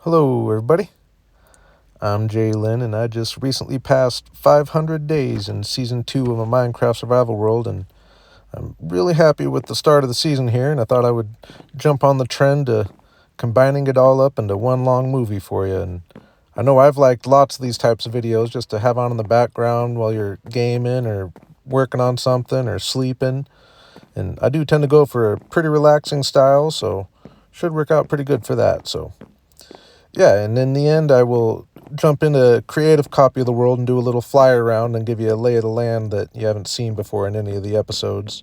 Hello, everybody. I'm Jay Lynn, and I just recently passed 500 days in Season 2 of a Minecraft survival world, and I'm really happy with the start of the season here, and I thought I would jump on the trend to combining it all up into one long movie for you. And I know I've liked lots of these types of videos just to have on in the background while you're gaming or working on something or sleeping, and I do tend to go for a pretty relaxing style, so should work out pretty good for that. So yeah, and in the end, I will jump into a creative copy of the world and do a little fly around and give you a lay of the land that you haven't seen before in any of the episodes.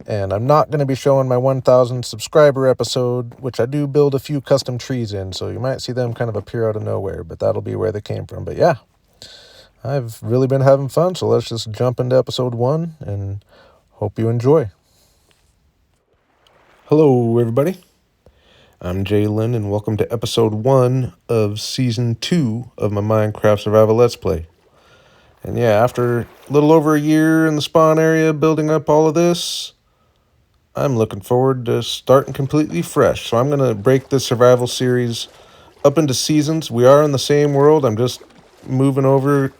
And I'm not going to be showing my 1,000 subscriber episode, which I do build a few custom trees in, so you might see them kind of appear out of nowhere, but that'll be where they came from. But yeah, I've really been having fun, so let's just jump into episode 1 and hope you enjoy. Hello, everybody. I'm Jay Lynn, and welcome to episode 1 of season 2 of my Minecraft Survival Let's Play. And yeah, after a little over a year in the spawn area building up all of this, I'm looking forward to starting completely fresh. So I'm going to break this survival series up into seasons. We are in the same world. I'm just moving over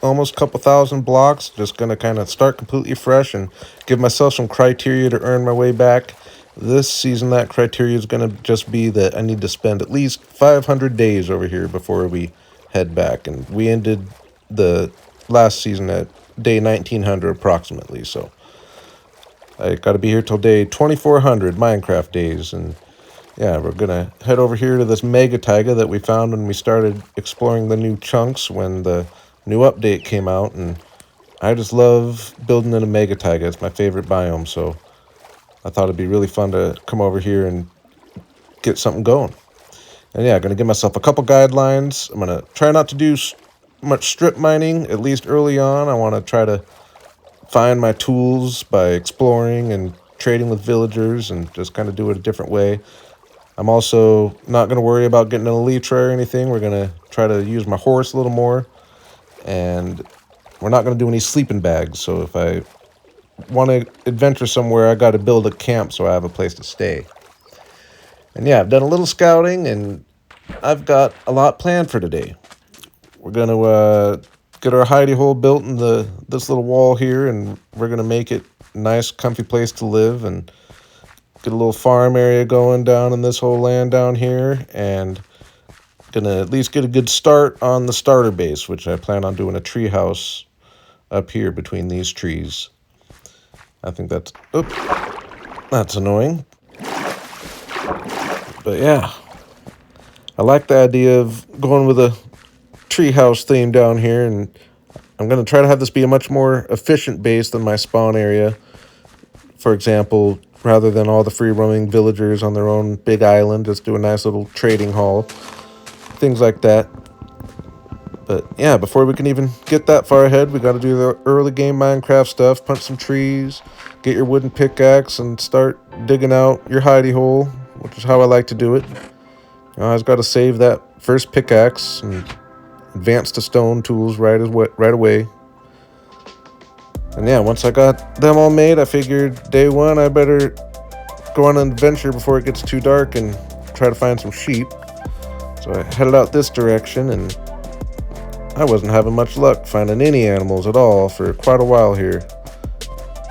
almost a couple thousand blocks. Just going to kind of start completely fresh and give myself some criteria to earn my way back. This season, that criteria is going to just be that I need to spend at least 500 days over here before we head back. And we ended the last season at day 1900 approximately. So I got to be here till day 2400 Minecraft days. And yeah, we're going to head over here to this mega taiga that we found when we started exploring the new chunks when the new update came out. And I just love building in a mega taiga. It's my favorite biome, so I thought it'd be really fun to come over here and get something going. And yeah, I'm going to give myself a couple guidelines. I'm going to try not to do much strip mining, at least early on. I want to try to find my tools by exploring and trading with villagers and just kind of do it a different way. I'm also not going to worry about getting an elytra or anything. We're going to try to use my horse a little more. And we're not going to do any sleeping bags. So if I want to adventure somewhere, I got to build a camp so I have a place to stay. And yeah, I've done a little scouting, and I've got a lot planned for today. We're going to get our hidey hole built in this little wall here, and we're going to make it a nice, comfy place to live, and get a little farm area going down in this whole land down here, and going to at least get a good start on the starter base, which I plan on doing a treehouse up here between these trees. I think that's annoying. But yeah, I like the idea of going with a treehouse theme down here, and I'm going to try to have this be a much more efficient base than my spawn area. For example, rather than all the free-roaming villagers on their own big island, just do a nice little trading hall. Things like that. But yeah, before we can even get that far ahead, we got to do the early game Minecraft stuff, punch some trees, get your wooden pickaxe, and start digging out your hidey hole, which is how I like to do it. I always got to save that first pickaxe and advance to stone tools right away. And yeah, once I got them all made, I figured day one I better go on an adventure before it gets too dark and try to find some sheep. So I headed out this direction, and I wasn't having much luck finding any animals at all for quite a while here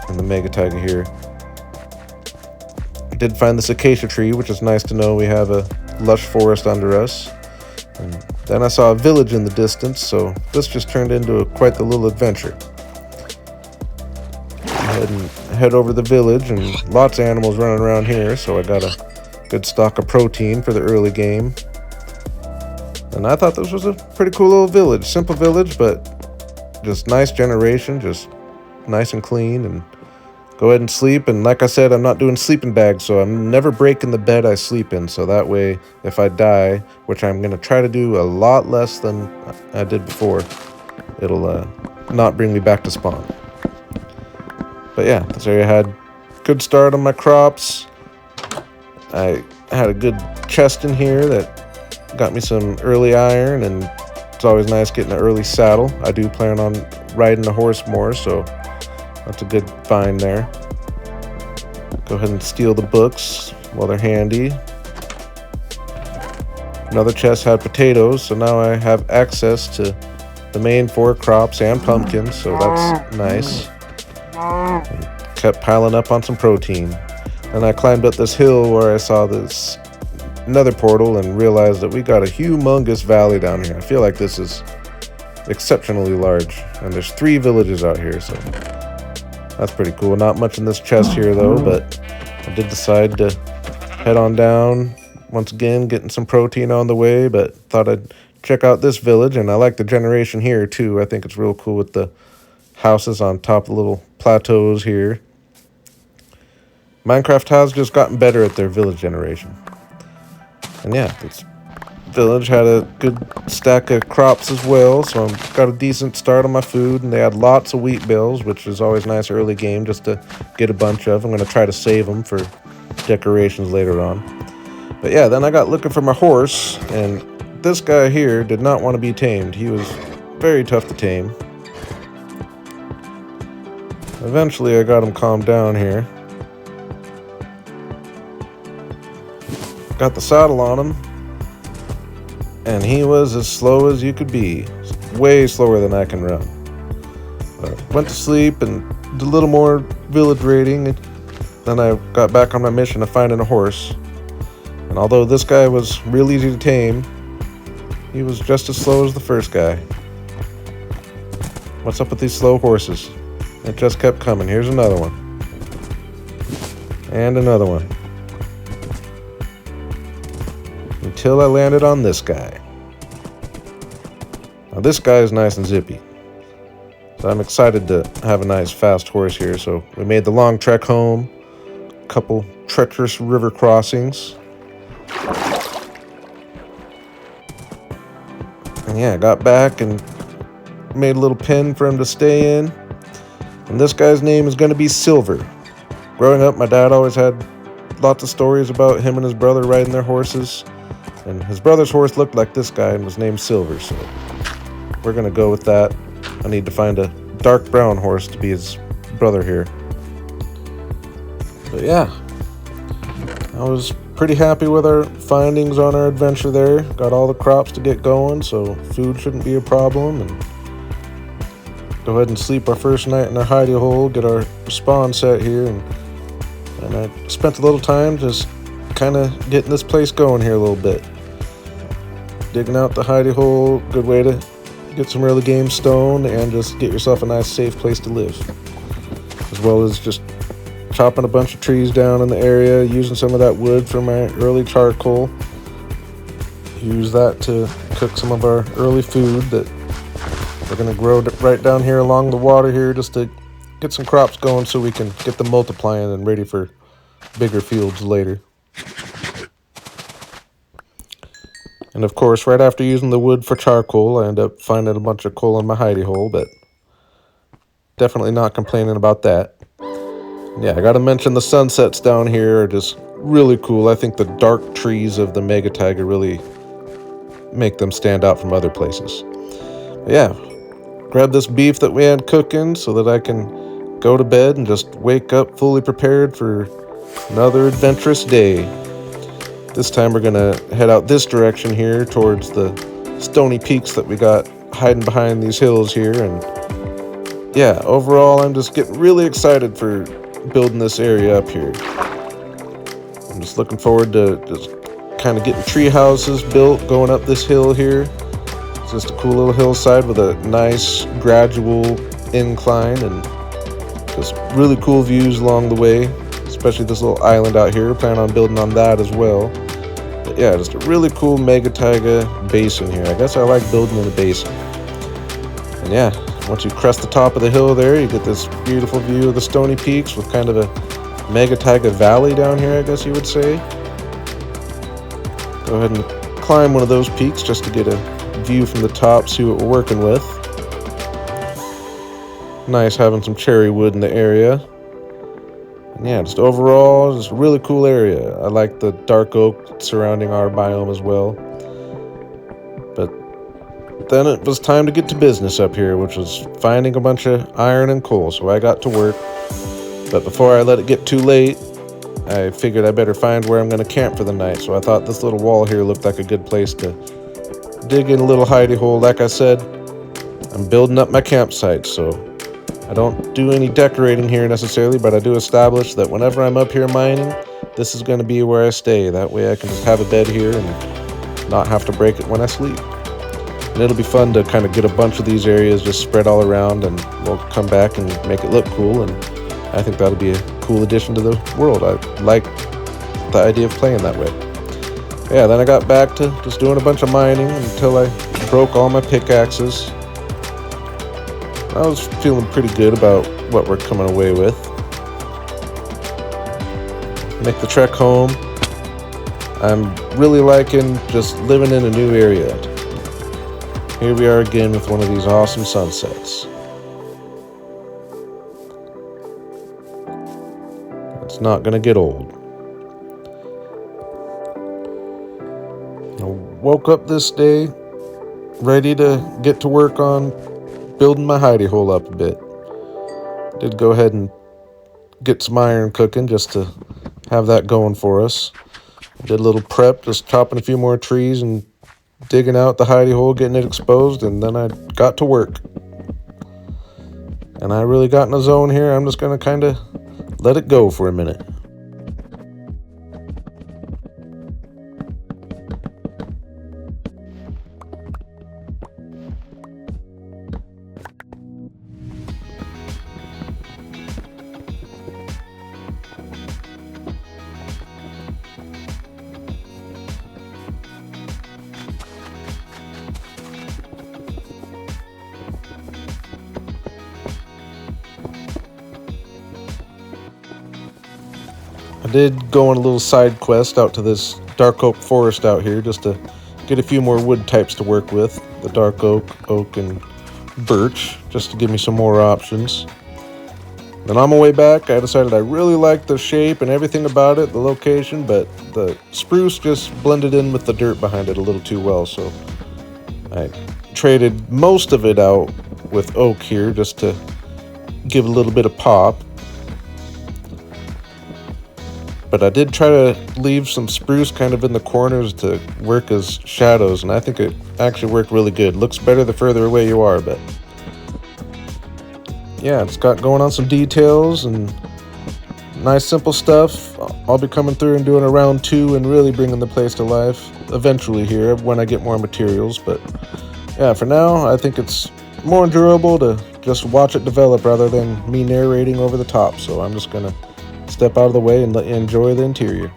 in the mega taiga here. I did find this acacia tree, which is nice to know we have a lush forest under us. And then I saw a village in the distance, so this just turned into quite the little adventure. Head over the village, and lots of animals running around here, so I got a good stock of protein for the early game. And I thought this was a pretty cool little village. Simple village, but just nice generation, just nice and clean. And go ahead and sleep. And like I said, I'm not doing sleeping bags, so I'm never breaking the bed I sleep in. So that way, if I die, which I'm going to try to do a lot less than I did before, it'll not bring me back to spawn. But yeah, this area had good start on my crops. I had a good chest in here that got me some early iron, and it's always nice getting an early saddle. I do plan on riding a horse more, so that's a good find there. Go ahead and steal the books while they're handy. Another chest had potatoes, so now I have access to the main 4 crops and pumpkins, so that's nice. And kept piling up on some protein. And I climbed up this hill where I saw this Nether portal and realized that we got a humongous valley down here. I feel like this is exceptionally large, and there's 3 villages out here, so that's pretty cool. Not much in this chest here though, but I did decide to head on down. Once again, getting some protein on the way, but thought I'd check out this village, and I like the generation here too. I think it's real cool with the houses on top of the little plateaus here. Minecraft has just gotten better at their village generation. And yeah, this village had a good stack of crops as well, so I've got a decent start on my food, and they had lots of wheat bales, which is always nice early game just to get a bunch of. I'm going to try to save them for decorations later on. But yeah, then I got looking for my horse, and this guy here did not want to be tamed. He was very tough to tame. Eventually I got him calmed down here. Got the saddle on him, and he was as slow as you could be. Way slower than I can run. Went to sleep and did a little more village raiding, and then I got back on my mission of finding a horse. And although this guy was real easy to tame, he was just as slow as the first guy. What's up with these slow horses? It just kept coming. Here's another one. And another one. Until I landed on this guy. Now this guy is nice and zippy. So I'm excited to have a nice fast horse here. So we made the long trek home. A couple treacherous river crossings. And yeah, I got back and made a little pen for him to stay in. And this guy's name is going to be Silver. Growing up, my dad always had lots of stories about him and his brother riding their horses. And his brother's horse looked like this guy and was named Silver, so we're going to go with that. I need to find a dark brown horse to be his brother here. But yeah, I was pretty happy with our findings on our adventure there. Got all the crops to get going, so food shouldn't be a problem. And go ahead and sleep our first night in our hidey hole, get our spawn set here, and I spent a little time just kind of getting this place going here a little bit. Digging out the hidey hole, good way to get some early game stone and just get yourself a nice safe place to live. As well as just chopping a bunch of trees down in the area, using some of that wood for my early charcoal. Use that to cook some of our early food that we're going to grow right down here along the water here just to get some crops going so we can get them multiplying and ready for bigger fields later. And of course, right after using the wood for charcoal, I end up finding a bunch of coal in my hidey hole, but definitely not complaining about that. Yeah, I gotta mention the sunsets down here are just really cool. I think the dark trees of the Mega Tiger really make them stand out from other places. But yeah, grab this beef that we had cooking so that I can go to bed and just wake up fully prepared for another adventurous day. This time we're gonna head out this direction here towards the stony peaks that we got hiding behind these hills here. And yeah, overall I'm just getting really excited for building this area up here. I'm just looking forward to just kind of getting tree houses built going up this hill here. It's just a cool little hillside with a nice gradual incline and just really cool views along the way, especially this little island out here. Plan on building on that as well. But yeah, just a really cool Mega Taiga basin here. I guess I like building in a basin. And yeah, once you crest the top of the hill there, you get this beautiful view of the stony peaks with kind of a Mega Taiga valley down here, I guess you would say. Go ahead and climb one of those peaks just to get a view from the top, see what we're working with. Nice having some cherry wood in the area. And yeah, just overall, just a really cool area. I like the dark oak surrounding our biome as well. But then it was time to get to business up here, which was finding a bunch of iron and coal, so I got to work. But before I let it get too late, I figured I better find where I'm going to camp for the night, so I thought this little wall here looked like a good place to dig in a little hidey hole. Like I said, I'm building up my campsite, so I don't do any decorating here necessarily, but I do establish that whenever I'm up here mining, this is going to be where I stay. That way I can just have a bed here and not have to break it when I sleep. And it'll be fun to kind of get a bunch of these areas just spread all around, and we'll come back and make it look cool, and I think that'll be a cool addition to the world. I like the idea of playing that way. Yeah, then I got back to just doing a bunch of mining until I broke all my pickaxes. I was feeling pretty good about what we're coming away with. Make the trek home. I'm really liking just living in a new area. Here we are again with one of these awesome sunsets. It's not gonna get old. I woke up this day ready to get to work on building my hidey hole up a bit. Did go ahead and get some iron cooking just to have that going for us. Did a little prep, just chopping a few more trees and digging out the hidey hole, getting it exposed, and then I got to work. And I really got in a zone here. I'm just gonna kind of let it go for a minute. I did go on a little side quest out to this dark oak forest out here just to get a few more wood types to work with. The dark oak, and birch, just to give me some more options. Then on my way back, I decided I really liked the shape and everything about it, the location, but the spruce just blended in with the dirt behind it a little too well, so I traded most of it out with oak here just to give a little bit of pop. But I did try to leave some spruce kind of in the corners to work as shadows, and I think it actually worked really good. Looks better the further away you are, but yeah, it's got going on some details and nice simple stuff. I'll be coming through and doing a round 2 and really bringing the place to life eventually here when I get more materials. But yeah, for now, I think it's more enjoyable to just watch it develop rather than me narrating over the top. So I'm just gonna step out of the way and let you enjoy the interior.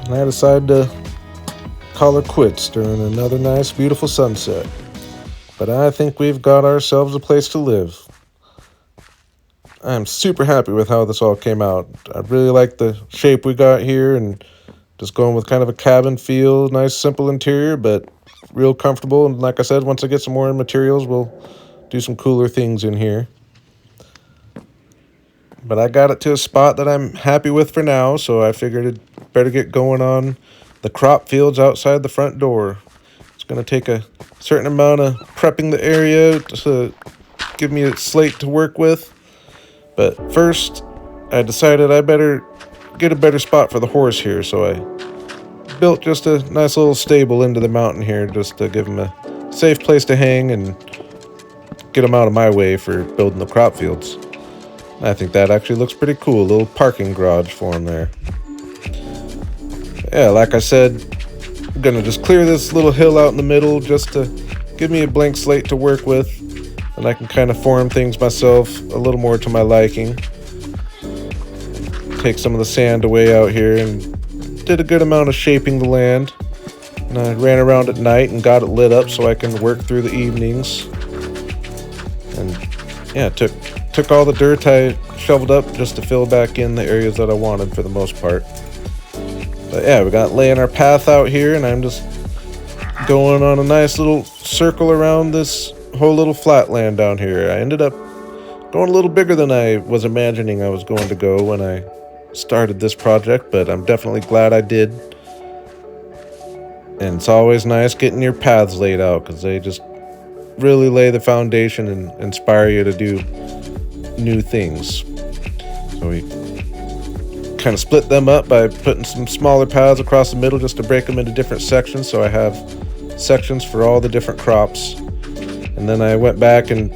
And I decided to call her quits during another nice, beautiful sunset. But I think we've got ourselves a place to live. I'm super happy with how this all came out. I really like the shape we got here, and just going with kind of a cabin feel, nice simple interior, but real comfortable. And like I said, once I get some more materials, we'll do some cooler things in here. But I got it to a spot that I'm happy with for now, so I figured it'd better get going on the crop fields outside the front door. It's going to take a certain amount of prepping the area to give me a slate to work with. But first, I decided I better get a better spot for the horse here, so I built just a nice little stable into the mountain here just to give him a safe place to hang and get him out of my way for building the crop fields. I think that actually looks pretty cool, a little parking garage for him there. Yeah, like I said, I'm gonna just clear this little hill out in the middle just to give me a blank slate to work with, and I can kind of form things myself a little more to my liking. Take some of the sand away out here and did a good amount of shaping the land. And I ran around at night and got it lit up so I can work through the evenings. And yeah, took all the dirt I shoveled up just to fill back in the areas that I wanted for the most part. But yeah, we got laying our path out here, and I'm just going on a nice little circle around this whole little flatland down here. I ended up going a little bigger than I was imagining I was going to go when I started this project, but I'm definitely glad I did. And it's always nice getting your paths laid out, because they just really lay the foundation and inspire you to do new things. So we kind of split them up by putting some smaller paths across the middle just to break them into different sections, so I have sections for all the different crops. And then I went back and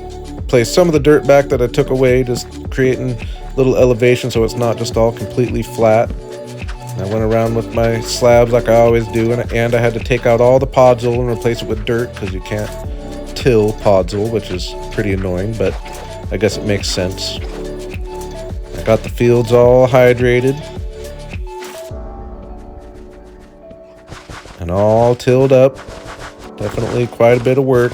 placed some of the dirt back that I took away, just creating little elevation so it's not just all completely flat. And I went around with my slabs like I always do, and I had to take out all the podzol and replace it with dirt, because you can't till podzol, which is pretty annoying, but I guess it makes sense. I got the fields all hydrated and all tilled up. Definitely quite a bit of work,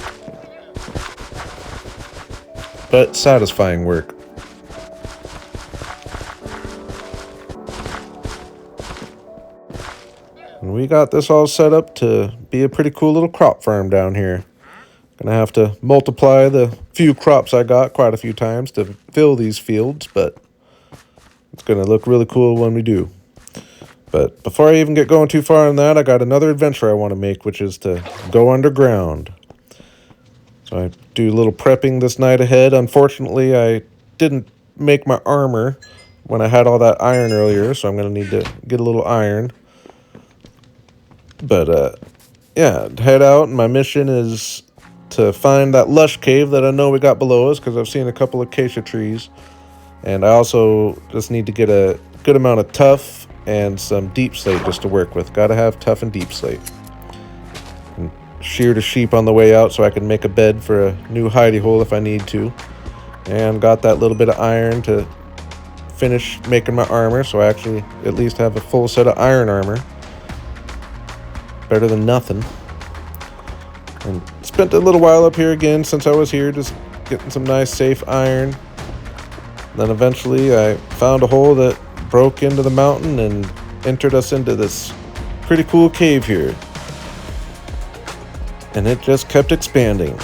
but satisfying work. And we got this all set up to be a pretty cool little crop farm down here. Gonna have to multiply the few crops I got quite a few times to fill these fields, but it's gonna look really cool when we do. But before I even get going too far on that, I got another adventure I want to make, which is to go underground. So I do a little prepping this night ahead. Unfortunately, I didn't make my armor when I had all that iron earlier, so I'm going to need to get a little iron. But, yeah, head out, and my mission is to find that lush cave that I know we got below us, because I've seen a couple acacia trees. And I also just need to get a good amount of tuff and some deep slate just to work with. Gotta have tough and deep slate. And sheared a sheep on the way out so I can make a bed for a new hidey hole if I need to. And got that little bit of iron to finish making my armor, so I actually at least have a full set of iron armor. Better than nothing. And spent a little while up here again since I was here, just getting some nice safe iron. Then eventually I found a hole that broke into the mountain and entered us into this pretty cool cave here. And it just kept expanding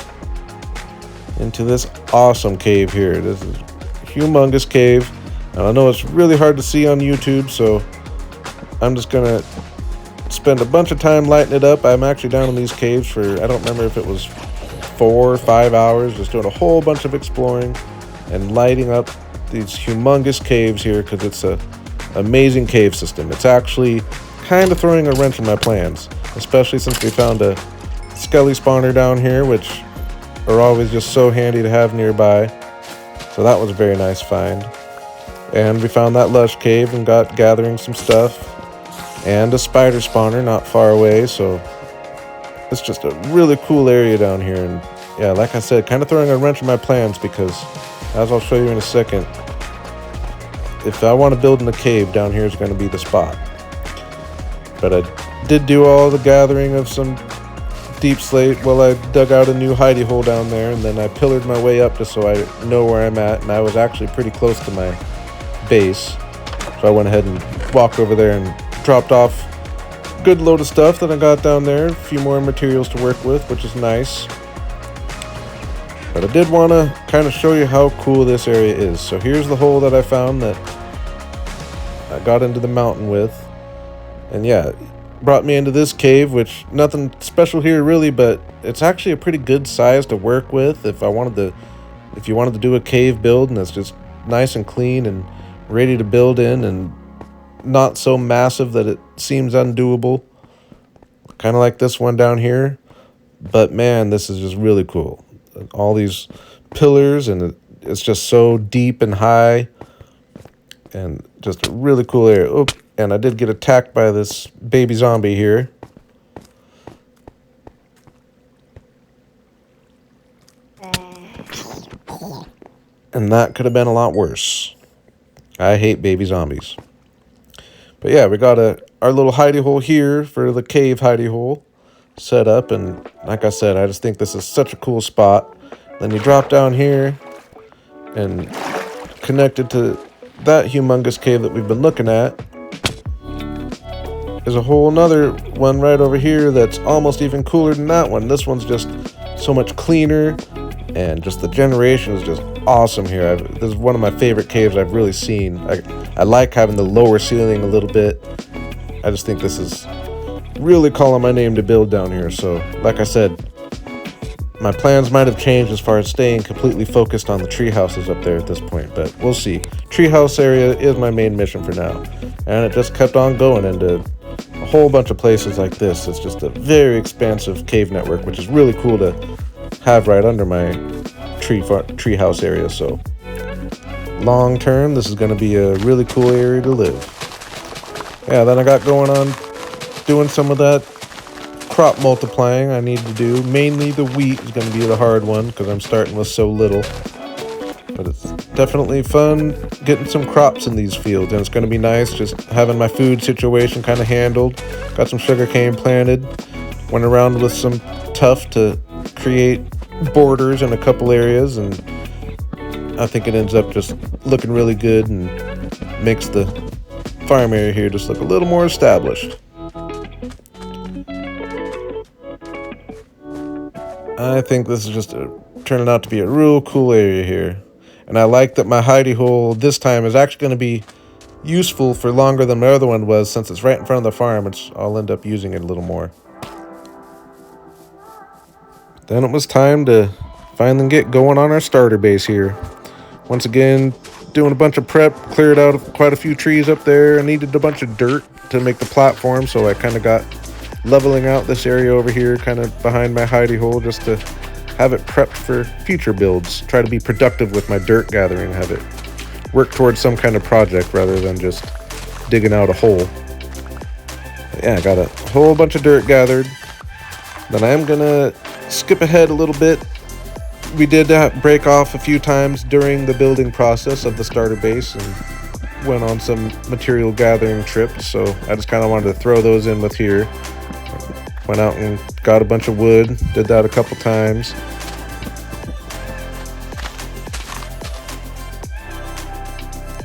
into this awesome cave here. This is a humongous cave. And I know it's really hard to see on YouTube, so I'm just gonna spend a bunch of time lighting it up. I'm actually down in these caves for, I don't remember if it was 4 or 5 hours, just doing a whole bunch of exploring and lighting up these humongous caves here, because it's a amazing cave system. It's actually kind of throwing a wrench in my plans, especially since we found a skelly spawner down here, which are always just so handy to have nearby. So that was a very nice find. And we found that lush cave and got gathering some stuff, and a spider spawner not far away. So it's just a really cool area down here. And yeah, like I said, kind of throwing a wrench in my plans, because as I'll show you in a second, if I want to build in a cave, down here is going to be the spot. But I did do all the gathering of some deep slate while I dug out a new hidey hole down there, and then I pillared my way up just so I know where I'm at, and I was actually pretty close to my base. So I went ahead and walked over there and dropped off a good load of stuff that I got down there, a few more materials to work with, which is nice. But I did want to kind of show you how cool this area is. So here's the hole that I found that I got into the mountain with. And yeah, it brought me into this cave, which nothing special here really, but it's actually a pretty good size to work with if you wanted to do a cave build, and it's just nice and clean and ready to build in, and not so massive that it seems undoable. Kind of like this one down here. But man, this is just really cool. All these pillars, and it's just so deep and high, and just a really cool area. Oh, and I did get attacked by this baby zombie here. And that could have been a lot worse. I hate baby zombies. But yeah, we got our little hidey hole here for the cave hidey hole set up, and like I said, I just think this is such a cool spot. Then you drop down here and connected to that humongous cave that we've been looking at. there's a whole nother one right over here that's almost even cooler than that one. This one's just so much cleaner, and just the generation is just awesome here. This is one of my favorite caves I've really seen. I like having the lower ceiling a little bit. I just think this is really calling my name to build down here. So like I said, my plans might have changed as far as staying completely focused on the tree houses up there at this point, but we'll see. Treehouse area is my main mission for now, and it just kept on going into a whole bunch of places like this. It's just a very expansive cave network, which is really cool to have right under my treehouse area. So long term, this is going to be a really cool area to live. Yeah, then I got going on doing some of that crop multiplying I need to do. Mainly the wheat is going to be the hard one because I'm starting with so little. But it's definitely fun getting some crops in these fields, and it's going to be nice just having my food situation kind of handled. Got some sugarcane planted. Went around with some tuff to create borders in a couple areas, and I think it ends up just looking really good and makes the farm area here just look a little more established. I think this is just turning out to be a real cool area here. And I like that my hidey hole this time is actually going to be useful for longer than my other one was, since it's right in front of the farm, which I'll end up using it a little more. Then it was time to finally get going on our starter base here. Once again, doing a bunch of prep, cleared out quite a few trees up there. I needed a bunch of dirt to make the platform, so I kind of got leveling out this area over here kind of behind my hidey hole just to have it prepped for future builds. Try to be productive with my dirt gathering, have it work towards some kind of project rather than just digging out a hole. But yeah, I got a whole bunch of dirt gathered. Then I am gonna skip ahead a little bit. We did break off a few times during the building process of the starter base and went on some material gathering trips, so I just kind of wanted to throw those in with here. Went out and got a bunch of wood, did that a couple times.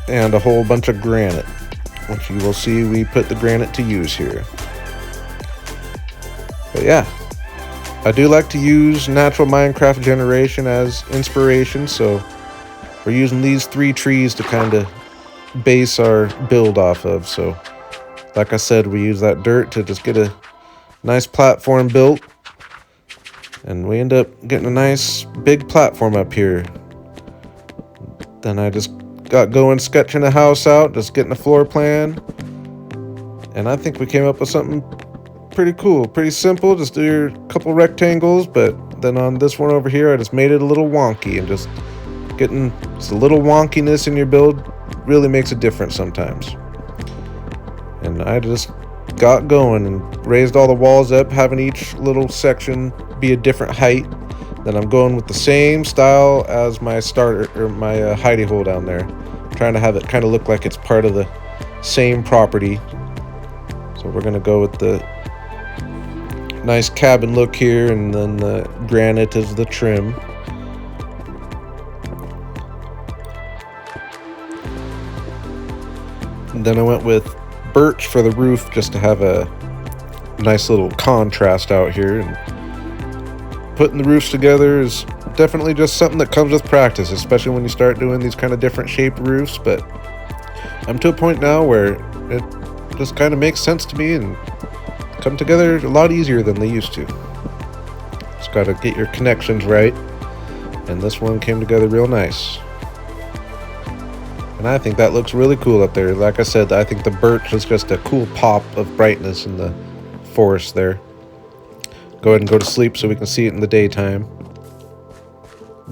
And a whole bunch of granite, which you will see we put the granite to use here. But yeah, I do like to use natural Minecraft generation as inspiration, so we're using these 3 trees to kind of base our build off of. So like I said, we use that dirt to just get a nice platform built, and we end up getting a nice big platform up here. Then I just got going sketching the house out, just getting a floor plan, and I think we came up with something pretty cool, pretty simple. Just do your couple rectangles, but then on this one over here I just made it a little wonky, and just getting just a little wonkiness in your build really makes a difference sometimes. And I just got going and raised all the walls up, having each little section be a different height. Then I'm going with the same style as my starter or my hidey hole down there, trying to have it kind of look like it's part of the same property. So we're gonna go with the nice cabin look here, and then the granite is the trim. And then I went with birch for the roof just to have a nice little contrast out here. And putting the roofs together is definitely just something that comes with practice, especially when you start doing these kind of different shaped roofs. But I'm to a point now where it just kind of makes sense to me and come together a lot easier than they used to. Just got to get your connections right, and this one came together real nice. And I think that looks really cool up there. Like I said, I think the birch is just a cool pop of brightness in the forest there. Go ahead and go to sleep so we can see it in the daytime.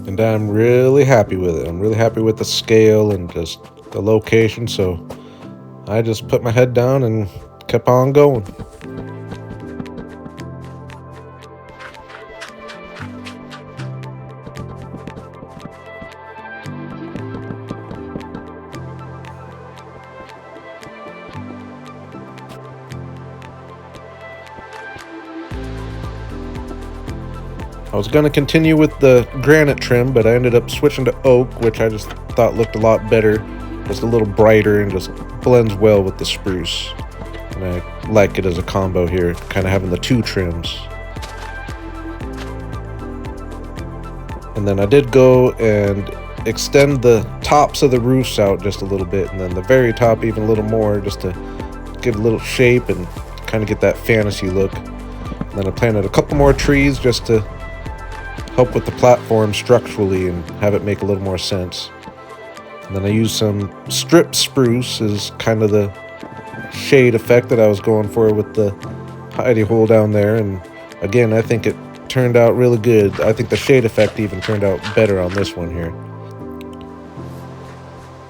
And I'm really happy with it. I'm really happy with the scale and just the location. So I just put my head down and kept on going. I was going to continue with the granite trim, but I ended up switching to oak, which I just thought looked a lot better. Just a little brighter and just blends well with the spruce. and I like it as a combo here, kind of having the two trims. And then I did go and extend the tops of the roofs out just a little bit, and then the very top even a little more, just to give a little shape and kind of get that fantasy look. And then I planted a couple more trees just to help with the platform structurally and have it make a little more sense. And then I used some strip spruce as kind of the shade effect that I was going for with the hidey hole down there. And again, I think it turned out really good. I think the shade effect even turned out better on this one here.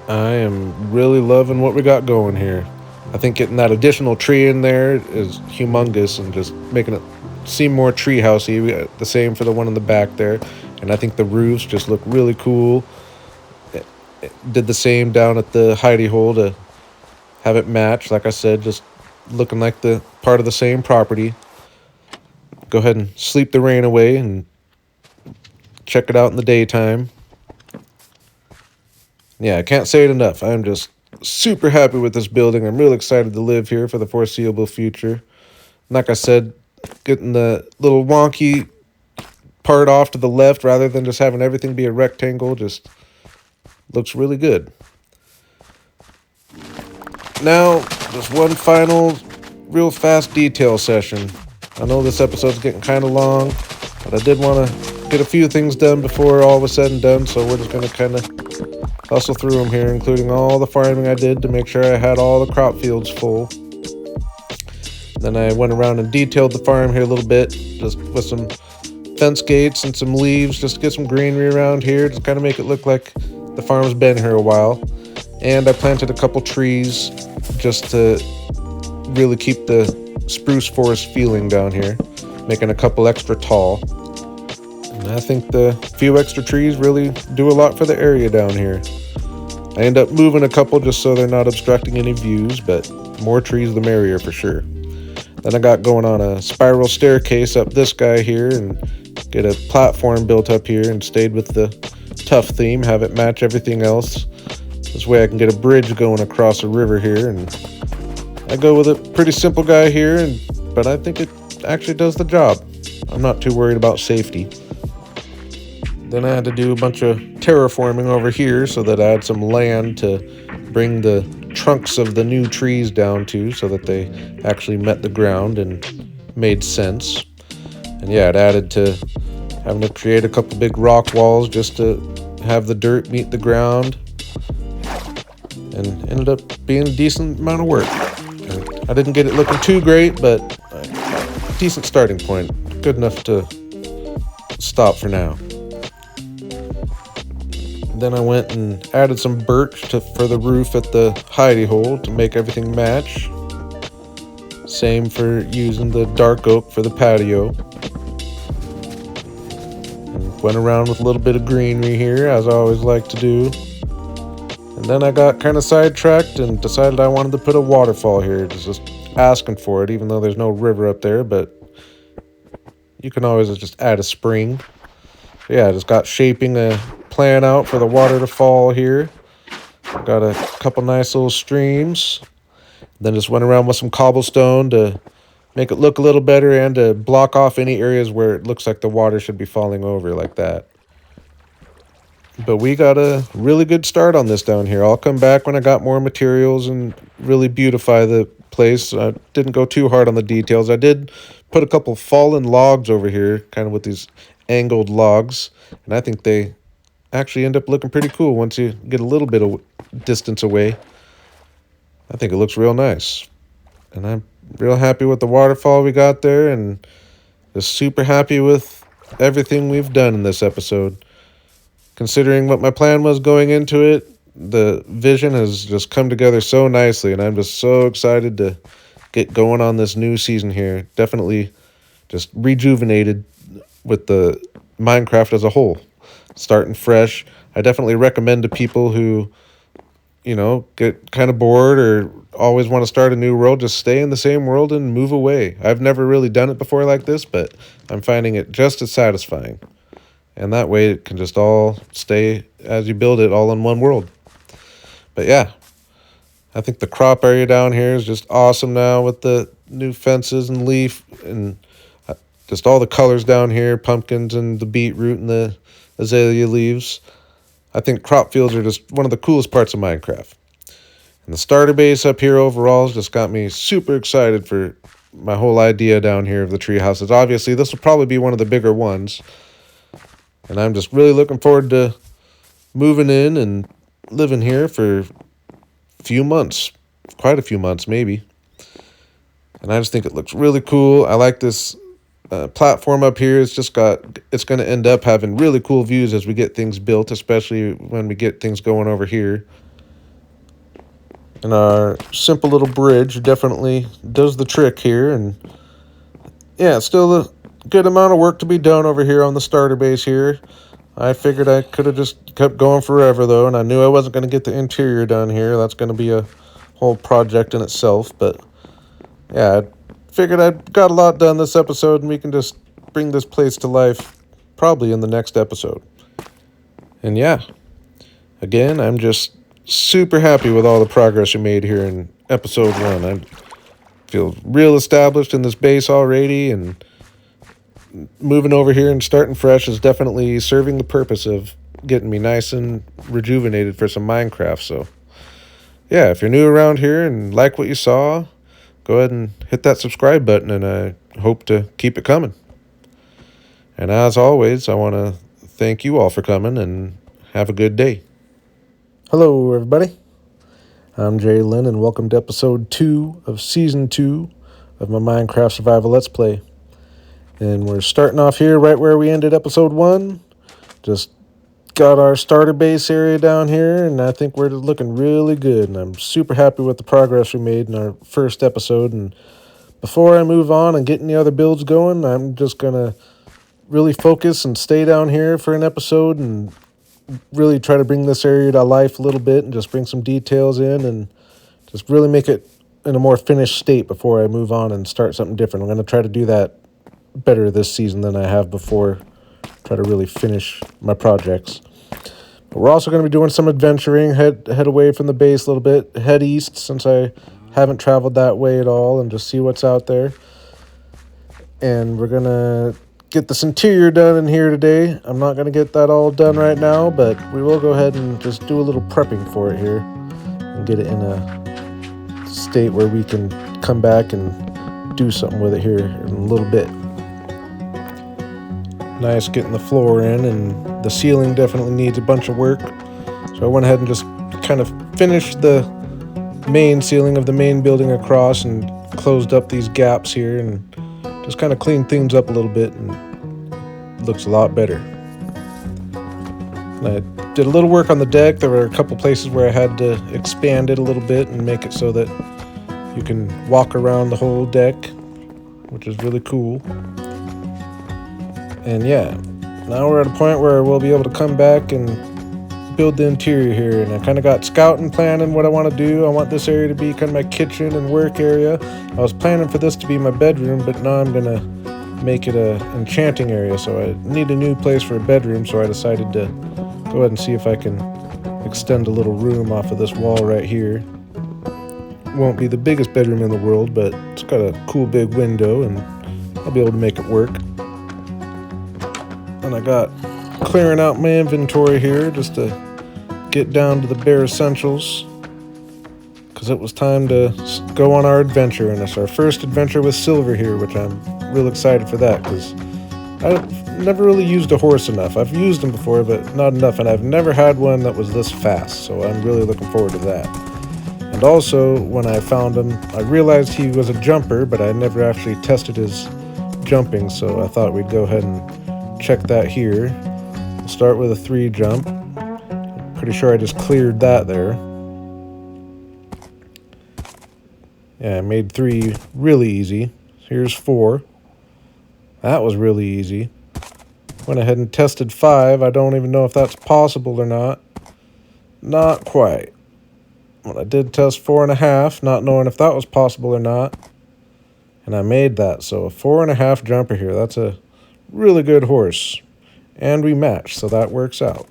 I am really loving what we got going here. I think getting that additional tree in there is humongous and just making it seem more treehousey. We got the same for the one in the back there. And I think the roofs just look really cool. Did the same down at the hidey hole to have it match. Like I said, just looking like the part of the same property. Go ahead and sleep the rain away and check it out in the daytime. Yeah, I can't say it enough. I'm just super happy with this building. I'm really excited to live here for the foreseeable future. Like I said, getting the little wonky part off to the left rather than just having everything be a rectangle just looks really good. Now, just one final real fast detail session. I know this episode's getting kind of long, but I did want to get a few things done before all was said and done, so we're just going to kind of hustle through them here, including all the farming I did to make sure I had all the crop fields full. Then I went around and detailed the farm here a little bit, just with some fence gates and some leaves, just to get some greenery around here, just kind of make it look like the farm's been here a while. And I planted a couple trees just to really keep the spruce forest feeling down here, making a couple extra tall. And I think the few extra trees really do a lot for the area down here. I end up moving a couple just so they're not obstructing any views, but more trees the merrier for sure. Then I got going on a spiral staircase up this guy here and get a platform built up here and stayed with the tough theme, have it match everything else. This way I can get a bridge going across a river here, and I go with a pretty simple guy here, but I think it actually does the job. I'm not too worried about safety. Then I had to do a bunch of terraforming over here so that I had some land to bring the trunks of the new trees down to so that they actually met the ground and made sense. And yeah, it added to having to create a couple big rock walls just to have the dirt meet the ground, and ended up being a decent amount of work. And I didn't get it looking too great, but a decent starting point. Good enough to stop for now. Then I went and added some birch for the roof at the hidey hole to make everything match. Same for using the dark oak for the patio. And went around with a little bit of greenery here, as I always like to do. And then I got kind of sidetracked and decided I wanted to put a waterfall here. Just asking for it, even though there's no river up there, but you can always just add a spring. So yeah, I just got shaping a plan out for the water to fall here. Got a couple nice little streams. Then just went around with some cobblestone to make it look a little better and to block off any areas where it looks like the water should be falling over like that. But we got a really good start on this down here. I'll come back when I got more materials and really beautify the place. I didn't go too hard on the details. I did put a couple fallen logs over here, kind of with these angled logs. And I think they actually end up looking pretty cool once you get a little bit of distance away. I think it looks real nice. And I'm real happy with the waterfall we got there, and just super happy with everything we've done in this episode. Considering what my plan was going into it, the vision has just come together so nicely, and I'm just so excited to get going on this new season here. Definitely just rejuvenated with the Minecraft as a whole. Starting fresh. I definitely recommend to people who, get kind of bored or always want to start a new world, just stay in the same world and move away. I've never really done it before like this, but I'm finding it just as satisfying. And that way it can just all stay, as you build it, all in one world. But yeah, I think the crop area down here is just awesome now with the new fences and leaf and just all the colors down here, pumpkins and the beetroot and the azalea leaves. I think crop fields are just one of the coolest parts of Minecraft. And the starter base up here overall has just got me super excited for my whole idea down here of the tree houses. Obviously, this will probably be one of the bigger ones. And I'm just really looking forward to moving in and living here for a few months. Quite a few months, maybe. And I just think it looks really cool. I like this platform up here. It's going to end up having really cool views as we get things built, especially when we get things going over here. And our simple little bridge definitely does the trick here. And yeah, it's still a good amount of work to be done over here on the starter base here. I figured I could have just kept going forever, though, and I knew I wasn't going to get the interior done here. That's going to be a whole project in itself. But yeah, I figured I'd got a lot done this episode, and we can just bring this place to life probably in the next episode. And yeah, again, I'm just super happy with all the progress we made here in episode 1. I feel real established in this base already, and moving over here and starting fresh is definitely serving the purpose of getting me nice and rejuvenated for some Minecraft. So yeah, if you're new around here and like what you saw, go ahead and hit that subscribe button, and I hope to keep it coming. And as always, I want to thank you all for coming, and have a good day. Hello, everybody. I'm Jalen, and welcome to episode 2 of season 2 of my Minecraft Survival Let's Play. And we're starting off here right where we ended episode 1. Just got our starter base area down here, and I think we're looking really good. And I'm super happy with the progress we made in our first episode. And before I move on and get any other builds going, I'm just going to really focus and stay down here for an episode and really try to bring this area to life a little bit and just bring some details in and just really make it in a more finished state before I move on and start something different. I'm going to try to do that better this season than I have before. Try to really finish my projects. But we're also going to be doing some adventuring, head away from the base a little bit, head east since I haven't traveled that way at all, and just see what's out there. And we're going to get this interior done in here today. I'm not going to get that all done right now, but we will go ahead and just do a little prepping for it here and get it in a state where we can come back and do something with it here in a little bit. Nice getting the floor in, and the ceiling definitely needs a bunch of work. So I went ahead and just kind of finished the main ceiling of the main building across and closed up these gaps here and just kind of cleaned things up a little bit, and it looks a lot better. And I did a little work on the deck. There were a couple places where I had to expand it a little bit and make it so that you can walk around the whole deck, which is really cool. And yeah, now we're at a point where we'll be able to come back and build the interior here. And I kind of got scouting, planning what I want to do. I want this area to be kind of my kitchen and work area. I was planning for this to be my bedroom, but now I'm going to make it a enchanting area. So I need a new place for a bedroom, so I decided to go ahead and see if I can extend a little room off of this wall right here. Won't be the biggest bedroom in the world, but it's got a cool big window, and I'll be able to make it work. And I got clearing out my inventory here just to get down to the bare essentials, because it was time to go on our adventure. And it's our first adventure with silver here, which I'm real excited for that, because I've never really used a horse enough. I've used them before, but not enough, and I've never had one that was this fast, so I'm really looking forward to that. And also, when I found him, I realized he was a jumper, but I never actually tested his jumping, so I thought we'd go ahead and check that here. We'll start with a 3 jump. Pretty sure I just cleared that there. Yeah, I made 3 really easy. Here's 4. That was really easy. Went ahead and tested 5. I don't even know if that's possible or not. Not quite. Well, I did test 4.5, not knowing if that was possible or not. And I made that. So a 4.5 jumper here. That's a really good horse. And we match, so that works out.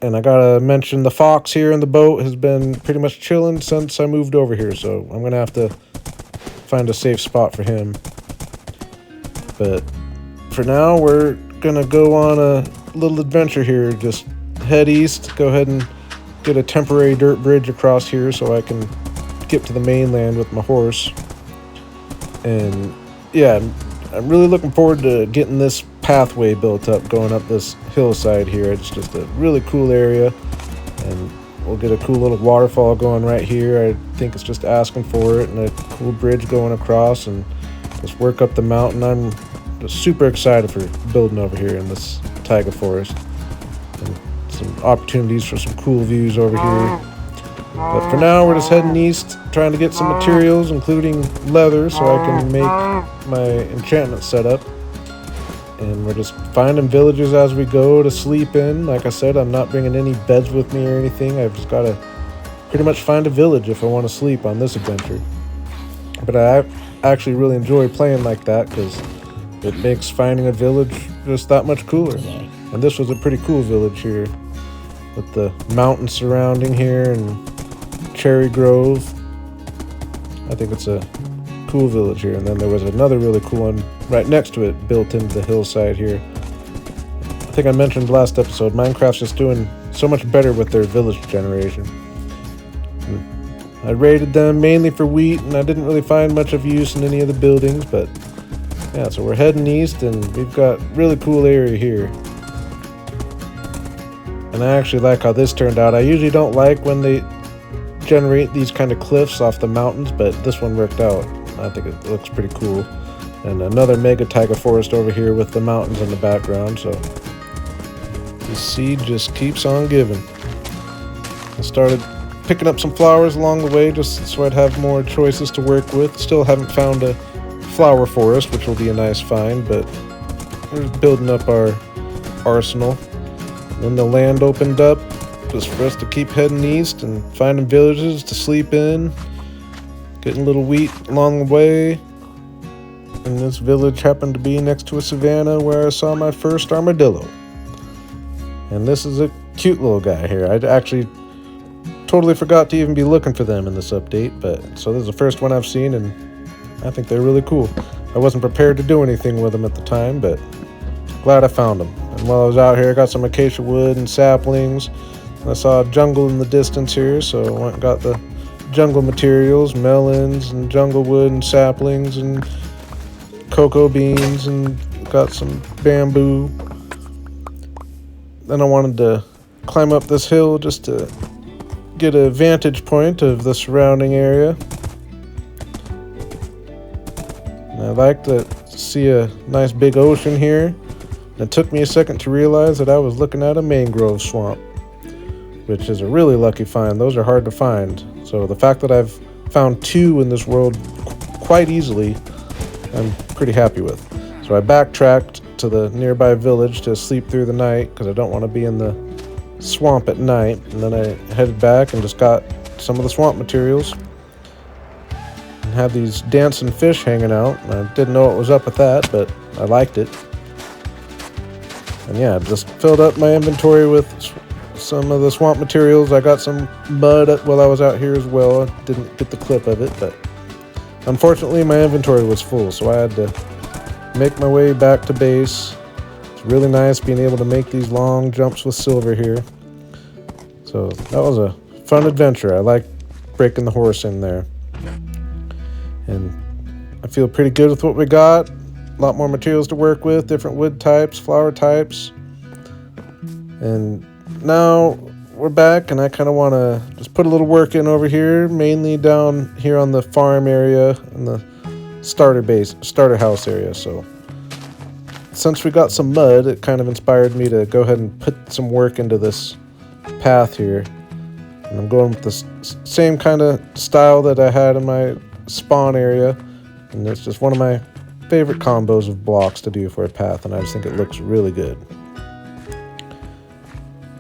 And I gotta mention the fox here in the boat has been pretty much chilling since I moved over here, so I'm gonna have to find a safe spot for him. But for now, we're gonna go on a little adventure here. Just head east, go ahead and get a temporary dirt bridge across here so I can get to the mainland with my horse. And yeah, I'm really looking forward to getting this pathway built up going up this hillside here. It's just a really cool area, and we'll get a cool little waterfall going right here. I think it's just asking for it, and a cool bridge going across, and just work up the mountain. I'm just super excited for building over here in this taiga forest, and some opportunities for some cool views over here. But for now, we're just heading east, trying to get some materials, including leather, so I can make my enchantment setup. And we're just finding villages as we go to sleep in. Like I said, I'm not bringing any beds with me or anything. I've just got to pretty much find a village if I want to sleep on this adventure. But I actually really enjoy playing like that because it makes finding a village just that much cooler. And this was a pretty cool village here with the mountains surrounding here and cherry grove. I think it's a cool village here. And then there was another really cool one right next to it, built into the hillside here. I think I mentioned last episode, Minecraft's just doing so much better with their village generation. I raided them mainly for wheat, and I didn't really find much of use in any of the buildings, but yeah, so we're heading east, and we've got really cool area here. And I actually like how this turned out. I usually don't like when they generate these kind of cliffs off the mountains, but this one worked out. I think it looks pretty cool. And another mega taiga forest over here with the mountains in the background, so the seed just keeps on giving. I started picking up some flowers along the way just so I'd have more choices to work with. Still haven't found a flower forest, which will be a nice find, but we're building up our arsenal. Then the land opened up just for us to keep heading east and finding villages to sleep in, getting a little wheat along the way. And this village happened to be next to a savanna where I saw my first armadillo. And this is a cute little guy here. I actually totally forgot to even be looking for them in this update, but so this is the first one I've seen, and I think they're really cool. I wasn't prepared to do anything with them at the time, but glad I found them. And while I was out here, I got some acacia wood and saplings. And I saw a jungle in the distance here, so I went and got the jungle materials, melons and jungle wood and saplings and cocoa beans, and got some bamboo. Then I wanted to climb up this hill just to get a vantage point of the surrounding area. And I like to see a nice big ocean here. It took me a second to realize that I was looking at a mangrove swamp, which is a really lucky find. Those are hard to find. So the fact that I've found two in this world quite easily, I'm pretty happy with. So I backtracked to the nearby village to sleep through the night because I don't want to be in the swamp at night. And then I headed back and just got some of the swamp materials and had these dancing fish hanging out. I didn't know what was up with that, but I liked it. And yeah, just filled up my inventory with some of the swamp materials. I got some mud while I was out here as well. I didn't get the clip of it, but unfortunately my inventory was full, so I had to make my way back to base. It's really nice being able to make these long jumps with silver here. So that was a fun adventure. I like breaking the horse in there. And I feel pretty good with what we got. A lot more materials to work with, different wood types, flower types. And now we're back, and I kind of want to just put a little work in over here, mainly down here on the farm area and the starter house area. So since we got some mud, it kind of inspired me to go ahead and put some work into this path here. And I'm going with the same kind of style that I had in my spawn area, and it's just one of my favorite combos of blocks to do for a path, and I just think it looks really good.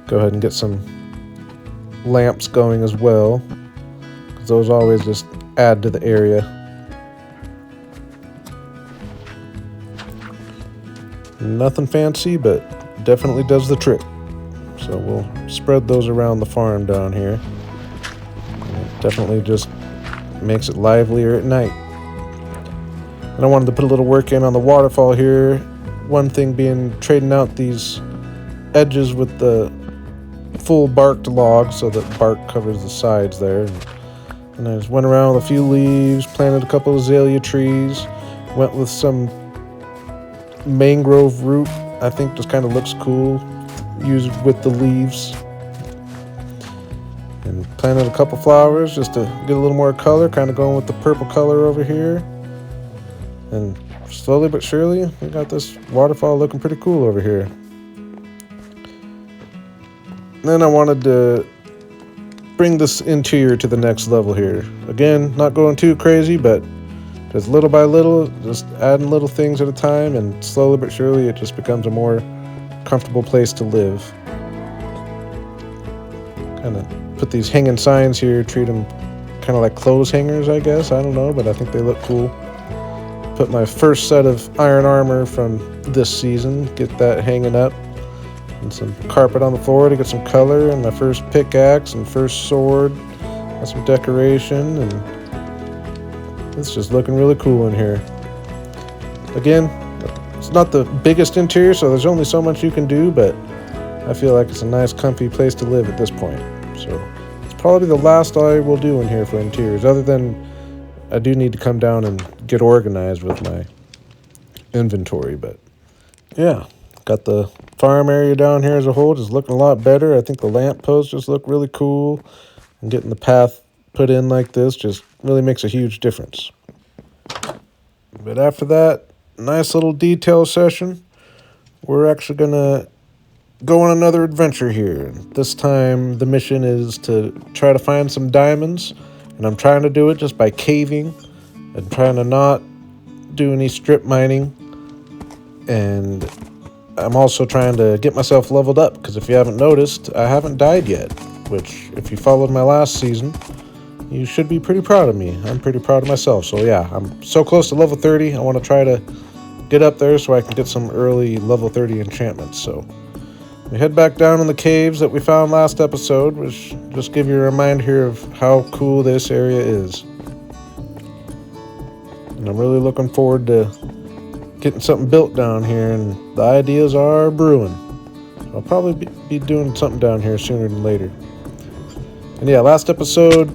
Go ahead and get some lamps going as well, because those always just add to the area. Nothing fancy, but definitely does the trick. So we'll spread those around the farm down here. It definitely just makes it livelier at night. And I wanted to put a little work in on the waterfall here. One thing being trading out these edges with the full barked logs so that bark covers the sides there. And I just went around with a few leaves, planted a couple of azalea trees, went with some mangrove root. I think just kind of looks cool, used with the leaves. And planted a couple flowers just to get a little more color, kind of going with the purple color over here. And slowly but surely, we got this waterfall looking pretty cool over here. Then I wanted to bring this interior to the next level here. Again, not going too crazy, but just little by little, just adding little things at a time, and slowly but surely it just becomes a more comfortable place to live. Kind of put these hanging signs here, treat them kind of like clothes hangers, I guess. I don't know, but I think they look cool. Put my first set of iron armor from this season, get that hanging up. And some carpet on the floor to get some color, and my first pickaxe and first sword. Got some decoration, and it's just looking really cool in here. Again, it's not the biggest interior, so there's only so much you can do, but I feel like it's a nice, comfy place to live at this point. So it's probably the last I will do in here for interiors, other than I do need to come down and get organized with my inventory, but yeah. Got the farm area down here as a whole just looking a lot better. I think the lamp posts just look really cool. And getting the path put in like this just really makes a huge difference. But after that nice little detail session, we're actually going to go on another adventure here. This time the mission is to try to find some diamonds. And I'm trying to do it just by caving and trying to not do any strip mining. And I'm also trying to get myself leveled up, because if you haven't noticed, I haven't died yet, which, if you followed my last season, you should be pretty proud of me. I'm pretty proud of myself. So yeah, I'm so close to level 30. I want to try to get up there so I can get some early level 30 enchantments. So we head back down in the caves that we found last episode, which just give you a reminder here of how cool this area is. And I'm really looking forward to getting something built down here, and the ideas are brewing. I'll probably be doing something down here sooner than later. And yeah, last episode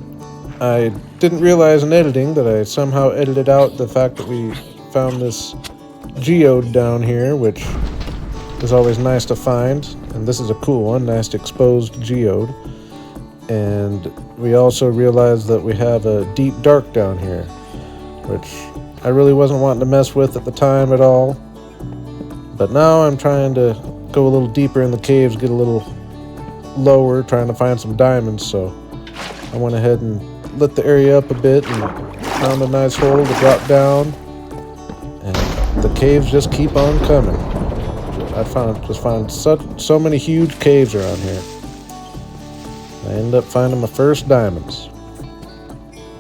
I didn't realize in editing that I somehow edited out the fact that we found this geode down here, which is always nice to find, and this is a cool one, nice exposed geode. And we also realized that we have a deep dark down here, which I really wasn't wanting to mess with at the time at all. But now I'm trying to go a little deeper in the caves, get a little lower, trying to find some diamonds. So I went ahead and lit the area up a bit and found a nice hole to drop down. And the caves just keep on coming. I found so many huge caves around here. I ended up finding my first diamonds.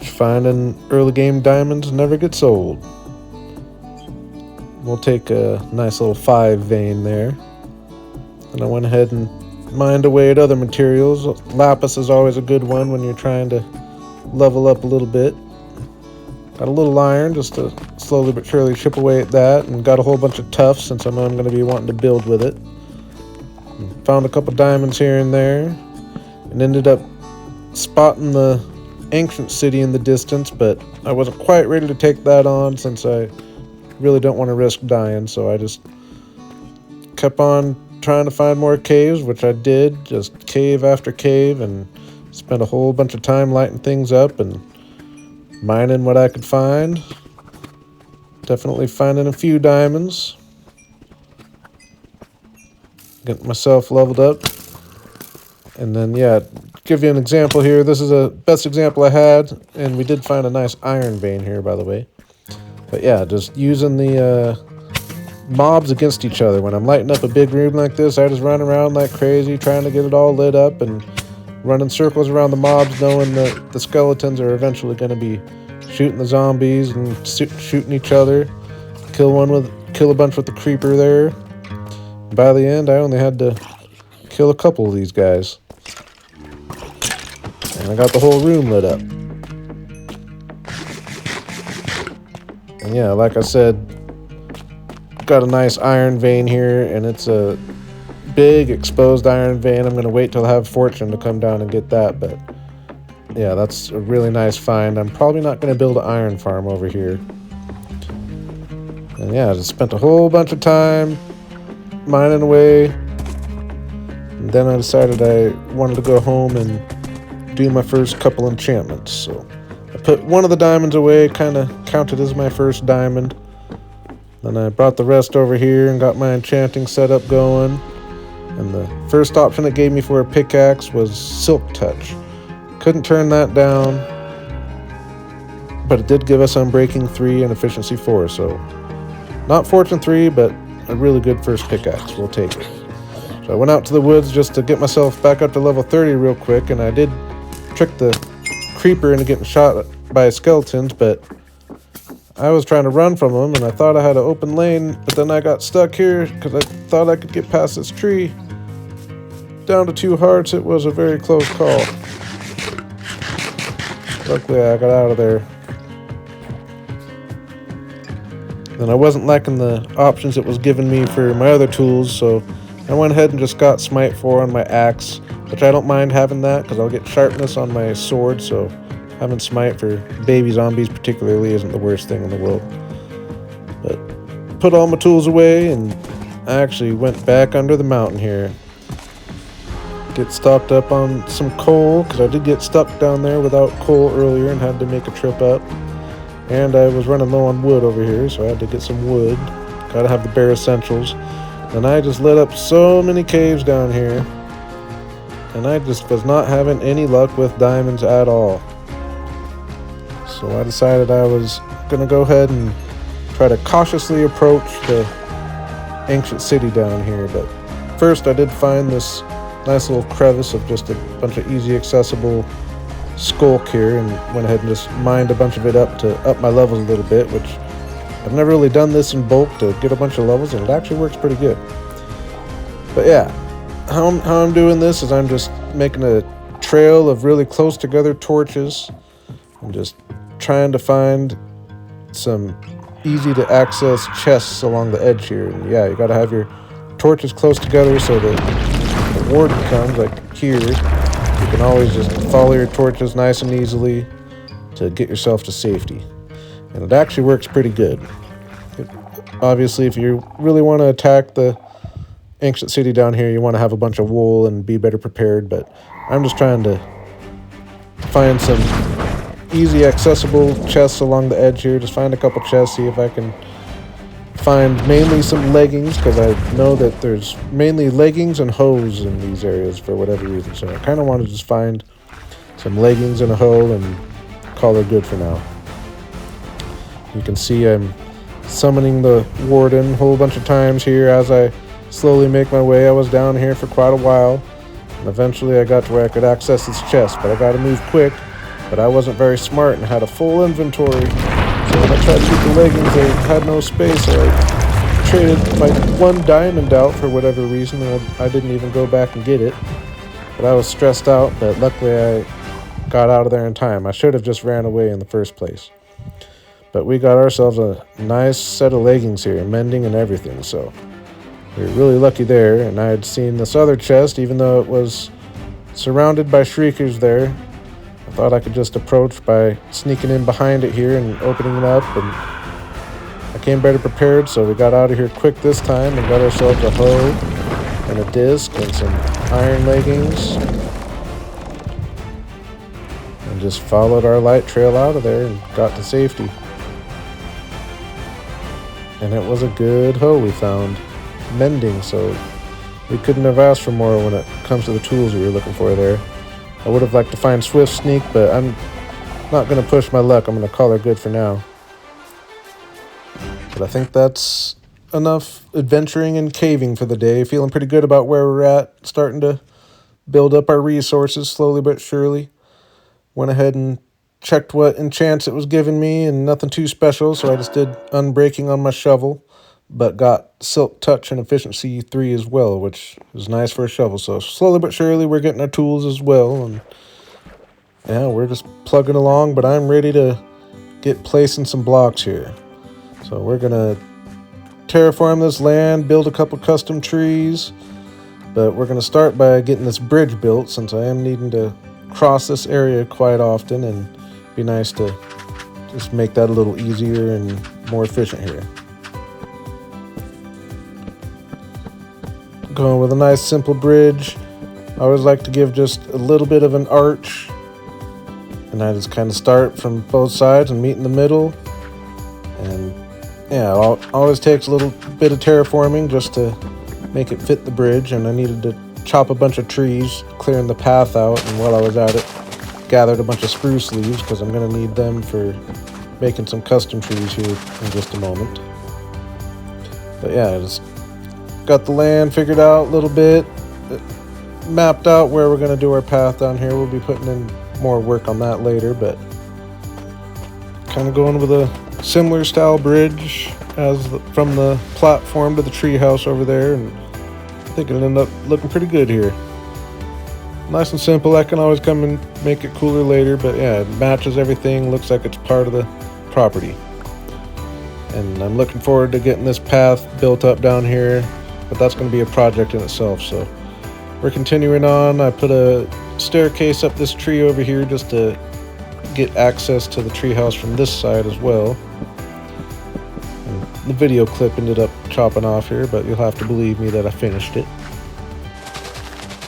Finding early game diamonds never gets old. We'll take a nice little 5 vein there. And I went ahead and mined away at other materials. Lapis is always a good one when you're trying to level up a little bit. Got a little iron just to slowly but surely chip away at that, and got a whole bunch of tufts since I know I'm going to be wanting to build with it. And found a couple diamonds here and there, and ended up spotting the ancient city in the distance, but I wasn't quite ready to take that on since I really don't want to risk dying, so I just kept on trying to find more caves, which I did, just cave after cave, and spent a whole bunch of time lighting things up and mining what I could find. Definitely finding a few diamonds. Getting myself leveled up. And then, yeah, give you an example here. This is the best example I had, and we did find a nice iron vein here, by the way. But yeah, just using the mobs against each other. When I'm lighting up a big room like this, I just run around like crazy, trying to get it all lit up and running circles around the mobs, knowing that the skeletons are eventually going to be shooting the zombies and shooting each other. Kill a bunch with the creeper there. By the end, I only had to kill a couple of these guys. And I got the whole room lit up. And yeah, like I said, got a nice iron vein here, and it's a big exposed iron vein. I'm going to wait till I have fortune to come down and get that, but yeah, that's a really nice find. I'm probably not going to build an iron farm over here. And yeah, I just spent a whole bunch of time mining away. And then I decided I wanted to go home and do my first couple enchantments. So I put one of the diamonds away, kind of counted as my first diamond. Then I brought the rest over here and got my enchanting setup going. And the first option it gave me for a pickaxe was Silk Touch. Couldn't turn that down, but it did give us Unbreaking 3 and Efficiency 4, so not Fortune 3, but a really good first pickaxe. We'll take it. So I went out to the woods just to get myself back up to level 30 real quick, and I did trick the creeper into getting shot by skeletons, but I was trying to run from them, and I thought I had an open lane, but then I got stuck here because I thought I could get past this tree. Down to 2 hearts. It was a very close call. Luckily, I got out of there. And I wasn't liking the options it was giving me for my other tools, so I went ahead and just got Smite 4 on my axe, which I don't mind having that because I'll get sharpness on my sword, so having Smite for baby zombies particularly isn't the worst thing in the world. But put all my tools away, and I actually went back under the mountain here. Get stocked up on some coal, because I did get stuck down there without coal earlier and had to make a trip up. And I was running low on wood over here, so I had to get some wood. Gotta have the bare essentials. And I just lit up so many caves down here, and I just was not having any luck with diamonds at all. So I decided I was gonna go ahead and try to cautiously approach the ancient city down here. But first I did find this nice little crevice of just a bunch of easy accessible skulk here, and went ahead and just mined a bunch of it up to up my levels a little bit, which I've never really done this in bulk to get a bunch of levels, and it actually works pretty good. But yeah, how I'm doing this is I'm just making a trail of really close together torches and just trying to find some easy to access chests along the edge here. And yeah, you gotta have your torches close together so that the warden comes, like here, you can always just follow your torches nice and easily to get yourself to safety. And it actually works pretty good. Obviously, if you really want to attack the ancient city down here, you want to have a bunch of wool and be better prepared, but I'm just trying to find some easy accessible chests along the edge here. Just find a couple chests, see if I can find mainly some leggings, because I know that there's mainly leggings and hose in these areas for whatever reason. So I kind of want to just find some leggings and a hoe and call her good for now. You can see I'm summoning the warden a whole bunch of times here as I slowly make my way. I was down here for quite a while, and eventually I got to where I could access this chest, but I got to move quick. But I wasn't very smart and had a full inventory, so when I tried to get the leggings, I had no space, so I traded my 1 diamond out for whatever reason, and I didn't even go back and get it. But I was stressed out, but luckily I got out of there in time. I should have just ran away in the first place. But we got ourselves a nice set of leggings here, mending and everything, so we were really lucky there. And I had seen this other chest, even though it was surrounded by shriekers there. I thought I could just approach by sneaking in behind it here and opening it up, and I came better prepared, so we got out of here quick this time and got ourselves a hoe and a disc and some iron leggings, and just followed our light trail out of there and got to safety. And it was a good hoe we found, mending, so we couldn't have asked for more when it comes to the tools we were looking for there. I would have liked to find Swift Sneak, but I'm not going to push my luck. I'm going to call her good for now. But I think that's enough adventuring and caving for the day. Feeling pretty good about where we're at. Starting to build up our resources slowly but surely. Went ahead and checked what enchants it was giving me, and nothing too special, so I just did Unbreaking on my shovel. but got Silk Touch and Efficiency 3 as well, which is nice for a shovel. So slowly but surely we're getting our tools as well, and yeah, we're just plugging along, but I'm ready to get placing some blocks here. So we're gonna terraform this land, build a couple custom trees, but we're gonna start by getting this bridge built, since I am needing to cross this area quite often, and it'd be nice to just make that a little easier and more efficient here. Going with a nice simple bridge. I always like to give just a little bit of an arch, and I just kind of start from both sides and meet in the middle. And yeah, it always takes a little bit of terraforming just to make it fit the bridge, and I needed to chop a bunch of trees, clearing the path out, and while I was at it, gathered a bunch of spruce leaves because I'm going to need them for making some custom trees here in just a moment. But yeah, I just got the land figured out a little bit, mapped out where we're going to do our path down here. We'll be putting in more work on that later, but kind of going with a similar style bridge as from the platform to the treehouse over there, and I think it'll end up looking pretty good here. Nice and simple. I can always come and make it cooler later, but yeah, it matches everything. Looks like it's part of the property. And I'm looking forward to getting this path built up down here, but that's going to be a project in itself. So we're continuing on. I put a staircase up this tree over here just to get access to the treehouse from this side as well. And the video clip ended up chopping off here, but you'll have to believe me that I finished it.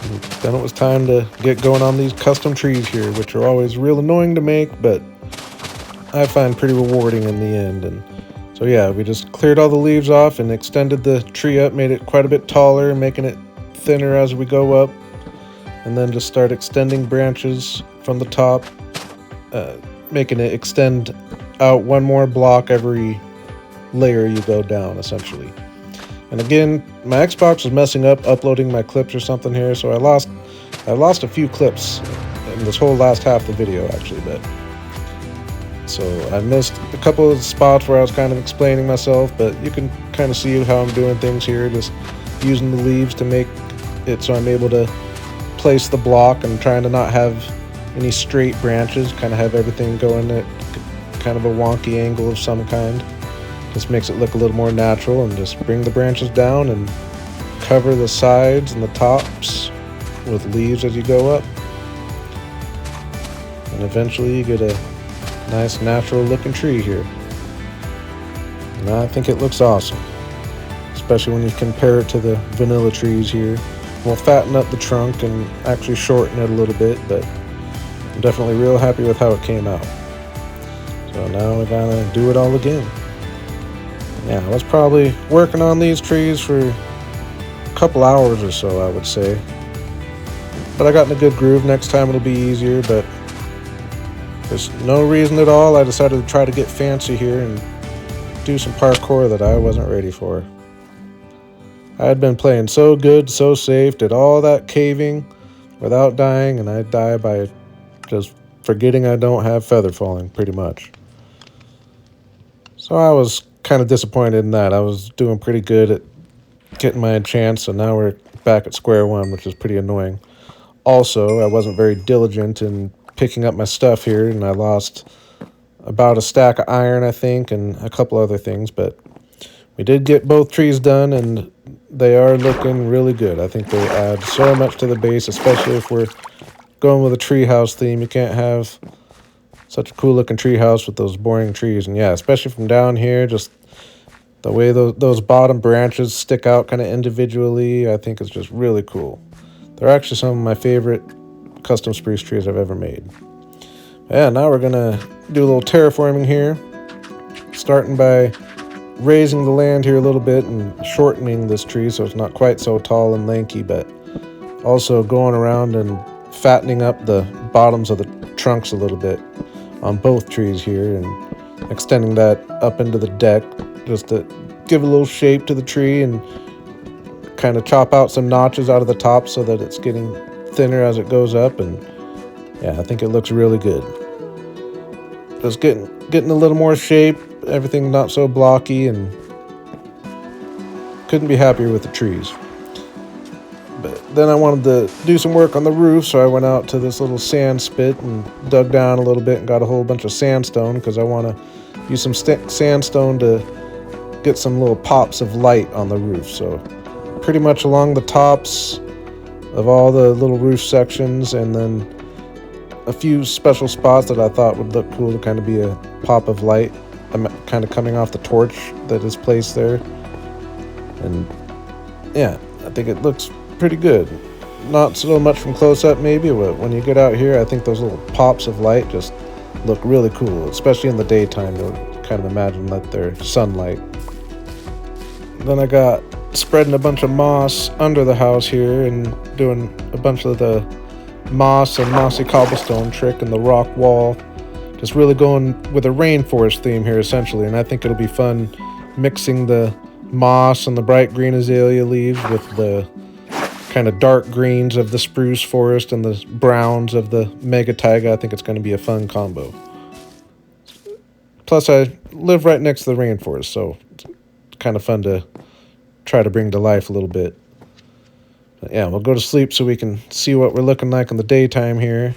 And then it was time to get going on these custom trees here, which are always real annoying to make, but I find pretty rewarding in the end. And so yeah, we just cleared all the leaves off and extended the tree up, made it quite a bit taller, making it thinner as we go up, and then just start extending branches from the top, making it extend out one more block every layer you go down, essentially. And again, my Xbox was messing up uploading my clips or something here, so I lost a few clips in this whole last half of the video, actually. But so I missed a couple of spots where I was kind of explaining myself, but you can kind of see how I'm doing things here, just using the leaves to make it so I'm able to place the block and trying to not have any straight branches, kind of have everything going at kind of a wonky angle of some kind. Just makes it look a little more natural, and just bring the branches down and cover the sides and the tops with leaves as you go up. And eventually you get a nice natural looking tree here. And I think it looks awesome, especially when you compare it to the vanilla trees here. We'll fatten up the trunk and actually shorten it a little bit, but I'm definitely real happy with how it came out. So now we gotta do it all again. Yeah, I was probably working on these trees for a couple hours or so, I would say. But I got in a good groove. Next time it'll be easier, but there's no reason at all. I decided to try to get fancy here and do some parkour that I wasn't ready for. I had been playing so good, so safe, did all that caving without dying, and I die by just forgetting I don't have feather falling, pretty much. So I was kind of disappointed in that. I was doing pretty good at getting my chance, so now we're back at square one, which is pretty annoying. Also, I wasn't very diligent in picking up my stuff here, and I lost about a stack of iron, I think, and a couple other things, but we did get both trees done, and they are looking really good. I think they add so much to the base, especially if we're going with a treehouse theme. You can't have such a cool looking treehouse with those boring trees. And yeah, especially from down here, just the way those bottom branches stick out kind of individually, I think is just really cool. They're actually some of my favorite custom spruce trees I've ever made. Yeah, now we're gonna do a little terraforming here, starting by raising the land here a little bit and shortening this tree so it's not quite so tall and lanky, but also going around and fattening up the bottoms of the trunks a little bit on both trees here and extending that up into the deck just to give a little shape to the tree and kind of chop out some notches out of the top so that it's getting thinner as it goes up. And yeah, I think it looks really good. Just getting a little more shape, everything not so blocky, and couldn't be happier with the trees. But then I wanted to do some work on the roof, so I went out to this little sand spit and dug down a little bit and got a whole bunch of sandstone because I want to use some sandstone to get some little pops of light on the roof. So pretty much along the tops of all the little roof sections, and then a few special spots that I thought would look cool to kind of be a pop of light kind of coming off the torch that is placed there. And yeah, I think it looks pretty good. Not so much from close up maybe, but when you get out here, I think those little pops of light just look really cool, especially in the daytime. You'll kind of imagine that they're sunlight. Then I got spreading a bunch of moss under the house here and doing a bunch of the moss and mossy cobblestone trick in the rock wall. Just really going with a rainforest theme here essentially, and I think it'll be fun mixing the moss and the bright green azalea leaves with the kind of dark greens of the spruce forest and the browns of the mega taiga. I think it's going to be a fun combo. Plus I live right next to the rainforest, so it's kind of fun to try to bring to life a little bit. But yeah, we'll go to sleep so we can see what we're looking like in the daytime here.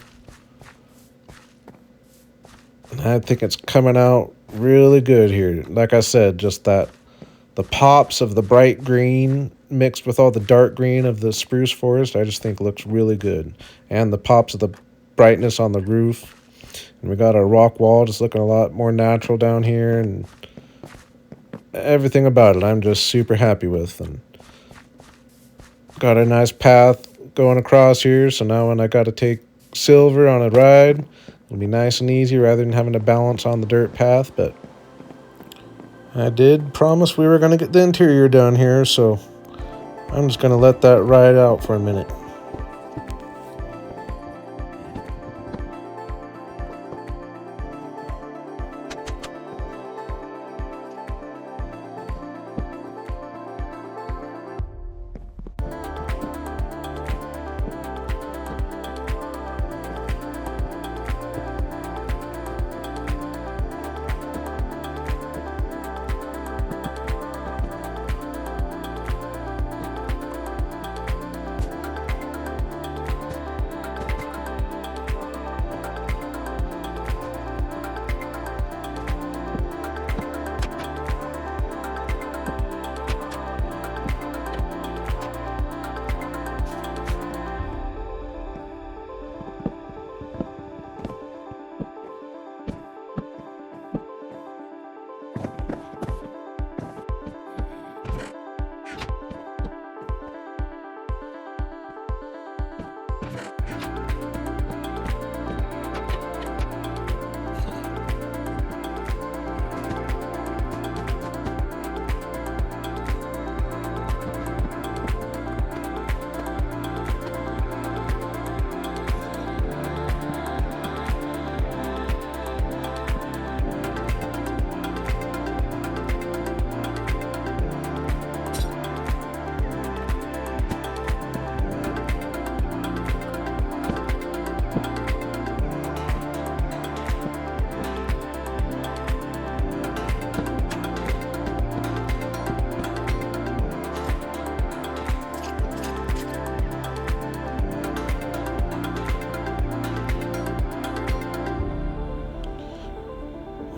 And I think it's coming out really good here. Like I said, just that the pops of the bright green mixed with all the dark green of the spruce forest, I just think looks really good. And the pops of the brightness on the roof. And we got our rock wall just looking a lot more natural down here, and everything about it I'm just super happy with. And got a nice path going across here, so now when I got to take Silver on a ride, it'll be nice and easy rather than having to balance on the dirt path. But I did promise we were going to get the interior done here, so I'm just going to let that ride out for a minute.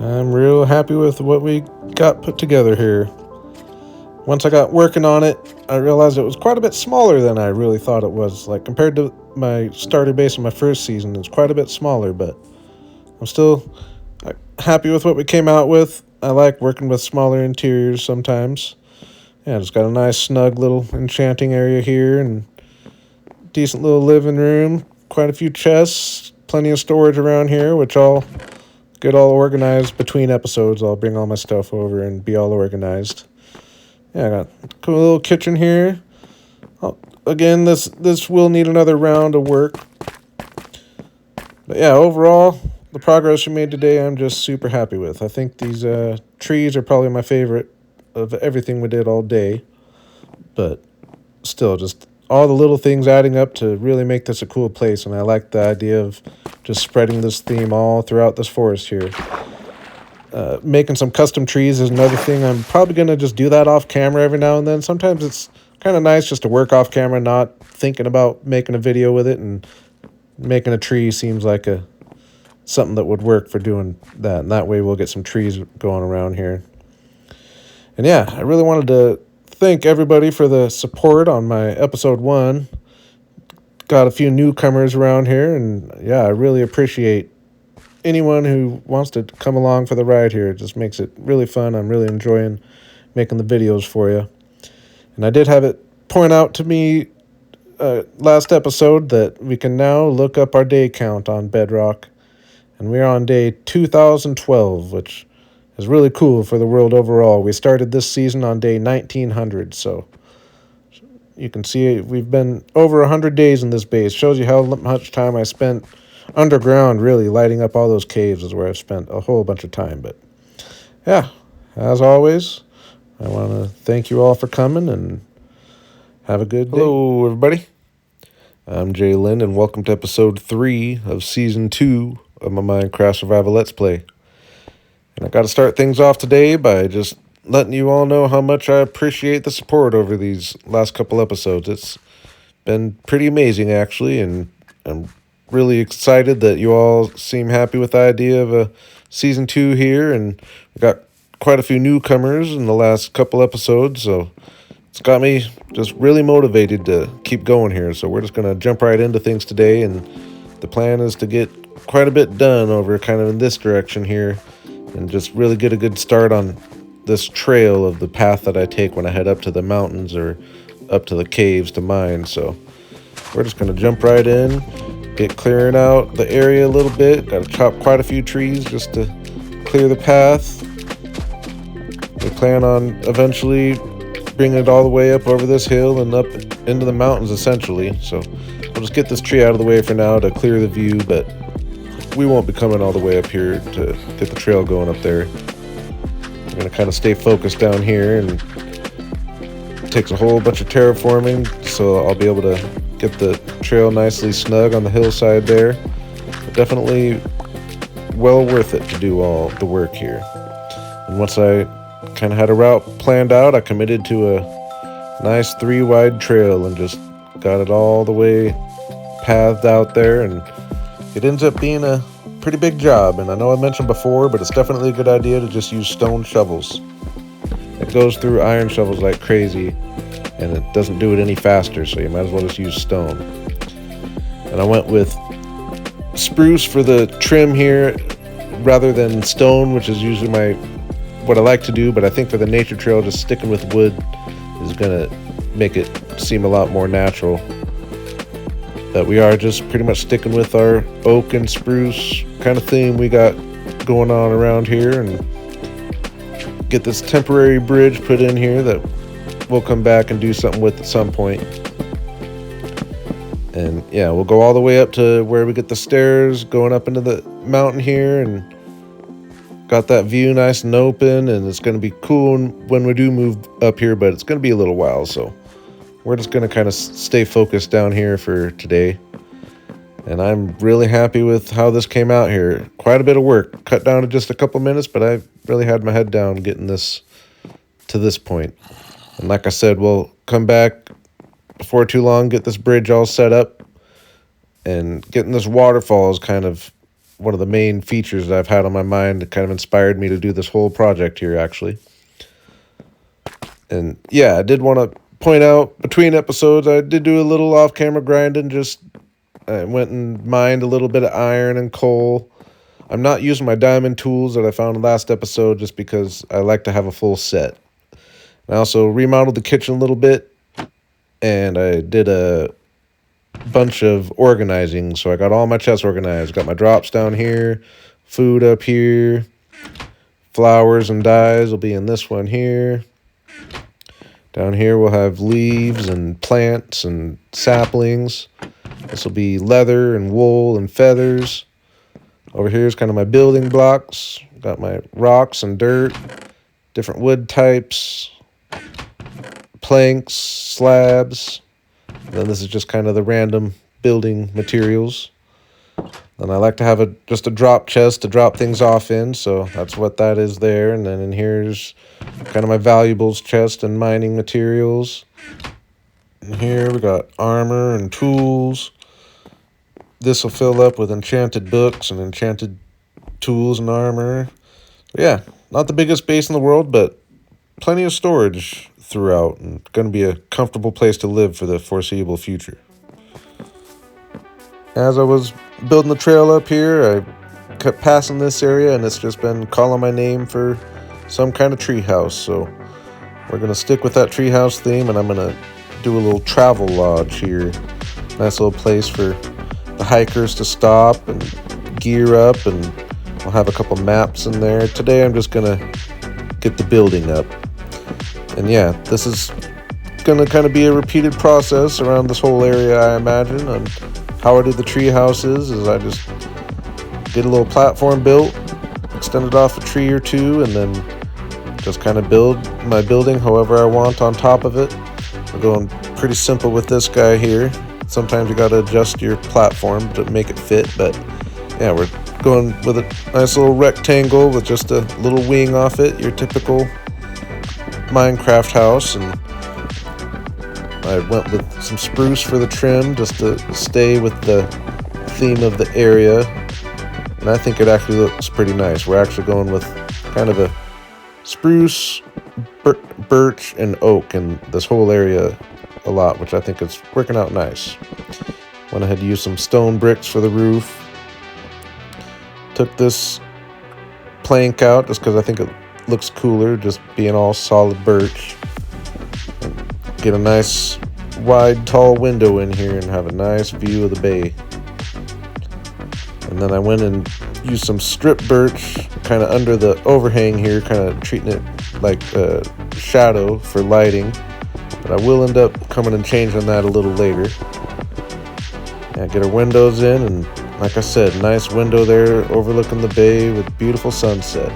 I'm real happy with what we got put together here. Once I got working on it, I realized it was quite a bit smaller than I really thought it was. Like, compared to my starter base in my first season, it's quite a bit smaller, but I'm still happy with what we came out with. I like working with smaller interiors sometimes. Yeah, it's got a nice, snug little enchanting area here, and decent little living room, quite a few chests, plenty of storage around here, which I'll get all organized between episodes. I'll bring all my stuff over and be all organized. Yeah, I got a cool little kitchen here. Again, this will need another round of work. But yeah, overall, the progress we made today, I'm just super happy with. I think these trees are probably my favorite of everything we did all day. But still, just all the little things adding up to really make this a cool place. And I like the idea of just spreading this theme all throughout this forest here. Making some custom trees is another thing. I'm probably going to just do that off camera every now and then. Sometimes it's kind of nice just to work off camera, not thinking about making a video with it, and making a tree seems like something that would work for doing that. And that way we'll get some trees going around here. And yeah, I really wanted to thank everybody for the support on my episode 1. Got a few newcomers around here, and yeah, I really appreciate anyone who wants to come along for the ride here. It just makes it really fun. I'm really enjoying making the videos for you. And I did have it point out to me last episode that we can now look up our day count on Bedrock. And we're on day 2012, which is really cool for the world overall. We started this season on day 1900, so you can see we've been over 100 days in this base. Shows you how much time I spent underground, really lighting up all those caves is where I've spent a whole bunch of time. But yeah, as always, I want to thank you all for coming and have a good day. Hello, everybody. I'm Jalen, and welcome to episode 3 of season 2 of my Minecraft Survival Let's Play. And I got to start things off today by just letting you all know how much I appreciate the support over these last couple episodes. It's been pretty amazing, actually, and I'm really excited that you all seem happy with the idea of a season 2 here, and we got quite a few newcomers in the last couple episodes, so it's got me just really motivated to keep going here. So we're just going to jump right into things today, and the plan is to get quite a bit done over kind of in this direction here, and just really get a good start on this trail of the path that I take when I head up to the mountains or up to the caves to mine. So we're just going to jump right in, get clearing out the area a little bit. Got to chop quite a few trees just to clear the path. We plan on eventually bringing it all the way up over this hill and up into the mountains, essentially. So we'll just get this tree out of the way for now to clear the view, but we won't be coming all the way up here to get the trail going up there. We're going to kind of stay focused down here, and it takes a whole bunch of terraforming, so I'll be able to get the trail nicely snug on the hillside there. But definitely well worth it to do all the work here. And once I kind of had a route planned out, I committed to a nice 3-wide trail and just got it all the way pathed out there, and it ends up being a pretty big job. And I know I mentioned before, but it's definitely a good idea to just use stone shovels. It goes through iron shovels like crazy, and it doesn't do it any faster, so you might as well just use stone. And I went with spruce for the trim here rather than stone, which is usually what I like to do, but I think for the nature trail, just sticking with wood is gonna make it seem a lot more natural. That we are just pretty much sticking with our oak and spruce kind of theme we got going on around here, and get this temporary bridge put in here that we'll come back and do something with at some point. And yeah, we'll go all the way up to where we get the stairs going up into the mountain here, and got that view nice and open, and it's going to be cool when we do move up here, but it's going to be a little while, so we're just going to kind of stay focused down here for today. And I'm really happy with how this came out here. Quite a bit of work, cut down to just a couple minutes, but I really had my head down getting this to this point. And like I said, we'll come back before too long, get this bridge all set up, and getting this waterfall is kind of one of the main features that I've had on my mind that kind of inspired me to do this whole project here, actually. And yeah, I did want to point out, between episodes, I did do a little off-camera grinding. I went and mined a little bit of iron and coal. I'm not using my diamond tools that I found last episode just because I like to have a full set. I also remodeled the kitchen a little bit, and I did a bunch of organizing. So I got all my chests organized. Got my drops down here, food up here, flowers and dyes will be in this one here. Down here we'll have leaves and plants and saplings. This will be leather and wool and feathers. Over here is kind of my building blocks. Got my rocks and dirt, different wood types, planks, slabs. And then this is just kind of the random building materials. And I like to have just a drop chest to drop things off in, so that's what that is there. And then in here's kind of my valuables chest and mining materials. And here we got armor and tools. This will fill up with enchanted books and enchanted tools and armor. Yeah, not the biggest base in the world, but plenty of storage throughout, and going to be a comfortable place to live for the foreseeable future. As I was building the trail up here, I kept passing this area, and it's just been calling my name for some kind of treehouse. So we're going to stick with that treehouse theme, and I'm going to do a little travel lodge here. Nice little place for the hikers to stop and gear up, and we'll have a couple maps in there. Today I'm just going to get the building up. And yeah, this is going to kind of be a repeated process around this whole area, I imagine. And how I did the tree houses is I just get a little platform built, extend it off a tree or two, and then just kind of build my building however I want on top of it. We're going pretty simple with this guy here. Sometimes you got to adjust your platform to make it fit, but yeah, we're going with a nice little rectangle with just a little wing off it, your typical Minecraft house. And I went with some spruce for the trim just to stay with the theme of the area, and I think it actually looks pretty nice. We're actually going with kind of a spruce, birch, and oak in this whole area a lot, which I think is working out nice. Went ahead to use some stone bricks for the roof. Took this plank out just because I think it looks cooler just being all solid birch. Get a nice wide tall window in here and have a nice view of the bay. And then I went and used some strip birch kind of under the overhang here, kind of treating it like a shadow for lighting, but I will end up coming and changing that a little later. Yeah, get our windows in, and like I said, nice window there overlooking the bay with beautiful sunset.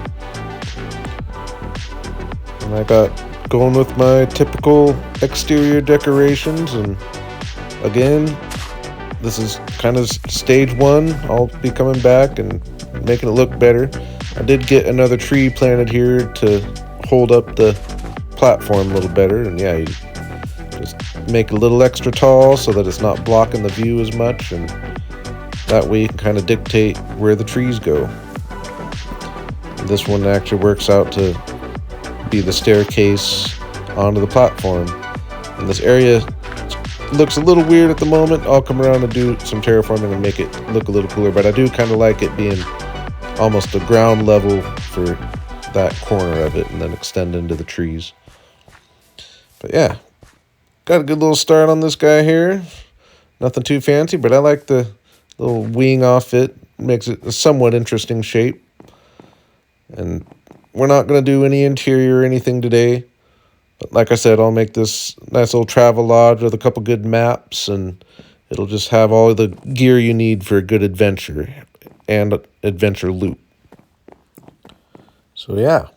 And I got going with my typical exterior decorations, and again, this is kind of stage one. I'll be coming back and making it look better. I did get another tree planted here to hold up the platform a little better, and yeah, you just make it a little extra tall so that it's not blocking the view as much, and that way you can kind of dictate where the trees go. And this one actually works out to be the staircase onto the platform. And this area looks a little weird at the moment. I'll come around and do some terraforming and make it look a little cooler, but I do kind of like it being almost a ground level for that corner of it and then extend into the trees. But yeah, got a good little start on this guy here. Nothing too fancy, but I like the little wing off it. Makes it a somewhat interesting shape. And we're not going to do any interior or anything today. But like I said, I'll make this nice little travel lodge with a couple good maps, and it'll just have all the gear you need for a good adventure and adventure loop. So yeah,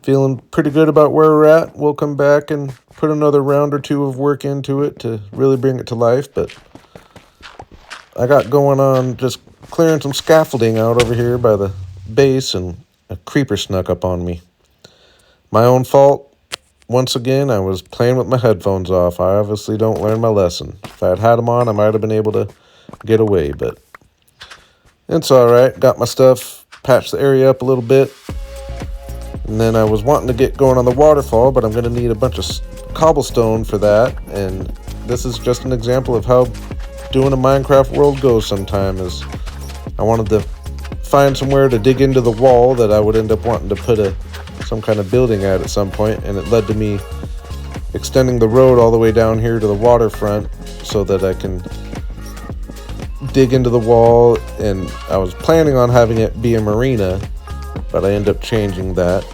feeling pretty good about where we're at. We'll come back and put another round or two of work into it to really bring it to life. But I got going on just clearing some scaffolding out over here by the base, and a creeper snuck up on me. My own fault. Once again, I was playing with my headphones off. I obviously don't learn my lesson. If I had them on, I might have been able to get away, but it's alright. Got my stuff, patched the area up a little bit, and then I was wanting to get going on the waterfall, but I'm going to need a bunch of cobblestone for that, and this is just an example of how doing a Minecraft world goes sometime. Is I wanted to find somewhere to dig into the wall that I would end up wanting to put some kind of building at some point, and it led to me extending the road all the way down here to the waterfront so that I can dig into the wall. And I was planning on having it be a marina, but I ended up changing that.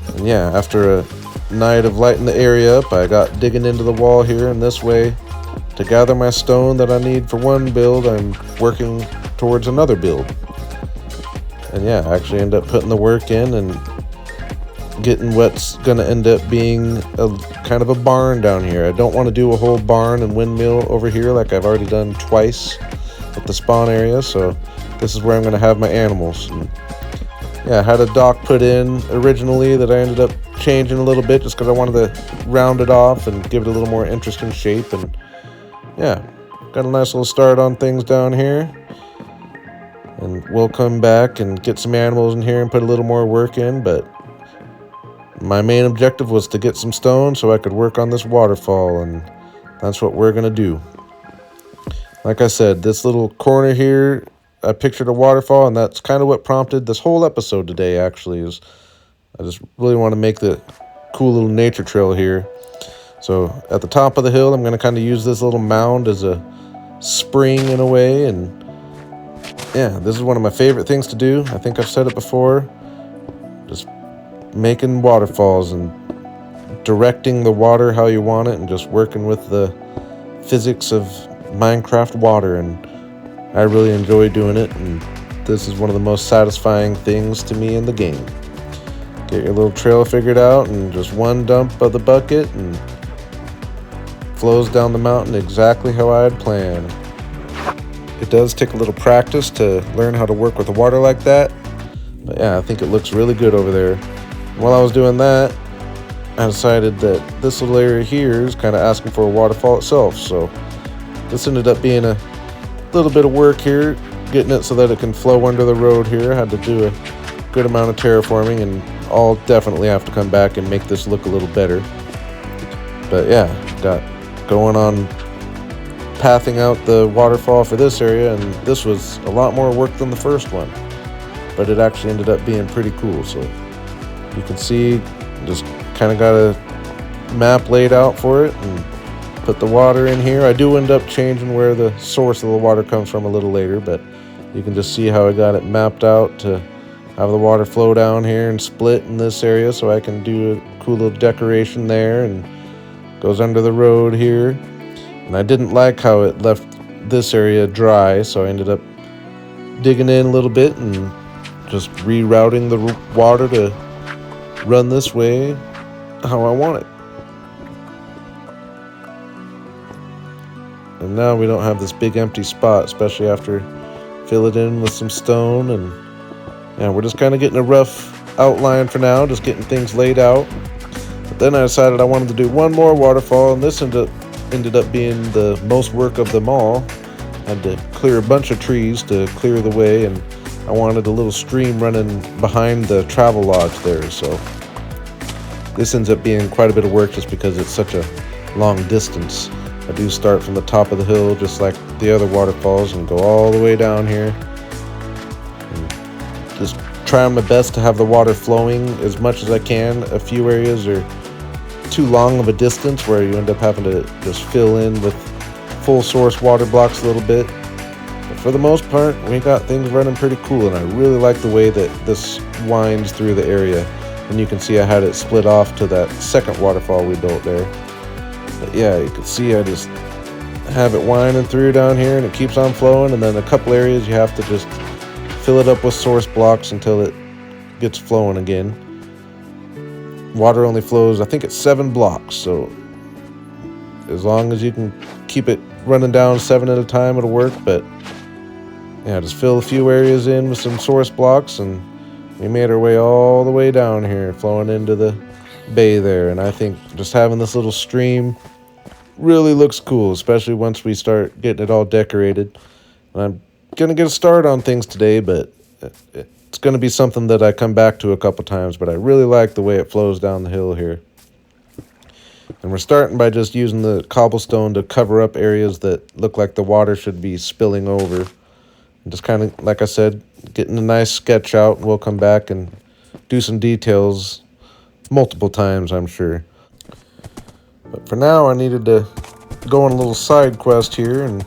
And yeah, after a night of lighting the area up, I got digging into the wall here, and this way to gather my stone that I need for one build, I'm working towards another build. And yeah, I actually end up putting the work in and getting what's going to end up being a kind of a barn down here. I don't want to do a whole barn and windmill over here like I've already done twice at the spawn area, so this is where I'm going to have my animals. And yeah, I had a dock put in originally that I ended up changing a little bit just because I wanted to round it off and give it a little more interesting shape. And yeah, got a nice little start on things down here. And we'll come back and get some animals in here and put a little more work in, but my main objective was to get some stone so I could work on this waterfall, and that's what we're going to do. Like I said, this little corner here, I pictured a waterfall, and that's kind of what prompted this whole episode today, actually, is I just really want to make the cool little nature trail here. So at the top of the hill, I'm going to kind of use this little mound as a spring in a way, and yeah, this is one of my favorite things to do. I think I've said it before, just making waterfalls and directing the water how you want it and just working with the physics of Minecraft water, and I really enjoy doing it, and this is one of the most satisfying things to me in the game. Get your little trail figured out and just one dump of the bucket and flows down the mountain exactly how I had planned. It does take a little practice to learn how to work with the water like that, but yeah, I think it looks really good over there. While I was doing that, I decided that this little area here is kind of asking for a waterfall itself, so this ended up being a little bit of work here, getting it so that it can flow under the road here. I had to do a good amount of terraforming, and I'll definitely have to come back and make this look a little better. But yeah, got going on pathing out the waterfall for this area, and this was a lot more work than the first one, but it actually ended up being pretty cool. So you can see, just kind of got a map laid out for it and put the water in here. I do end up changing where the source of the water comes from a little later, but you can just see how I got it mapped out to have the water flow down here and split in this area, so I can do a cool little decoration there, and goes under the road here. And I didn't like how it left this area dry, so I ended up digging in a little bit and just rerouting the water to run this way how I want it. And now we don't have this big empty spot, especially after fill it in with some stone. And yeah, we're just kind of getting a rough outline for now, just getting things laid out. But then I decided I wanted to do one more waterfall, and this ended up being the most work of them all. I had to clear a bunch of trees to clear the way, and I wanted a little stream running behind the travel lodge there, so this ends up being quite a bit of work just because it's such a long distance. I do start from the top of the hill just like the other waterfalls and go all the way down here, and just trying my best to have the water flowing as much as I can. A few areas are too long of a distance where you end up having to just fill in with full source water blocks a little bit, but for the most part we got things running pretty cool, and I really like the way that this winds through the area. And you can see I had it split off to that second waterfall we built there. But yeah, you can see I just have it winding through down here, and it keeps on flowing, and then a couple areas you have to just fill it up with source blocks until it gets flowing again. Water only flows, I think it's 7 blocks, so as long as you can keep it running down 7 at a time, it'll work. But yeah, just fill a few areas in with some source blocks, and we made our way all the way down here, flowing into the bay there. And I think just having this little stream really looks cool, especially once we start getting it all decorated. And I'm going to get a start on things today, but it's going to be something that I come back to a couple times. But I really like the way it flows down the hill here. And we're starting by just using the cobblestone to cover up areas that look like the water should be spilling over. And just kind of, like I said, getting a nice sketch out, and we'll come back and do some details multiple times, I'm sure. But for now, I needed to go on a little side quest here, and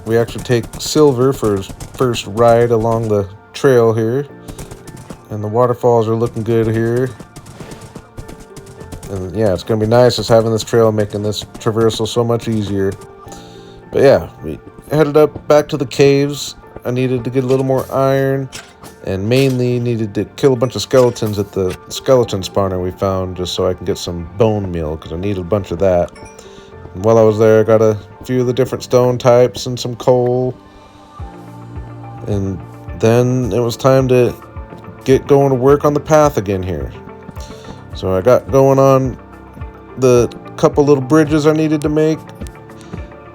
we actually take Silver for his first ride along the trail here. And the waterfalls are looking good here. And yeah, it's going to be nice just having this trail, making this traversal so much easier. But yeah, we headed up back to the caves. I needed to get a little more iron, and mainly needed to kill a bunch of skeletons at the skeleton spawner we found, just so I can get some bone meal, because I needed a bunch of that. And while I was there, I got a few of the different stone types and some coal, And then it was time to get going to work on the path again here. So I got going on the couple little bridges I needed to make.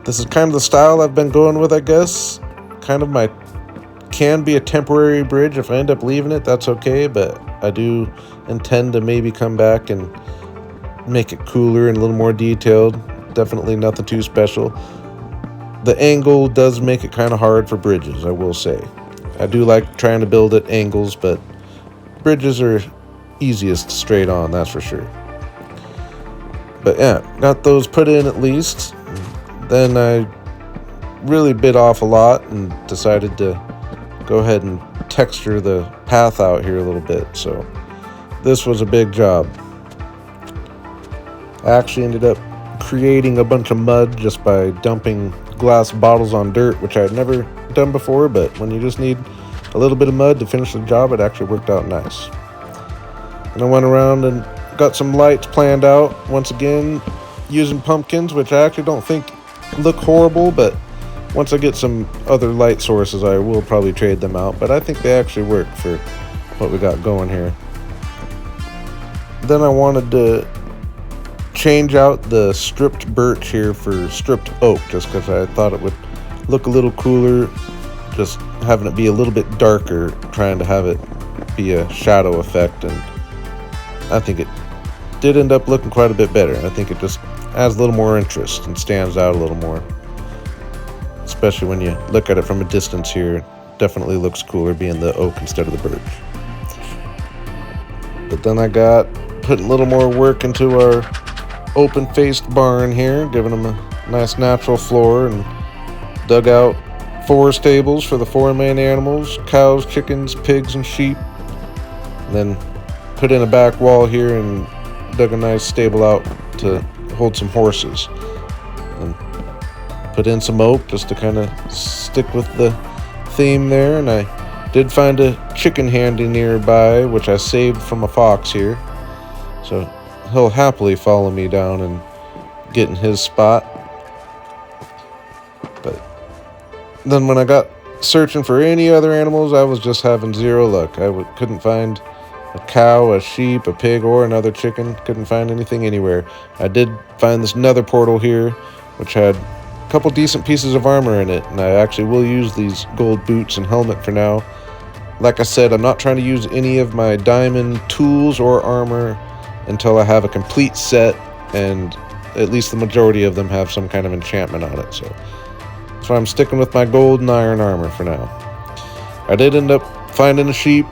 This is kind of the style I've been going with, I guess. Kind of can be a temporary bridge. If I end up leaving it, that's okay, but I do intend to maybe come back and make it cooler and a little more detailed. Definitely nothing too special. The angle does make it kind of hard for bridges, I will say. I do like trying to build at angles, but bridges are easiest straight on, that's for sure. But yeah, got those put in at least. Then I really bit off a lot and decided to go ahead and texture the path out here a little bit. So this was a big job. I actually ended up creating a bunch of mud just by dumping glass bottles on dirt, which I had never done before, but when you just need a little bit of mud to finish the job, it actually worked out nice. And I went around and got some lights planned out, once again using pumpkins, which I actually don't think look horrible, but once I get some other light sources, I will probably trade them out, but I think they actually work for what we got going here. Then I wanted to change out the stripped birch here for stripped oak, just because I thought it would look a little cooler, just having it be a little bit darker, trying to have it be a shadow effect, and I think it did end up looking quite a bit better. I think it just adds a little more interest and stands out a little more, especially when you look at it from a distance here. It definitely looks cooler being the oak instead of the birch. But then I got putting a little more work into our open-faced barn here, giving them a nice natural floor, and dug out 4 stables for the 4 main animals: cows, chickens, pigs, and sheep. And then put in a back wall here and dug a nice stable out to hold some horses. And put in some oak just to kind of stick with the theme there. And I did find a chicken handy nearby, which I saved from a fox here. So he'll happily follow me down and get in his spot. But then when I got searching for any other animals, I was just having zero luck. I couldn't find a cow, a sheep, a pig, or another chicken. Couldn't find anything anywhere. I did find this nether portal here, which had a couple decent pieces of armor in it, and I actually will use these gold boots and helmet for now. Like I said, I'm not trying to use any of my diamond tools or armor until I have a complete set, and at least the majority of them have some kind of enchantment on it. So I'm sticking with my gold and iron armor for now. I did end up finding a sheep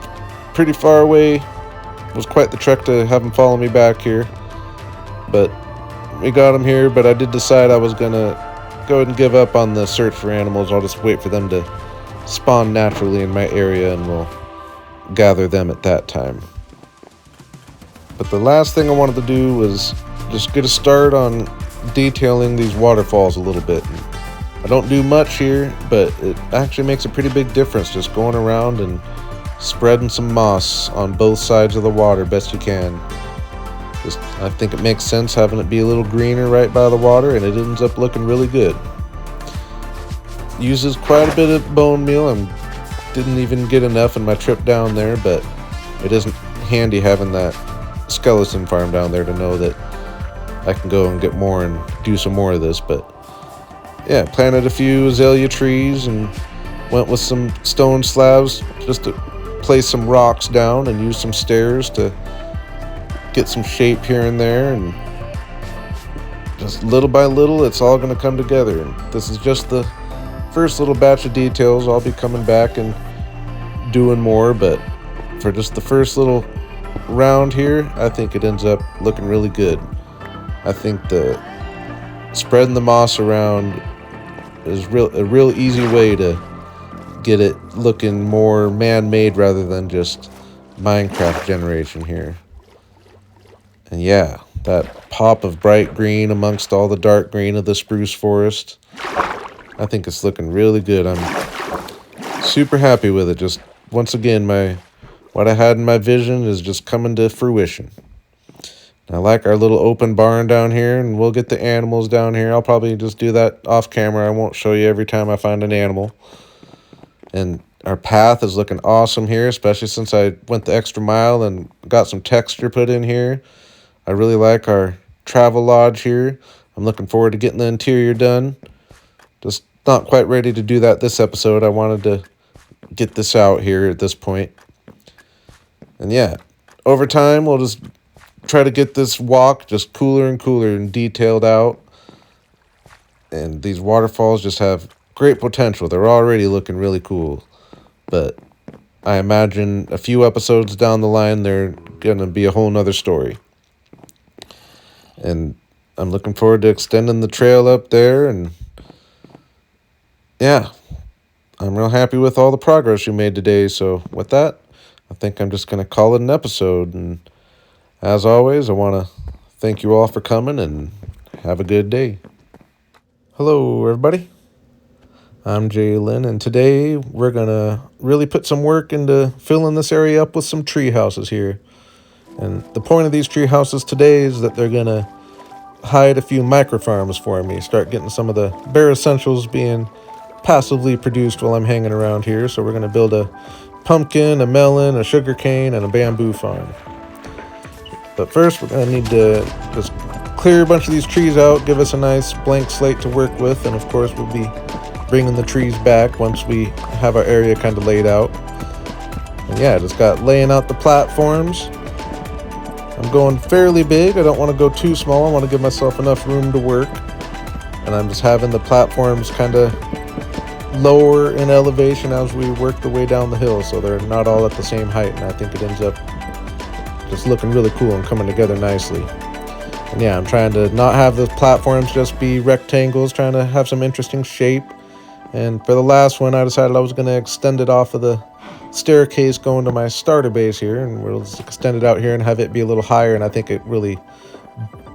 pretty far away. It was quite the trek to have him follow me back here, but we got him here. But I did decide I was gonna go ahead and give up on the search for animals. I'll just wait for them to spawn naturally in my area, and we'll gather them at that time. But the last thing I wanted to do was just get a start on detailing these waterfalls a little bit. And I don't do much here, but it actually makes a pretty big difference just going around and spreading some moss on both sides of the water best you can. I think it makes sense having it be a little greener right by the water, and it ends up looking really good. Uses quite a bit of bone meal. I didn't even get enough in my trip down there, but it isn't handy having that skeleton farm down there to know that I can go and get more and do some more of this. But yeah, planted a few azalea trees and went with some stone slabs just to place some rocks down and use some stairs to get some shape here and there, and just little by little it's all going to come together. And this is just the first little batch of details. I'll be coming back and doing more, but for just the first little round here, I think it ends up looking really good. I think the spreading the moss around is a real easy way to get it looking more man-made rather than just Minecraft generation here. And yeah, that pop of bright green amongst all the dark green of the spruce forest, I think it's looking really good. I'm super happy with it. Just once again, what I had in my vision is just coming to fruition. I like our little open barn down here, and we'll get the animals down here. I'll probably just do that off camera. I won't show you every time I find an animal. And Our path is looking awesome here, especially since I went the extra mile and got some texture put in here. I really like our travel lodge here. I'm looking forward to getting the interior done. Just not quite ready to do that this episode. I wanted to get this out here at this point. And yeah, over time, we'll just try to get this walk just cooler and cooler and detailed out. And these waterfalls just have great potential. They're already looking really cool. But I imagine a few episodes down the line, they're going to be a whole nother story. And I'm looking forward to extending the trail up there. And yeah, I'm real happy with all the progress you made today. So with that, I think I'm just going to call it an episode. And as always, I want to thank you all for coming and have a good day. Hello, everybody. I'm Jalen, and today we're going to really put some work into filling this area up with some tree houses here. And the point of these tree houses today is that they're going to hide a few microfarms for me, start getting some of the bare essentials being passively produced while I'm hanging around here. So we're going to build a pumpkin, a melon, a sugar cane, and a bamboo farm. But first, we're going to need to just clear a bunch of these trees out, give us a nice blank slate to work with, and of course we'll be bringing the trees back once we have our area kind of laid out. And yeah, just got laying out the platforms. I'm going fairly big. I don't want to go too small. I want to give myself enough room to work. And I'm just having the platforms kind of lower in elevation as we work the way down the hill, so they're not all at the same height, and I think it ends up just looking really cool and coming together nicely. And yeah, I'm trying to not have the platforms just be rectangles, trying to have some interesting shape. And for the last one, I decided I was going to extend it off of the staircase going to my starter base here, and we'll just extend it out here and have it be a little higher, and I think it really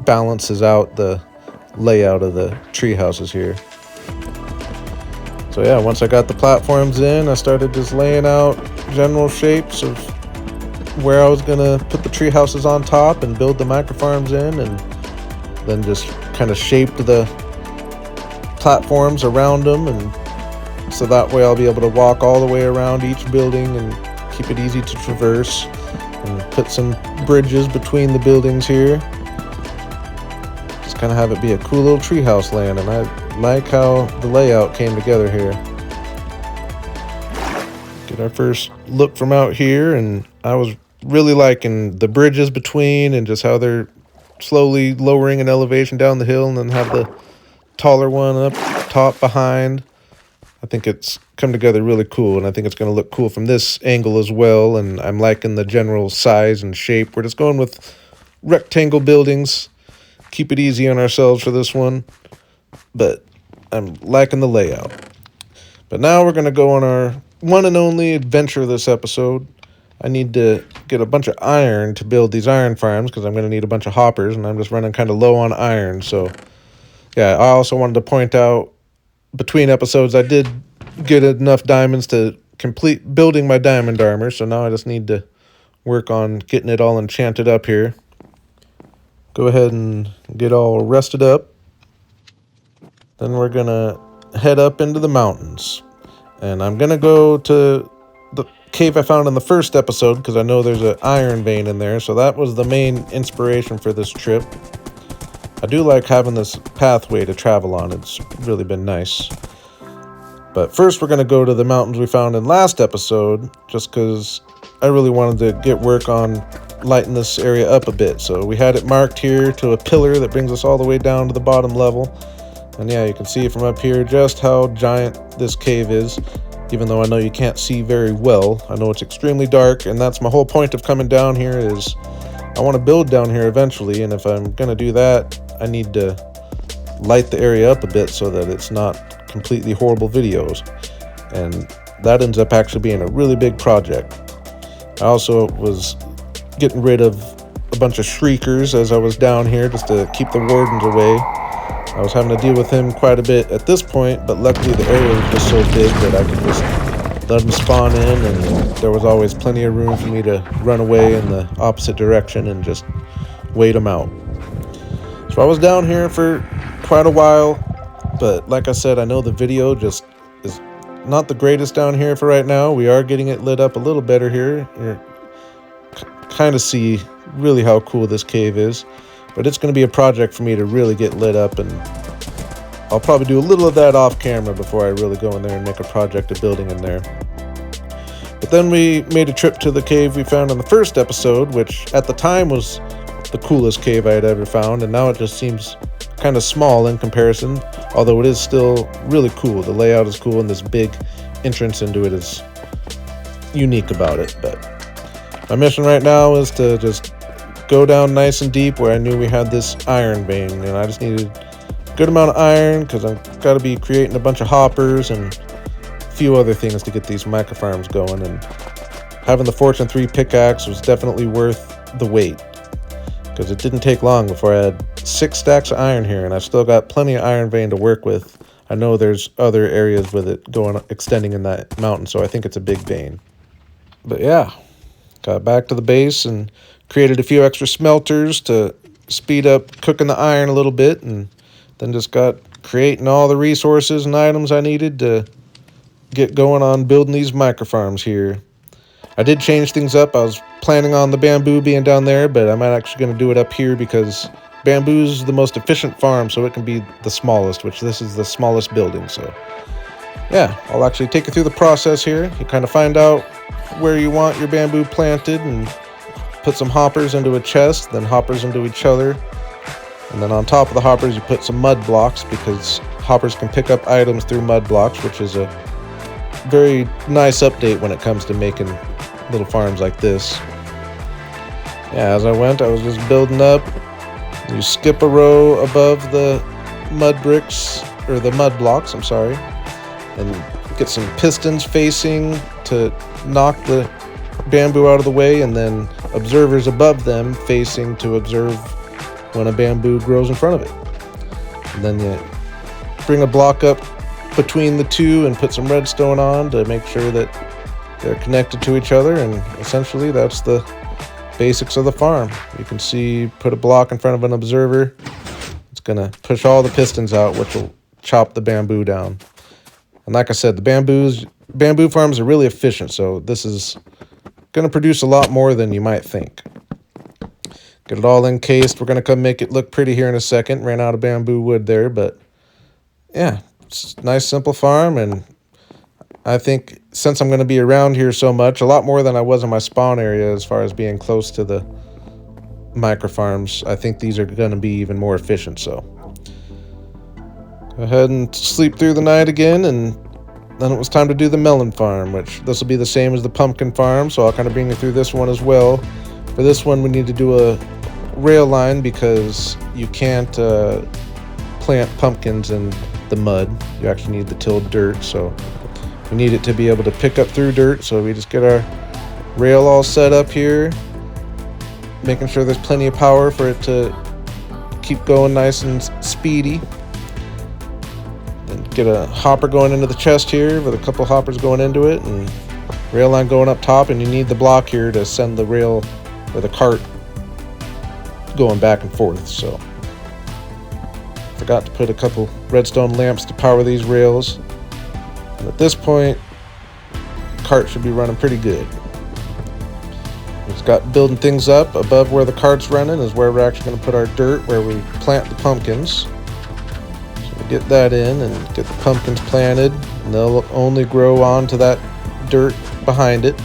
balances out the layout of the tree houses here. So yeah, once I got the platforms in, I started just laying out general shapes of where I was going to put the tree houses on top and build the microfarms in, and then just kind of shaped the platforms around them, and so that way I'll be able to walk all the way around each building and keep it easy to traverse, and put some bridges between the buildings here. Just kind of have it be a cool little treehouse land, and I like how the layout came together here. Get our first look from out here, and I was really liking the bridges between and just how they're slowly lowering in elevation down the hill, and then have the taller one up top behind. I think it's come together really cool, and I think it's going to look cool from this angle as well, and I'm liking the general size and shape. We're just going with rectangle buildings. Keep it easy on ourselves for this one, but I'm liking the layout. But now we're going to go on our one and only adventure this episode. I need to get a bunch of iron to build these iron farms, because I'm going to need a bunch of hoppers, and I'm just running kind of low on iron. So yeah, I also wanted to point out, between episodes, I did get enough diamonds to complete building my diamond armor, so now I just need to work on getting it all enchanted up here. Go ahead and get all rested up. Then we're going to head up into the mountains. And I'm going to go to the cave I found in the first episode, because I know there's an iron vein in there, so that was the main inspiration for this trip. I do like having this pathway to travel on. It's really been nice. But first we're going to go to the mountains we found in last episode, just because I really wanted to get work on lighting this area up a bit. So we had it marked here to a pillar that brings us all the way down to the bottom level. And yeah, you can see from up here just how giant this cave is, even though I know you can't see very well. I know it's extremely dark, and that's my whole point of coming down here, is I want to build down here eventually, and if I'm going to do that, I need to light the area up a bit so that it's not completely horrible videos. And that ends up actually being a really big project. I also was getting rid of a bunch of shriekers as I was down here, just to keep the wardens away. I was having to deal with him quite a bit at this point, but luckily the area was just so big that I could just let them spawn in, and there was always plenty of room for me to run away in the opposite direction and just wait them out. So I was down here for quite a while, but like I said, I know the video just is not the greatest down here for right now. We are getting it lit up a little better here. You kind of see really how cool this cave is. But it's going to be a project for me to really get lit up, and I'll probably do a little of that off camera before I really go in there and make a project of building in there. But then we made a trip to the cave we found in the first episode, which at the time was the coolest cave I had ever found, and now it just seems kind of small in comparison, although it is still really cool. The layout is cool, and this big entrance into it is unique about it. But my mission right now is to just go down nice and deep where I knew we had this iron vein, and I just needed a good amount of iron because I've got to be creating a bunch of hoppers and a few other things to get these microfarms going, and having the Fortune 3 pickaxe was definitely worth the wait because it didn't take long before I had 6 stacks of iron here, and I've still got plenty of iron vein to work with. I know there's other areas with it extending in that mountain, so I think it's a big vein. But yeah, got back to the base and created a few extra smelters to speed up cooking the iron a little bit, and then just got creating all the resources and items I needed to get going on building these microfarms here. I did change things up. I was planning on the bamboo being down there, but I'm actually going to do it up here because bamboo is the most efficient farm, so it can be the smallest, which this is the smallest building. So yeah, I'll actually take you through the process here. You kind of find out where you want your bamboo planted and put some hoppers into a chest, then hoppers into each other, and then on top of the hoppers you put some mud blocks because hoppers can pick up items through mud blocks, which is a very nice update when it comes to making little farms like this. Yeah, as I went, I was just building up. You skip a row above the mud bricks, or the mud blocks, I'm sorry, and get some pistons facing to knock the bamboo out of the way, and then observers above them facing to observe when a bamboo grows in front of it. And then you bring a block up between the two and put some redstone on to make sure that they're connected to each other, and essentially that's the basics of the farm. You can see, put a block in front of an observer. It's gonna push all the pistons out, which will chop the bamboo down. And like I said, the bamboo farms are really efficient, so this is going to produce a lot more than you might think. Get it all encased. We're going to come make it look pretty here in a second. Ran out of bamboo wood there, but yeah, it's a nice simple farm, and I think since I'm going to be around here so much, a lot more than I was in my spawn area as far as being close to the microfarms, I think these are going to be even more efficient. So go ahead and sleep through the night again, and then it was time to do the melon farm, which this will be the same as the pumpkin farm, so I'll kind of bring you through this one as well. For this one, we need to do a rail line because you can't plant pumpkins in the mud. You actually need the tilled dirt, so we need it to be able to pick up through dirt, so we just get our rail all set up here, making sure there's plenty of power for it to keep going nice and speedy. And get a hopper going into the chest here with a couple hoppers going into it, and rail line going up top, and you need the block here to send the rail or the cart going back and forth. So forgot to put a couple redstone lamps to power these rails, and at this point the cart should be running pretty good. It's got building things up above where the cart's running is where we're actually going to put our dirt where we plant the pumpkins. Get that in and get the pumpkins planted, and they'll only grow onto that dirt behind it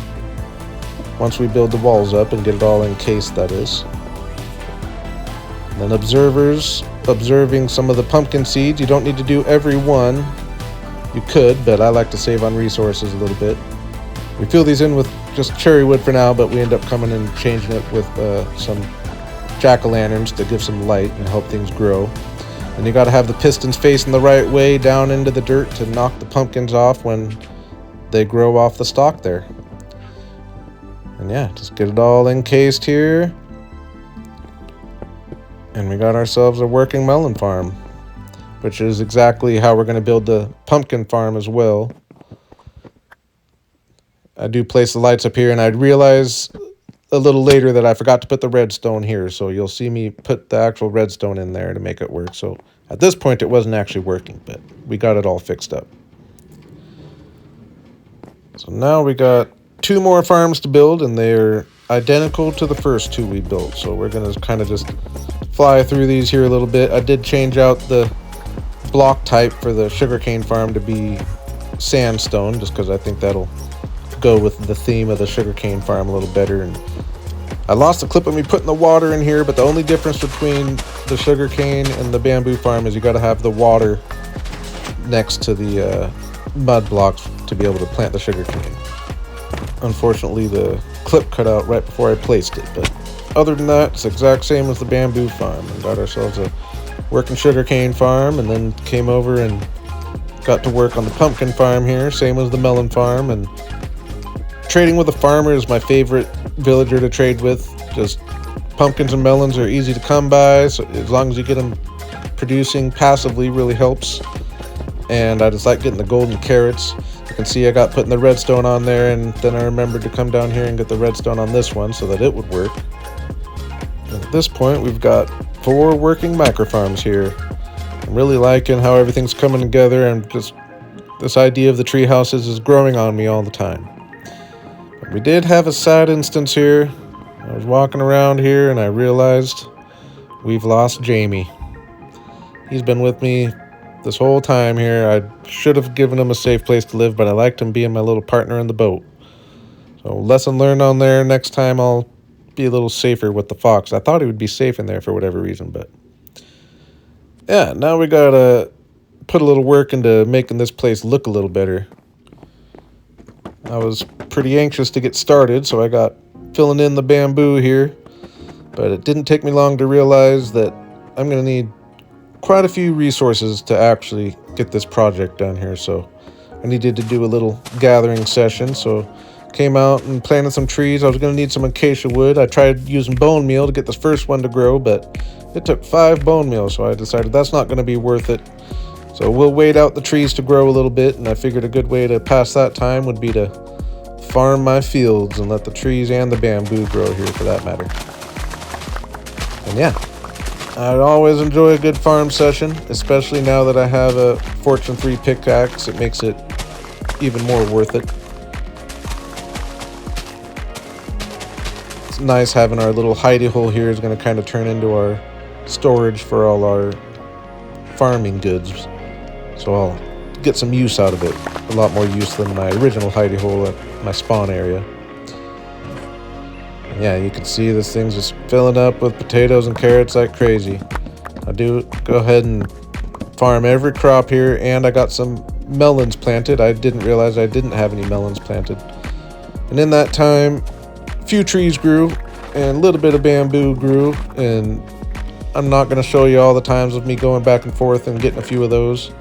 once we build the walls up and get it all encased, that is. And then observers observing some of the pumpkin seeds. You don't need to do every one. You could, but I like to save on resources a little bit. We fill these in with just cherry wood for now, but we end up coming and changing it with some jack-o'-lanterns to give some light and help things grow. And you got to have the pistons facing the right way down into the dirt to knock the pumpkins off when they grow off the stalk there. And yeah, just get it all encased here. And we got ourselves a working melon farm, which is exactly how we're going to build the pumpkin farm as well. I do place the lights up here, and I'd realize a little later that I forgot to put the redstone here, so you'll see me put the actual redstone in there to make it work. So at this point it wasn't actually working, but we got it all fixed up. So now we got 2 more farms to build, and they're identical to the first 2 we built. So we're going to kind of just fly through these here a little bit. I did change out the block type for the sugarcane farm to be sandstone, just because I think that'll go with the theme of the sugarcane farm a little better. And I lost a clip of me putting the water in here, but the only difference between the sugarcane and the bamboo farm is you got to have the water next to the mud blocks to be able to plant the sugarcane. Unfortunately, the clip cut out right before I placed it, but other than that, it's the exact same as the bamboo farm. We got ourselves a working sugarcane farm, and then came over and got to work on the pumpkin farm here, same as the melon farm. And trading with a farmer is my favorite villager to trade with. Just pumpkins and melons are easy to come by, so as long as you get them producing passively really helps. And I just like getting the golden carrots. You can see I got putting the redstone on there, and then I remembered to come down here and get the redstone on this one so that it would work. And at this point, we've got 4 working microfarms here. I'm really liking how everything's coming together, and just this idea of the tree houses is growing on me all the time. But we did have a sad instance here. I was walking around here and I realized we've lost Jamie. He's been with me this whole time here. I should have given him a safe place to live, but I liked him being my little partner in the boat. So lesson learned on there. Next time I'll be a little safer with the fox. I thought he would be safe in there for whatever reason, but yeah, now we gotta put a little work into making this place look a little better. I was pretty anxious to get started, so I got filling in the bamboo here, but it didn't take me long to realize that I'm gonna need quite a few resources to actually get this project done here. So I needed to do a little gathering session, so came out and planted some trees. I was going to need some acacia wood. I tried using bone meal to get this first one to grow, but it took 5 bone meal, so I decided that's not going to be worth it. So we'll wait out the trees to grow a little bit, and I figured a good way to pass that time would be to farm my fields and let the trees and the bamboo grow here for that matter. And yeah, I'd always enjoy a good farm session, especially now that I have a Fortune 3 pickaxe. It makes it even more worth it. It's nice having our little hidey hole here is going to kind of turn into our storage for all our farming goods. So I'll get some use out of it. A lot more use than my original hidey hole at my spawn area. Yeah, you can see this thing's just filling up with potatoes and carrots like crazy. I do go ahead and farm every crop here, and I got some melons planted. I didn't realize I didn't have any melons planted. And in that time, a few trees grew, and a little bit of bamboo grew, and I'm not going to show you all the times of me going back and forth and getting a few of those.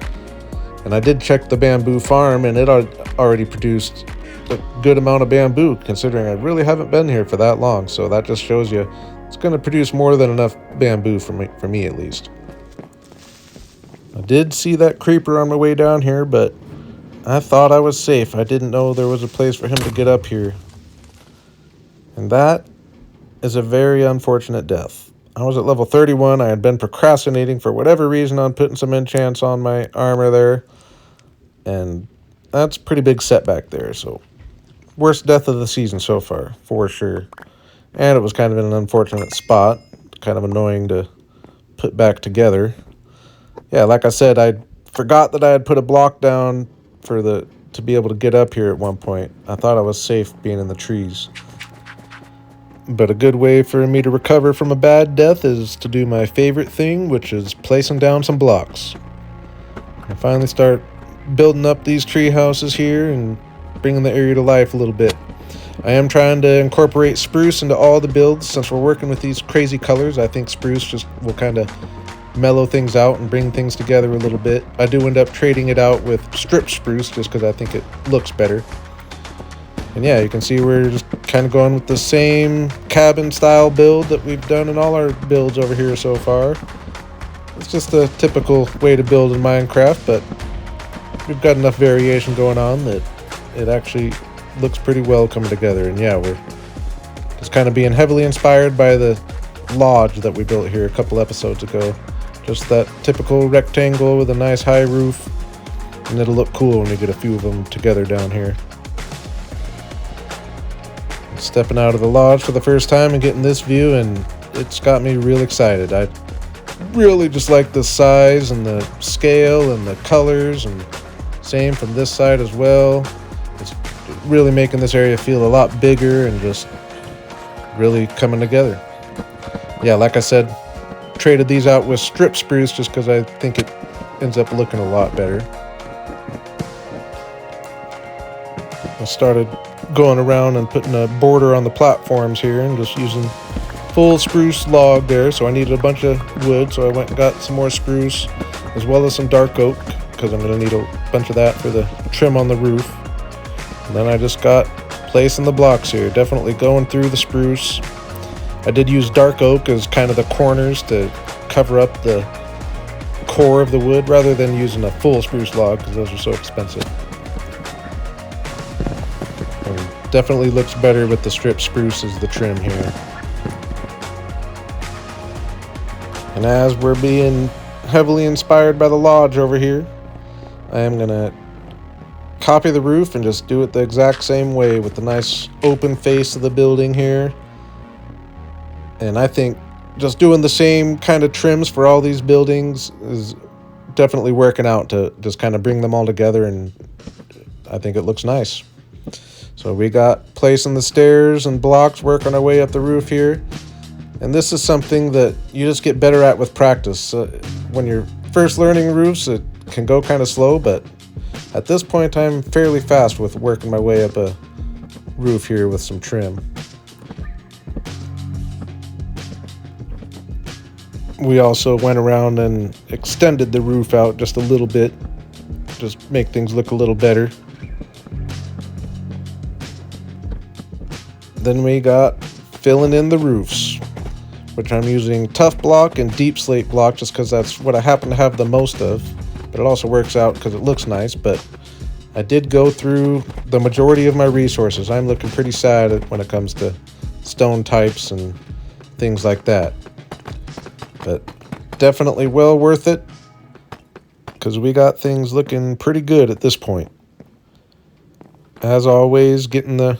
And I did check the bamboo farm, and it already produced a good amount of bamboo, considering I really haven't been here for that long. So that just shows you it's going to produce more than enough bamboo for me at least. I did see that creeper on my way down here, but I thought I was safe. I didn't know there was a place for him to get up here. And that is a very unfortunate death. I was at level 31. I had been procrastinating for whatever reason on putting some enchants on my armor there. And that's a pretty big setback there. So worst death of the season so far, for sure. And it was kind of in an unfortunate spot. Kind of annoying to put back together. Yeah, like I said, I forgot that I had put a block down to be able to get up here at one point. I thought I was safe being in the trees. But a good way for me to recover from a bad death is to do my favorite thing, which is placing down some blocks. I finally start building up these tree houses here and bringing the area to life a little bit. I am trying to incorporate spruce into all the builds. Since we're working with these crazy colors, I think spruce just will kind of mellow things out and bring things together a little bit. I do end up trading it out with strip spruce just because I think it looks better. And yeah, you can see we're just kind of going with the same cabin style build that we've done in all our builds over here so far. It's just a typical way to build in Minecraft, but we've got enough variation going on that it actually looks pretty well coming together. And yeah, we're just kind of being heavily inspired by the lodge that we built here a couple episodes ago. Just that typical rectangle with a nice high roof, and it'll look cool when we get a few of them together down here. Stepping out of the lodge for the first time and getting this view, and it's got me real excited. I really just like the size and the scale and the colors, and same from this side as well. It's really making this area feel a lot bigger and just really coming together. Yeah, like I said, traded these out with strip spruce just because I think it ends up looking a lot better. I started going around and putting a border on the platforms here and just using full spruce log there, so I needed a bunch of wood, so I went and got some more spruce as well as some dark oak because I'm going to need a bunch of that for the trim on the roof. And then I just got placing the blocks here, definitely going through the spruce. I did use dark oak as kind of the corners to cover up the core of the wood rather than using a full spruce log because those are so expensive. And definitely looks better with the strip spruce as the trim here. And as we're being heavily inspired by the lodge over here, I am going to copy the roof and just do it the exact same way with the nice open face of the building here. And I think just doing the same kind of trims for all these buildings is definitely working out to just kind of bring them all together, and I think it looks nice. So we got placing the stairs and blocks, working our way up the roof here. And this is something that you just get better at with practice. When you're first learning roofs, it can go kind of slow, but at this point I'm fairly fast with working my way up a roof here with some trim. We also went around and extended the roof out just a little bit, just make things look a little better. Then we got filling in the roofs, which I'm using tough block and deep slate block just because that's what I happen to have the most of, but it also works out because it looks nice. But I did go through the majority of my resources. I'm looking pretty sad when it comes to stone types and things like that, but definitely well worth it because we got things looking pretty good at this point. As always, getting the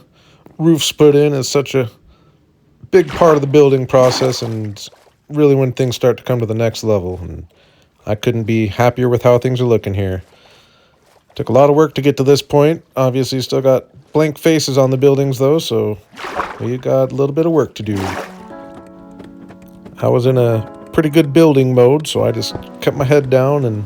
roofs put in is such a big part of the building process, and really when things start to come to the next level, and I couldn't be happier with how things are looking here. Took a lot of work to get to this point. Obviously still got blank faces on the buildings though, so we got a little bit of work to do. I was in a pretty good building mode, so I just kept my head down and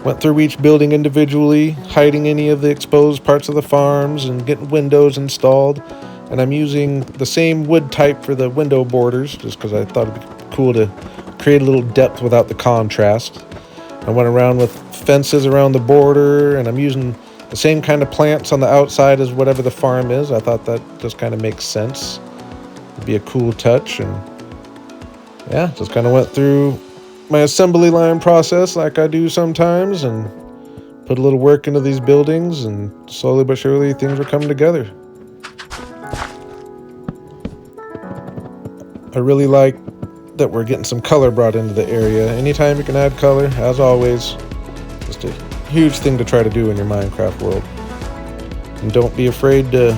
went through each building individually, hiding any of the exposed parts of the farms and getting windows installed. And I'm using the same wood type for the window borders just because I thought it'd be cool to create a little depth without the contrast. I went around with fences around the border, and I'm using the same kind of plants on the outside as whatever the farm is. I thought that just kind of makes sense. It'd be a cool touch, and yeah, just kind of went through my assembly line process like I do sometimes and put a little work into these buildings, and slowly but surely things are coming together. I really like that we're getting some color brought into the area. Anytime you can add color, as always, just a huge thing to try to do in your Minecraft world. And don't be afraid to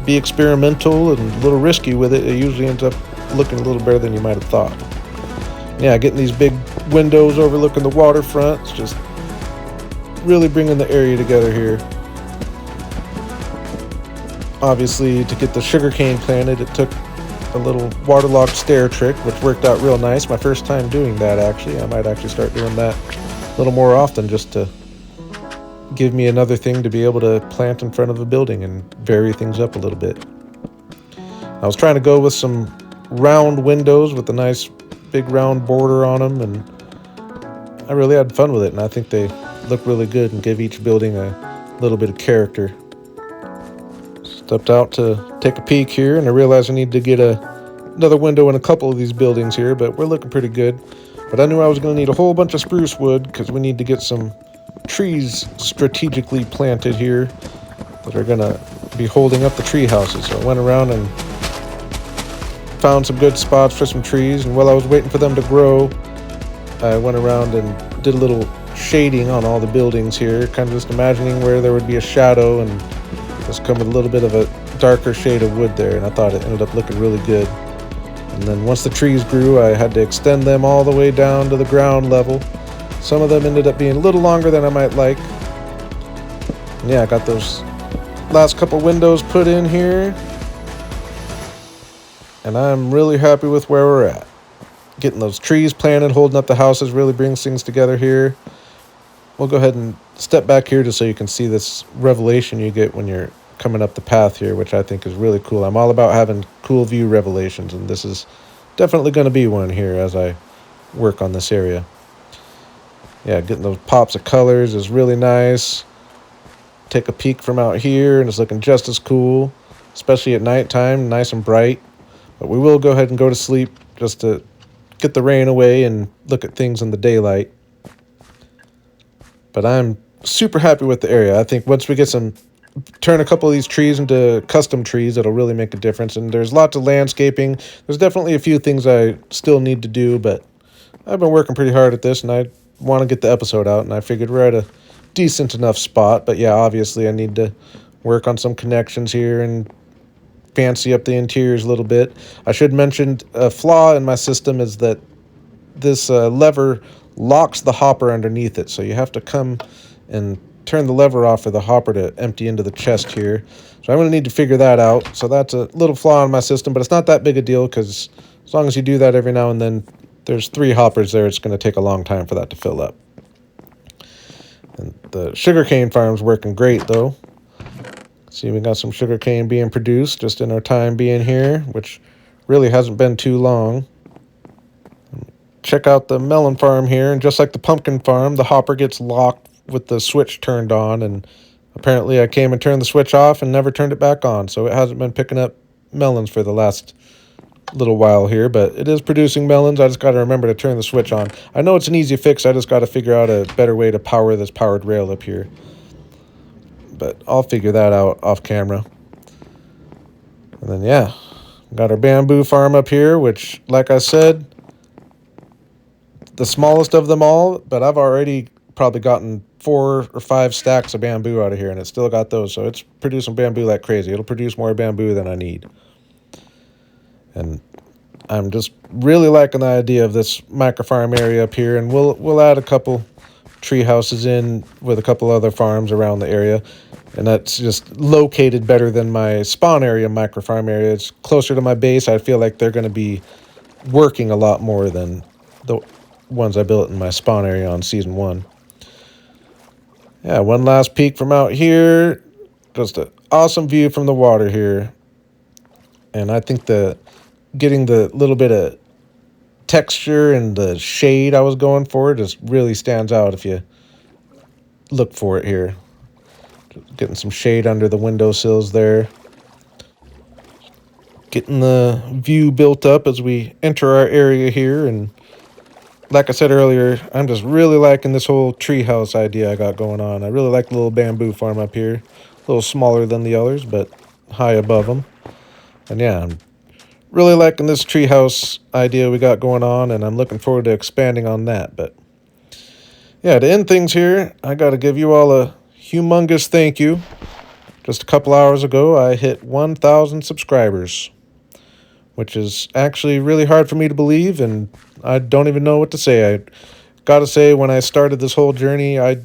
be experimental and a little risky with it. It usually ends up looking a little better than you might have thought. Yeah, getting these big windows overlooking the waterfront, it's just really bringing the area together here. Obviously, to get the sugarcane planted, it took a little waterlogged stair trick, which worked out real nice. My first time doing that, actually. I might actually start doing that a little more often just to give me another thing to be able to plant in front of a building and vary things up a little bit. I was trying to go with some round windows with a nice big round border on them, and I really had fun with it, and I think they look really good and give each building a little bit of character. Stepped out to take a peek here, and I realized I need to get another window in a couple of these buildings here, but we're looking pretty good. But I knew I was going to need a whole bunch of spruce wood because we need to get some trees strategically planted here that are going to be holding up the tree houses. So I went around and found some good spots for some trees, and while I was waiting for them to grow, I went around and did a little shading on all the buildings here, kind of just imagining where there would be a shadow and just come with a little bit of a darker shade of wood there, and I thought it ended up looking really good. And then once the trees grew, I had to extend them all the way down to the ground level. Some of them ended up being a little longer than I might like. And yeah, I got those last couple windows put in here, and I'm really happy with where we're at. Getting those trees planted, holding up the houses, really brings things together here. We'll go ahead and step back here just so you can see this revelation you get when you're coming up the path here, which I think is really cool. I'm all about having cool view revelations, and this is definitely going to be one here as I work on this area. Yeah, getting those pops of colors is really nice. Take a peek from out here, and it's looking just as cool, especially at nighttime, nice and bright. But we will go ahead and go to sleep just to get the rain away and look at things in the daylight. But I'm super happy with the area. I think once we get turn a couple of these trees into custom trees, it'll really make a difference. And there's lots of landscaping. There's definitely a few things I still need to do, but I've been working pretty hard at this, and I want to get the episode out, and I figured we're at a decent enough spot. But yeah, obviously I need to work on some connections here and fancy up the interiors a little bit. I should mention a flaw in my system is that this lever locks the hopper underneath it, so you have to come and turn the lever off for the hopper to empty into the chest here. So I'm going to need to figure that out. So that's a little flaw in my system, but it's not that big a deal, because as long as you do that every now and then, there's 3 hoppers there. It's going to take a long time for that to fill up. And the sugarcane farm's working great, though. See, we got some sugarcane being produced just in our time being here, which really hasn't been too long. Check out the melon farm here, and just like the pumpkin farm, the hopper gets locked with the switch turned on, and apparently I came and turned the switch off and never turned it back on, so it hasn't been picking up melons for the last little while here, but it is producing melons. I just got to remember to turn the switch on. I know it's an easy fix. I just got to figure out a better way to power this powered rail up here, but I'll figure that out off camera. And then yeah, got our bamboo farm up here, which, like I said, the smallest of them all, but I've already probably gotten 4 or 5 stacks of bamboo out of here, and it's still got those, so it's producing bamboo like crazy. It'll produce more bamboo than I need. And I'm just really liking the idea of this microfarm area up here, and we'll add a couple tree houses in with a couple other farms around the area, and that's just located better than my spawn area microfarm area. It's closer to my base. I feel like they're going to be working a lot more than the ones I built in my spawn area on season 1. Yeah, one last peek from out here. Just an awesome view from the water here. And I think getting the little bit of texture and the shade I was going for just really stands out if you look for it here. Getting some shade under the windowsills there. Getting the view built up as we enter our area here, and like I said earlier, I'm just really liking this whole treehouse idea I got going on. I really like the little bamboo farm up here. A little smaller than the others, but high above them. And yeah, I'm really liking this treehouse idea we got going on, and I'm looking forward to expanding on that. But yeah, to end things here, I got to give you all a humongous thank you. Just a couple hours ago, I hit 1,000 subscribers, which is actually really hard for me to believe, and I don't even know what to say. I gotta say, when I started this whole journey, I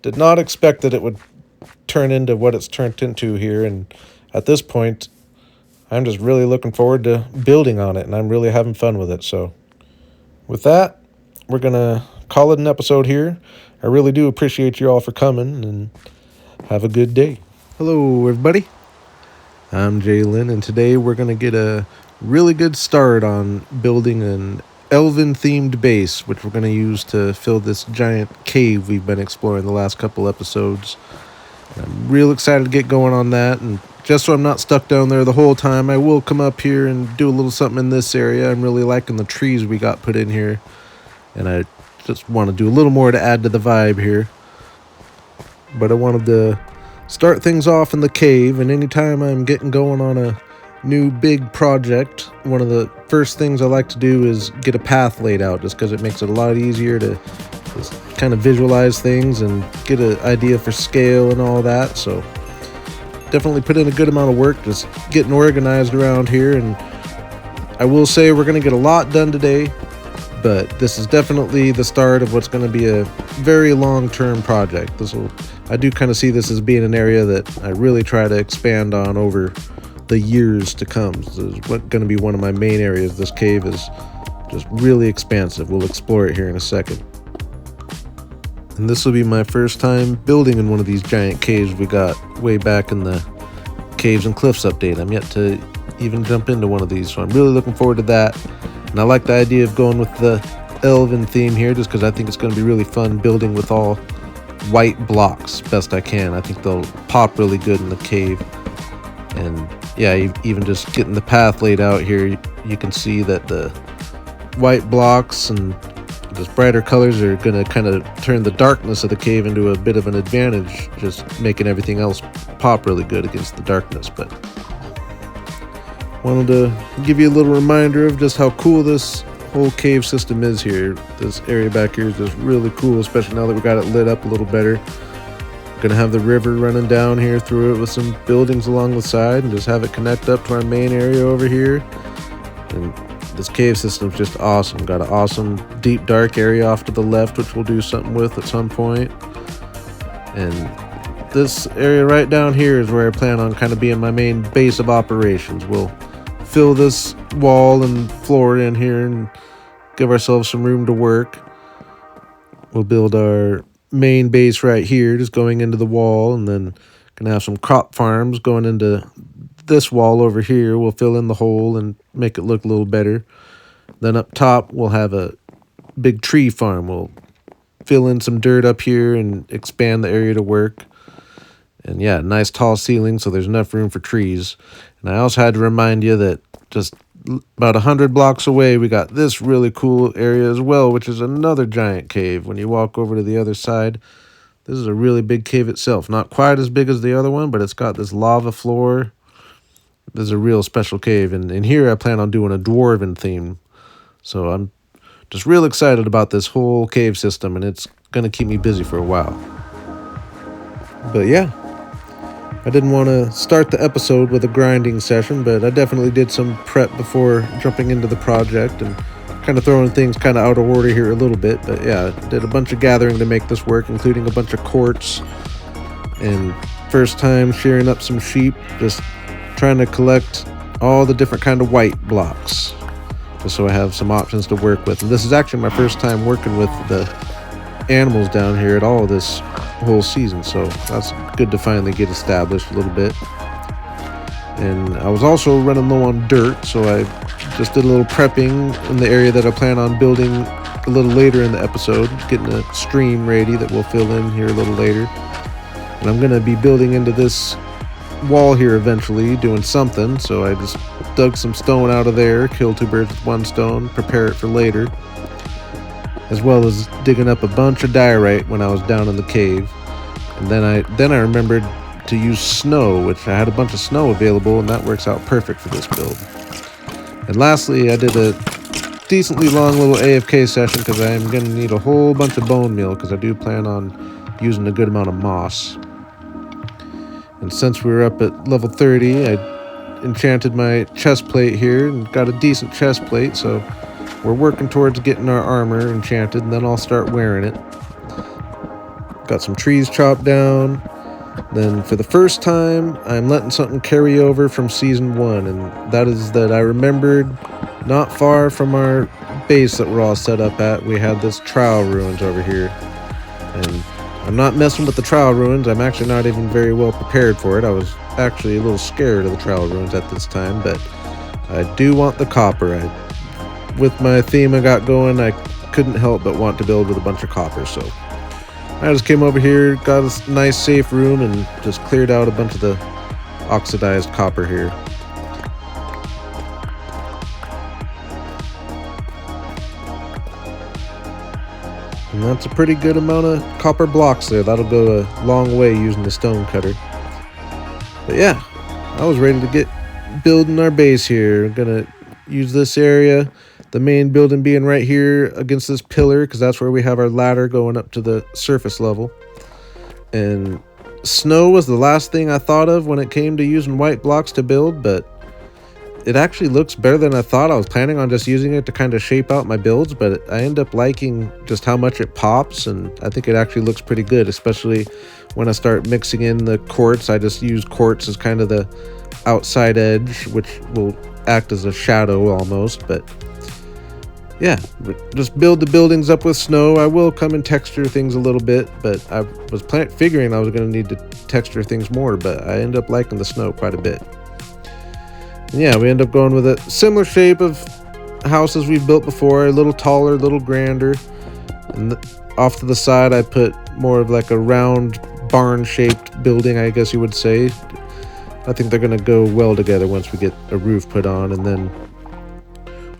did not expect that it would turn into what it's turned into here, and at this point, I'm just really looking forward to building on it, and I'm really having fun with it. So with that, we're gonna call it an episode here. I really do appreciate you all for coming, and have a good day. Hello, everybody. I'm Jalen, and today we're going to get a really good start on building an Elven themed base, which we're going to use to fill this giant cave we've been exploring the last couple episodes. And I'm real excited to get going on that, and just so I'm not stuck down there the whole time, I will come up here and do a little something in this area. I'm really liking the trees we got put in here, and I just want to do a little more to add to the vibe here. But I wanted to start things off in the cave, and anytime I'm getting going on a new big project, one of the first things I like to do is get a path laid out, just because it makes it a lot easier to just kind of visualize things and get an idea for scale and all that. So definitely put in a good amount of work just getting organized around here, and I will say we're going to get a lot done today, but this is definitely the start of what's going to be a very long-term project. I do kind of see this as being an area that I really try to expand on over the years to come. This is going to be one of my main areas. This cave is just really expansive. We'll explore it here in a second. And this will be my first time building in one of these giant caves we got way back in the Caves and Cliffs update. I'm yet to even jump into one of these, so I'm really looking forward to that. And I like the idea of going with the Elven theme here, just because I think it's going to be really fun building with all white blocks best I can. I think they'll pop really good in the cave. And yeah, even just getting the path laid out here, you can see that the white blocks and just brighter colors are going to kind of turn the darkness of the cave into a bit of an advantage, just making everything else pop really good against the darkness. But wanted to give you a little reminder of just how cool this whole cave system is here. This area back here is just really cool, especially now that we got it lit up a little better. Gonna have the river running down here through it with some buildings along the side, and just have it connect up to our main area over here. And this cave system is just awesome. Got an awesome deep dark area off to the left, which we'll do something with at some point. And this area right down here is where I plan on kind of being my main base of operations. We'll fill this wall and floor in here and give ourselves some room to work. We'll build our main base right here, just going into the wall, and then gonna have some crop farms going into this wall over here. We'll fill in the hole and make it look a little better. Then up top we'll have a big tree farm. We'll fill in some dirt up here and expand the area to work. And yeah, nice tall ceiling so there's enough room for trees. And I also had to remind you that just about 100 blocks away we got this really cool area as well, which is another giant cave. When you walk over to the other side, this is a really big cave itself. Not quite as big as the other one, but it's got this lava floor. This is a real special cave, and in here I plan on doing a Dwarven theme. So I'm just real excited about this whole cave system, and it's going to keep me busy for a while. But yeah, I didn't want to start the episode with a grinding session, but I definitely did some prep before jumping into the project and kind of throwing things kind of out of order here a little bit. But yeah, did a bunch of gathering to make this work, including a bunch of quartz, and first time shearing up some sheep, just trying to collect all the different kind of white blocks, just so I have some options to work with. And this is actually my first time working with the animals down here at all this whole season, so that's good to finally get established a little bit. And I was also running low on dirt, so I just did a little prepping in the area that I plan on building a little later in the episode, getting a stream ready that we'll fill in here a little later. And I'm going to be building into this wall here eventually, doing something, so I just dug some stone out of there, kill two birds with one stone, prepare it for later, as well as digging up a bunch of diorite when I was down in the cave. And then I remembered to use snow, which I had a bunch of snow available, and that works out perfect for this build. And lastly, I did a decently long little AFK session because I am going to need a whole bunch of bone meal, because I do plan on using a good amount of moss. And since we were up at level 30, I enchanted my chest plate here and got a decent chest plate, so we're working towards getting our armor enchanted, and then I'll start wearing it. Got some trees chopped down. Then for the first time, I'm letting something carry over from Season 1, and that is that I remembered not far from our base that we're all set up at, we had this trowel ruins over here. And I'm not messing with the trowel ruins. I'm actually not even very well prepared for it. I was actually a little scared of the trowel ruins at this time, but I do want the copper. With my theme I got going, I couldn't help but want to build with a bunch of copper, so I just came over here, got a nice safe room, and just cleared out a bunch of the oxidized copper here. And that's a pretty good amount of copper blocks there. That'll go a long way using the stone cutter. But yeah, I was ready to get building our base here. I'm gonna use this area, the main building being right here against this pillar, because that's where we have our ladder going up to the surface level. And Snow was the last thing I thought of when it came to using white blocks to build, but it actually looks better than I thought. I was planning on just using it to kind of shape out my builds, but I end up liking just how much it pops, and I think it actually looks pretty good, especially when I start mixing in the quartz. I just use quartz as kind of the outside edge, which will act as a shadow almost. But yeah, just build the buildings up with snow. I will come and texture things a little bit, but I was figuring I was going to need to texture things more, but I end up liking the snow quite a bit. And yeah, we end up going with a similar shape of houses we've built before, a little taller, a little grander. And off to the side, I put more of like a round barn-shaped building, I guess you would say. I think they're going to go well together once we get a roof put on. And then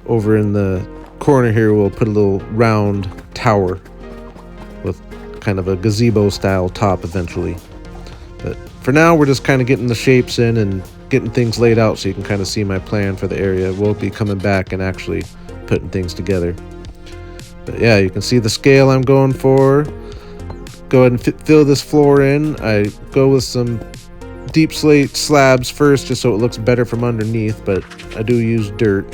over in the corner here, we'll put a little round tower with kind of a gazebo-style top eventually. But for now, we're just kind of getting the shapes in and getting things laid out so you can kind of see my plan for the area. We'll be coming back and actually putting things together. But yeah, you can see the scale I'm going for. Go ahead and fill this floor in. I go with some deep slate slabs first just so it looks better from underneath, but I do use dirt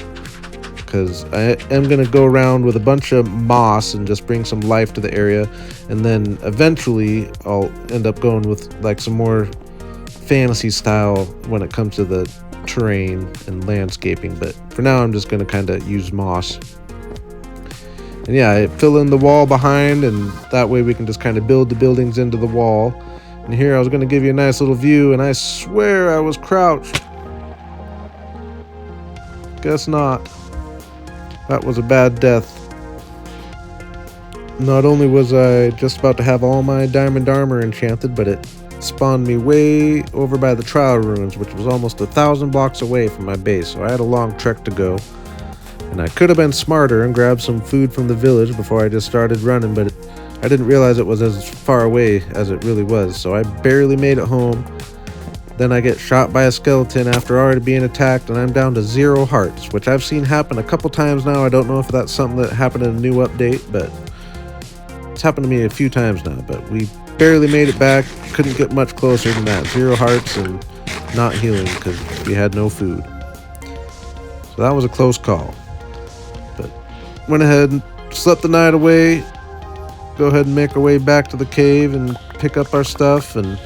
because I am going to go around with a bunch of moss and just bring some life to the area. And then eventually I'll end up going with like some more fantasy style when it comes to the terrain and landscaping, but for now I'm just going to kind of use moss. And yeah, I fill in the wall behind, and that way we can just kind of build the buildings into the wall. And here I was going to give you a nice little view, and I swear I was crouched. Guess not. That was a bad death. Not only was I just about to have all my diamond armor enchanted, but it spawned me way over by the trial ruins, which was almost 1,000 blocks away from my base, so I had a long trek to go. And I could have been smarter and grabbed some food from the village before I just started running, but I didn't realize it was as far away as it really was, so I barely made it home. Then I get shot by a skeleton after already being attacked, and I'm down to 0 hearts, which I've seen happen a couple times now. I don't know if that's something that happened in a new update, but it's happened to me a few times now. But we barely made it back, couldn't get much closer than that. 0 hearts and not healing because we had no food. So that was a close call. But went ahead and slept the night away. Go ahead and make our way back to the cave and pick up our stuff, and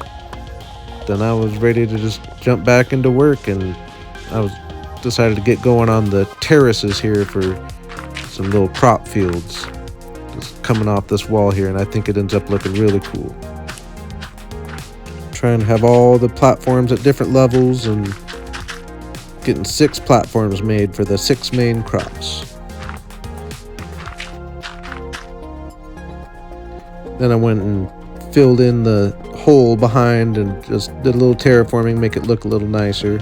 then I was ready to just jump back into work, and decided to get going on the terraces here for some little crop fields just coming off this wall here, and I think it ends up looking really cool. Trying to have all the platforms at different levels and getting 6 platforms made for the 6 main crops. Then I went and filled in the hole behind and just did a little terraforming, make it look a little nicer.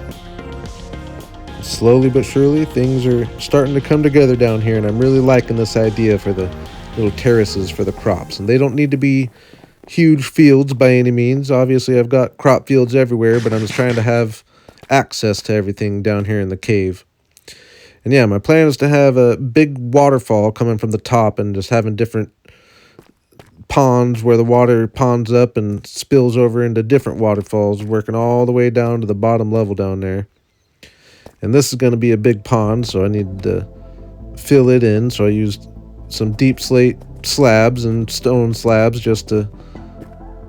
Slowly but surely, things are starting to come together down here, and I'm really liking this idea for the little terraces for the crops. And they don't need to be huge fields by any means. Obviously, I've got crop fields everywhere, but I'm just trying to have access to everything down here in the cave. And yeah, my plan is to have a big waterfall coming from the top and just having different ponds where the water ponds up and spills over into different waterfalls, working all the way down to the bottom level down there. And this is going to be a big pond, so I need to fill it in. So I used some deep slate slabs and stone slabs just to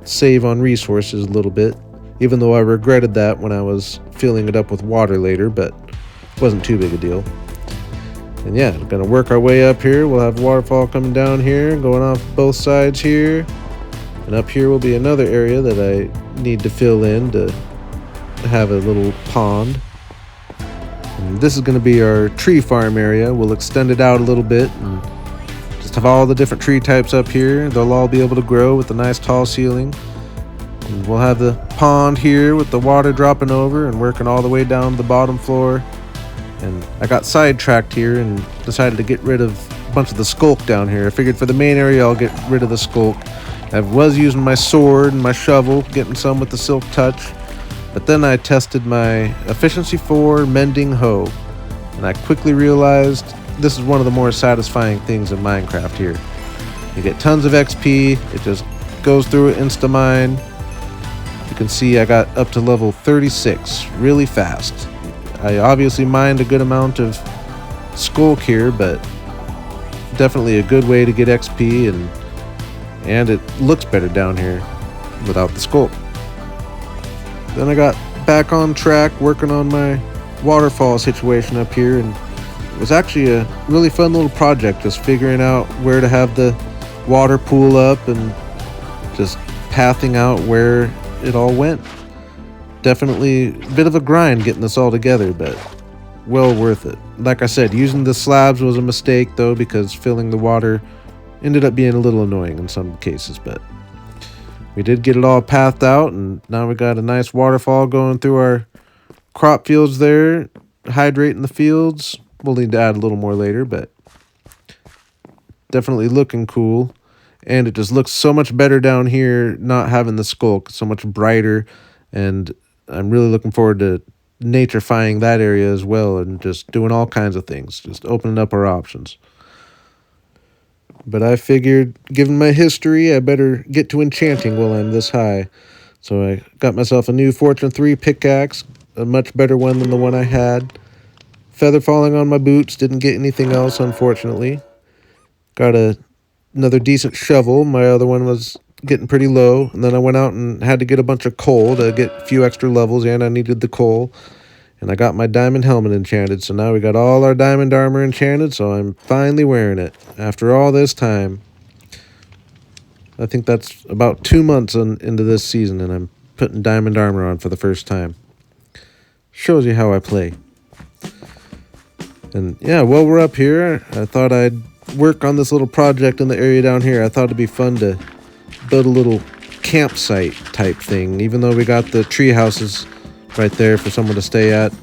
save on resources a little bit, even though I regretted that when I was filling it up with water later, but it wasn't too big a deal. And yeah, we're going to work our way up here. We'll have a waterfall coming down here, going off both sides here. And up here will be another area that I need to fill in to have a little pond. And this is going to be our tree farm area. We'll extend it out a little bit and just have all the different tree types up here. They'll all be able to grow with a nice tall ceiling. And we'll have the pond here with the water dropping over and working all the way down to the bottom floor. And I got sidetracked here and decided to get rid of a bunch of the skulk down here. I figured for the main area I'll get rid of the skulk. I was using my sword and my shovel, getting some with the silk touch. But then I tested my efficiency 4 mending hoe. And I quickly realized this is one of the more satisfying things in Minecraft here. You get tons of XP, it just goes through it insta-mine. You can see I got up to level 36 really fast. I obviously mined a good amount of skulk here, but definitely a good way to get XP, and it looks better down here without the skulk. Then I got back on track working on my waterfall situation up here, and it was actually a really fun little project, just figuring out where to have the water pool up and just pathing out where it all went. Definitely a bit of a grind getting this all together, but well worth it. Like I said, using the slabs was a mistake though, because filling the water ended up being a little annoying in some cases, but we did get it all pathed out, and now we got a nice waterfall going through our crop fields there, hydrating the fields. We'll need to add a little more later, but definitely looking cool. And it just looks so much better down here not having the skulk, so much brighter, and I'm really looking forward to naturefying that area as well and just doing all kinds of things, just opening up our options. But I figured, given my history, I better get to enchanting while I'm this high. So I got myself a new Fortune 3 pickaxe, a much better one than the one I had. Feather falling on my boots, didn't get anything else, unfortunately. Got another decent shovel. My other one was getting pretty low. And then I went out and had to get a bunch of coal to get a few extra levels, and I needed the coal. And I got my diamond helmet enchanted, so now we got all our diamond armor enchanted, so I'm finally wearing it after all this time. I think that's about 2 months into this season, and I'm putting diamond armor on for the first time. Shows you how I play. And yeah, while we're up here, I thought I'd work on this little project in the area down here. I thought it'd be fun to build a little campsite type thing, even though we got the treehouses right there for someone to stay at.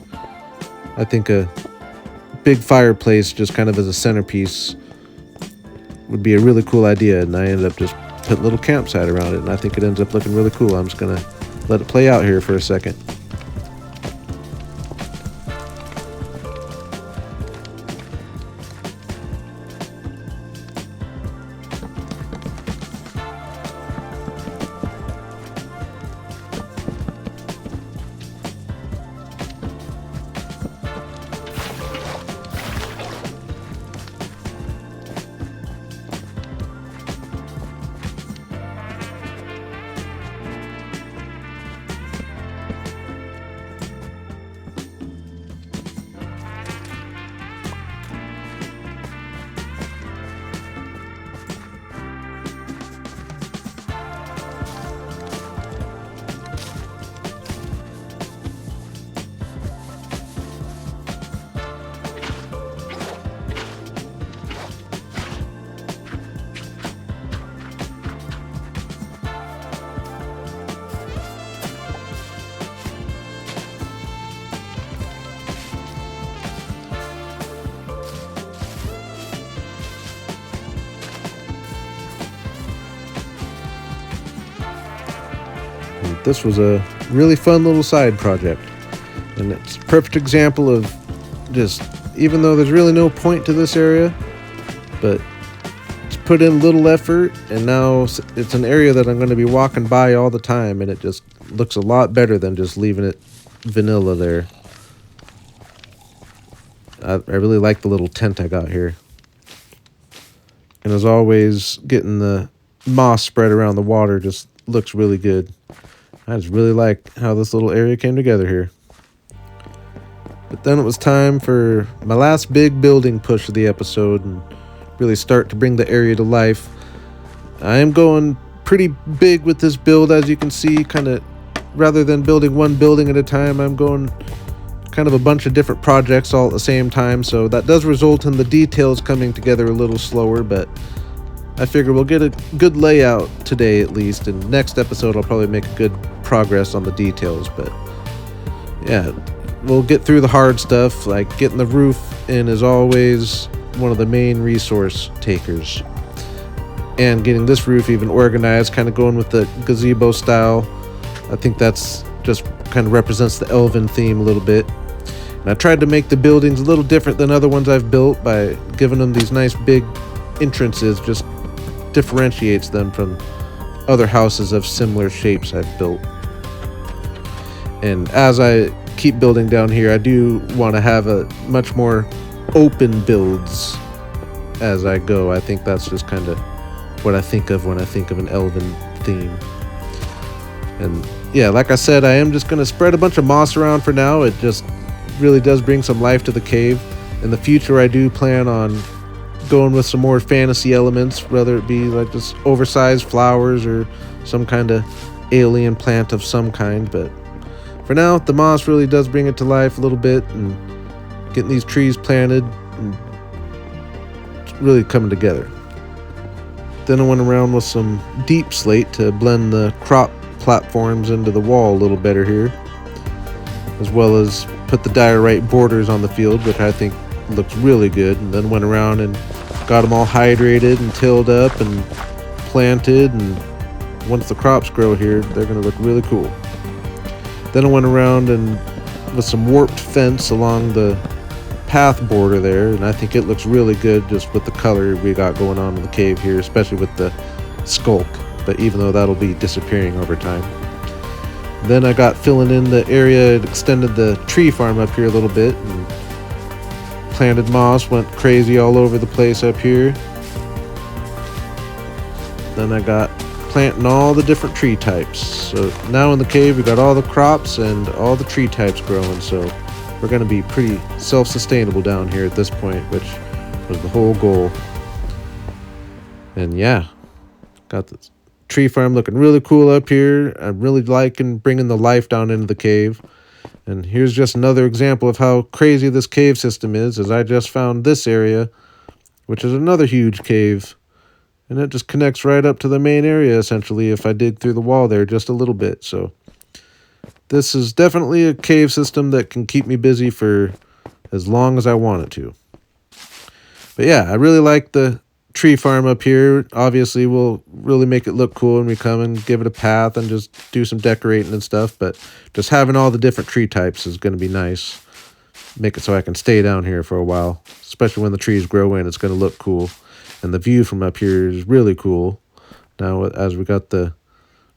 I think a big fireplace just kind of as a centerpiece would be a really cool idea, and I ended up just putting a little campsite around it, and I think it ends up looking really cool. I'm just gonna let it play out here for a second. This was a really fun little side project, and it's a perfect example of just, even though there's really no point to this area, but it's put in little effort, and now it's an area that I'm going to be walking by all the time, and it just looks a lot better than just leaving it vanilla there. I really like the little tent I got here. And as always, getting the moss spread around the water just looks really good. I just really like how this little area came together here. But then it was time for my last big building push of the episode and really start to bring the area to life. I am going pretty big with this build, as you can see. Kind of, rather than building one building at a time, I'm going kind of a bunch of different projects all at the same time. So that does result in the details coming together a little slower, but I figure we'll get a good layout today at least, and next episode I'll probably make a good progress on the details. But yeah, we'll get through the hard stuff, like getting the roof in is always one of the main resource takers. And getting this roof even organized, kind of going with the gazebo style. I think that's just kind of represents the Elven theme a little bit. And I tried to make the buildings a little different than other ones I've built by giving them these nice big entrances, just differentiates them from other houses of similar shapes I've built. And as I keep building down here, I do want to have a much more open builds as I go. I think that's just kind of what I think of when I think of an Elven theme. And yeah, like I said, I am just going to spread a bunch of moss around for now. It just really does bring some life to the cave. In the future, I do plan on going with some more fantasy elements, whether it be like just oversized flowers or some kind of alien plant of some kind. But for now, the moss really does bring it to life a little bit, and getting these trees planted and it's really coming together. Then I went around with some deep slate to blend the crop platforms into the wall a little better here, as well as put the diorite borders on the field, which I think looks really good. And then went around and got them all hydrated and tilled up and planted, and once the crops grow here, they're going to look really cool. Then I went around and with some warped fence along the path border there, and I think it looks really good just with the color we got going on in the cave here, especially with the skulk, but even though that'll be disappearing over time. Then I got filling in the area, it extended the tree farm up here a little bit, and planted moss, went crazy all over the place up here. Then I got planting all the different tree types. So now in the cave we got all the crops and all the tree types growing, so we're going to be pretty self-sustainable down here at this point, which was the whole goal. And yeah, got the tree farm looking really cool up here. I'm really liking bringing the life down into the cave. And here's just another example of how crazy this cave system is, as I just found this area, which is another huge cave. And it just connects right up to the main area, essentially, if I dig through the wall there just a little bit. So this is definitely a cave system that can keep me busy for as long as I want it to. But yeah, I really like the tree farm up here. Obviously, we'll really make it look cool when we come and give it a path and just do some decorating and stuff. But just having all the different tree types is going to be nice. Make it so I can stay down here for a while. Especially when the trees grow in, it's going to look cool. And the view from up here is really cool. Now, as we got the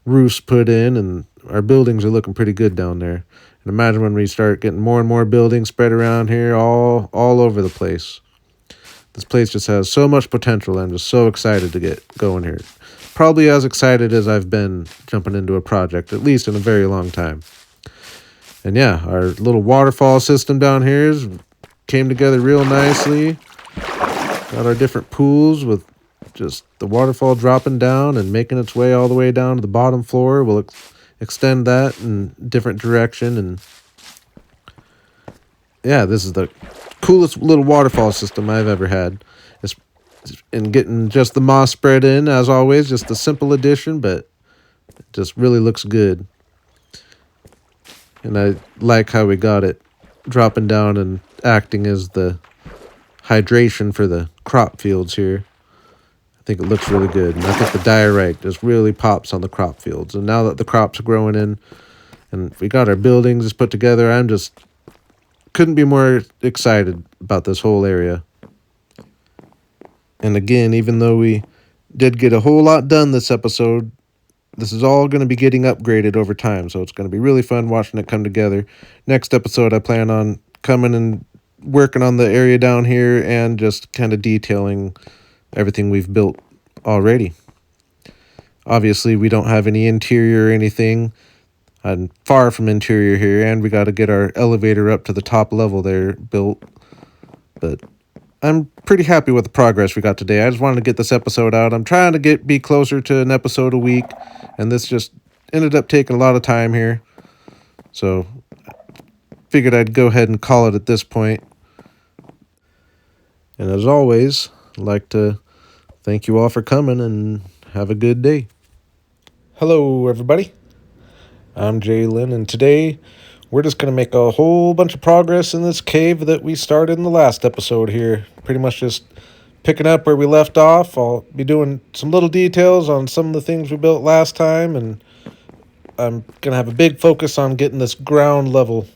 roofs put in and our buildings are looking pretty good down there. And imagine when we start getting more and more buildings spread around here all over the place. This place just has so much potential. I'm just so excited to get going here. Probably as excited as I've been jumping into a project, at least in a very long time. And yeah, our little waterfall system down here came together real nicely. Got our different pools with just the waterfall dropping down and making its way all the way down to the bottom floor. We'll extend that in different direction. And yeah, this is the coolest little waterfall system I've ever had. And getting just the moss spread in, as always, just a simple addition, but it just really looks good. And I like how we got it dropping down and acting as the hydration for the crop fields here. I think it looks really good, and I think the diorite just really pops on the crop fields. And now that the crops are growing in and we got our buildings just put together, I'm just couldn't be more excited about this whole area. And again, even though we did get a whole lot done this episode, this is all going to be getting upgraded over time, so it's going to be really fun watching it come together. Next episode, I plan on coming and working on the area down here and just kind of detailing everything we've built already. Obviously, we don't have any interior or anything. I'm far from interior here, and we got to get our elevator up to the top level there built. But I'm pretty happy with the progress we got today. I just wanted to get this episode out. I'm trying to be closer to an episode a week, and this just ended up taking a lot of time here. So I figured I'd go ahead and call it at this point. And as always, I'd like to thank you all for coming and have a good day. Hello, everybody. I'm Jalen, and today we're just going to make a whole bunch of progress in this cave that we started in the last episode here. Pretty much just picking up where we left off. I'll be doing some little details on some of the things we built last time, and I'm going to have a big focus on getting this ground level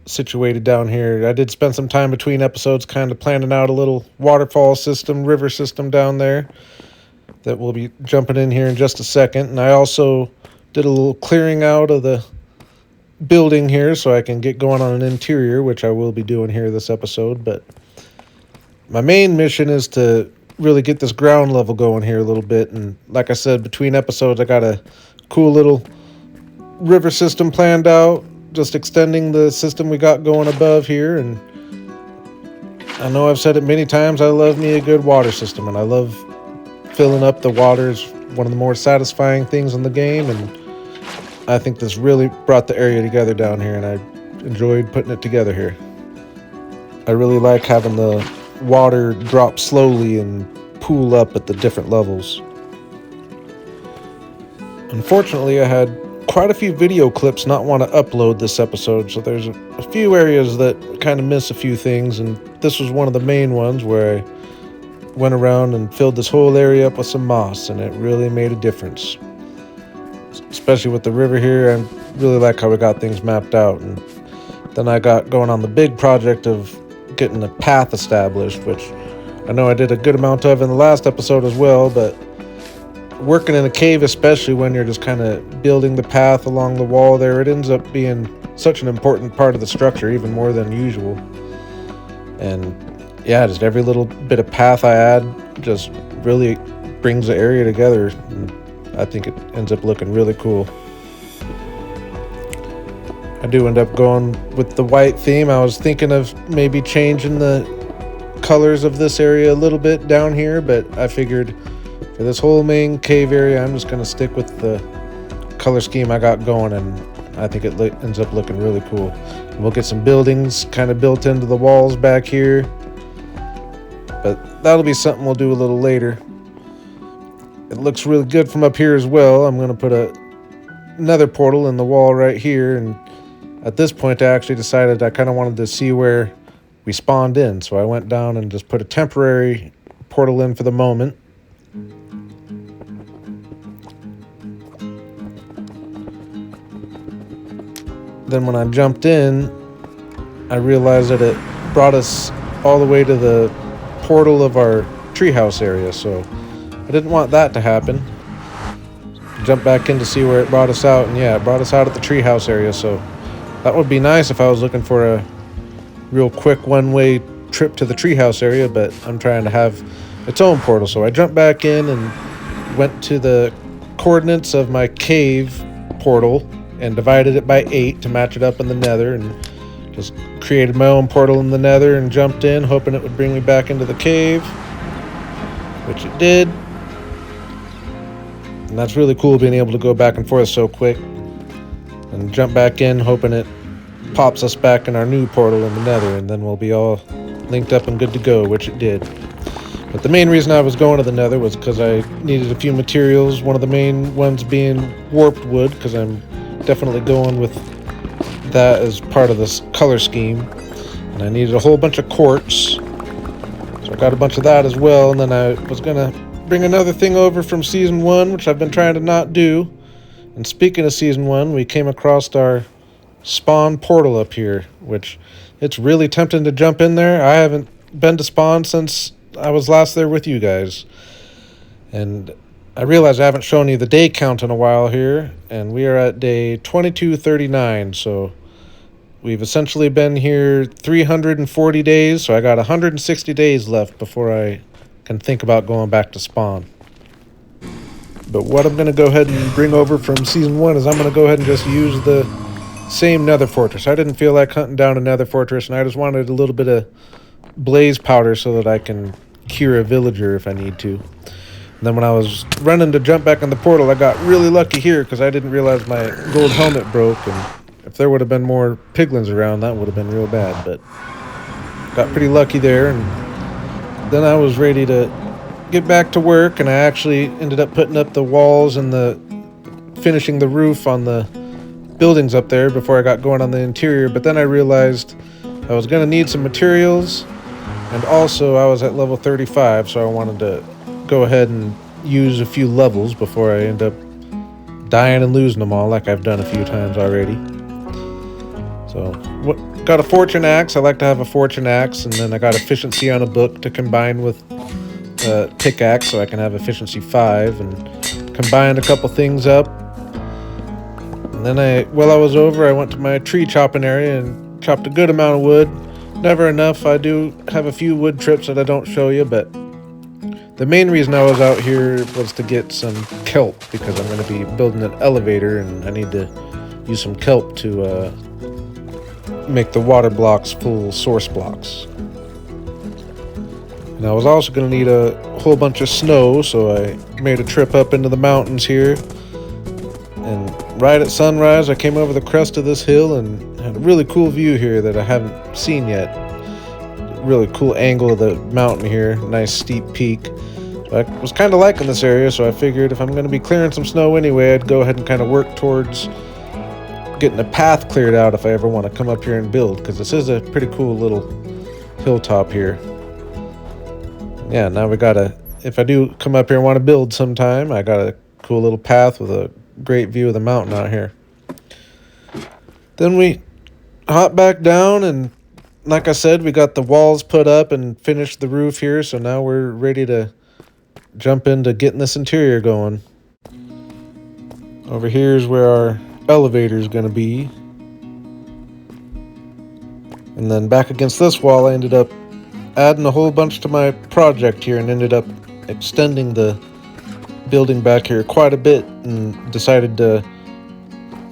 situated down here. I did spend some time between episodes kind of planning out a little waterfall system, river system down there that we'll be jumping in here in just a second. And I also did a little clearing out of the building here so I can get going on an interior, which I will be doing here this episode. But my main mission is to really get this ground level going here a little bit. And like I said, between episodes, I got a cool little river system planned out, just extending the system we got going above here. And I know I've said it many times, I love me a good water system, and I love filling up the water. Is one of the more satisfying things in the game, and I think this really brought the area together down here, and I enjoyed putting it together here. I really like having the water drop slowly and pool up at the different levels. Unfortunately, I had quite a few video clips not want to upload this episode, so there's a few areas that kind of miss a few things, and this was one of the main ones where I went around and filled this whole area up with some moss, and it really made a difference. Especially with the river here, I really like how we got things mapped out. And then I got going on the big project of getting a path established, which I know I did a good amount of in the last episode as well, but working in a cave, especially when you're just kind of building the path along the wall there, it ends up being such an important part of the structure, even more than usual. And yeah, just every little bit of path I add just really brings the area together, and I think it ends up looking really cool. I do end up going with the white theme. I was thinking of maybe changing the colors of this area a little bit down here, but I figured for this whole main cave area, I'm just going to stick with the color scheme I got going, and I think it ends up looking really cool. And we'll get some buildings kind of built into the walls back here, but that'll be something we'll do a little later. It looks really good from up here as well. I'm going to put another portal in the wall right here, and at this point I actually decided I kind of wanted to see where we spawned in, so I went down and just put a temporary portal in for the moment. Then when I jumped in, I realized that it brought us all the way to the portal of our treehouse area, so I didn't want that to happen. Jump back in to see where it brought us out, and yeah, it brought us out at the treehouse area, so that would be nice if I was looking for a real quick one-way trip to the treehouse area, but I'm trying to have its own portal. So I jumped back in and went to the coordinates of my cave portal and divided it by 8 to match it up in the Nether, and just created my own portal in the Nether and jumped in, hoping it would bring me back into the cave, which it did. And that's really cool, being able to go back and forth so quick and jump back in, hoping it pops us back in our new portal in the Nether, and then we'll be all linked up and good to go, which it did. But the main reason I was going to the Nether was because I needed a few materials, one of the main ones being warped wood, because I'm definitely going with that as part of this color scheme. And I needed a whole bunch of quartz, so I got a bunch of that as well. And then I was going to bring another thing over from Season 1, which I've been trying to not do. And speaking of Season 1, we came across our spawn portal up here, which it's really tempting to jump in there. I haven't been to spawn since I was last there with you guys. And I realize I haven't shown you the day count in a while here, and we are at day 2239, so we've essentially been here 340 days, so I got 160 days left before I can think about going back to spawn. But what I'm going to go ahead and bring over from Season 1 is I'm going to go ahead and just use the same nether fortress. I didn't feel like hunting down a nether fortress, and I just wanted a little bit of blaze powder so that I can cure a villager if I need to. And then when I was running to jump back in the portal, I got really lucky here because I didn't realize my gold helmet broke, and if there would have been more piglins around, that would have been real bad. But got pretty lucky there, and then I was ready to get back to work, and I actually ended up putting up the walls and finishing the roof on the buildings up there before I got going on the interior. But then I realized I was going to need some materials, and also I was at level 35, so I wanted to go ahead and use a few levels before I end up dying and losing them all like I've done a few times already. So got a fortune axe. I like to have a fortune axe, and then I got efficiency on a book to combine with pickaxe, so I can have efficiency 5, and combine a couple things up. And And then while I was over, I went to my tree chopping area and chopped a good amount of wood. Never enough. I do have a few wood trips that I don't show you, but the main reason I was out here was to get some kelp, because I'm going to be building an elevator and I need to use some kelp to make the water blocks full source blocks. And I was also going to need a whole bunch of snow, so I made a trip up into the mountains here. And right at sunrise, I came over the crest of this hill and had a really cool view here that I haven't seen yet. Really cool angle of the mountain here, nice steep peak. I was kind of liking this area, so I figured if I'm going to be clearing some snow anyway, I'd go ahead and kind of work towards getting a path cleared out if I ever want to come up here and build, because this is a pretty cool little hilltop here. Yeah, now we got if I do come up here and want to build sometime, I got a cool little path with a great view of the mountain out here. Then we hop back down, and like I said, we got the walls put up and finished the roof here, so now we're ready to jump into getting this interior going. Over here is where our elevator is going to be. And then back against this wall, I ended up adding a whole bunch to my project here and ended up extending the building back here quite a bit, and decided to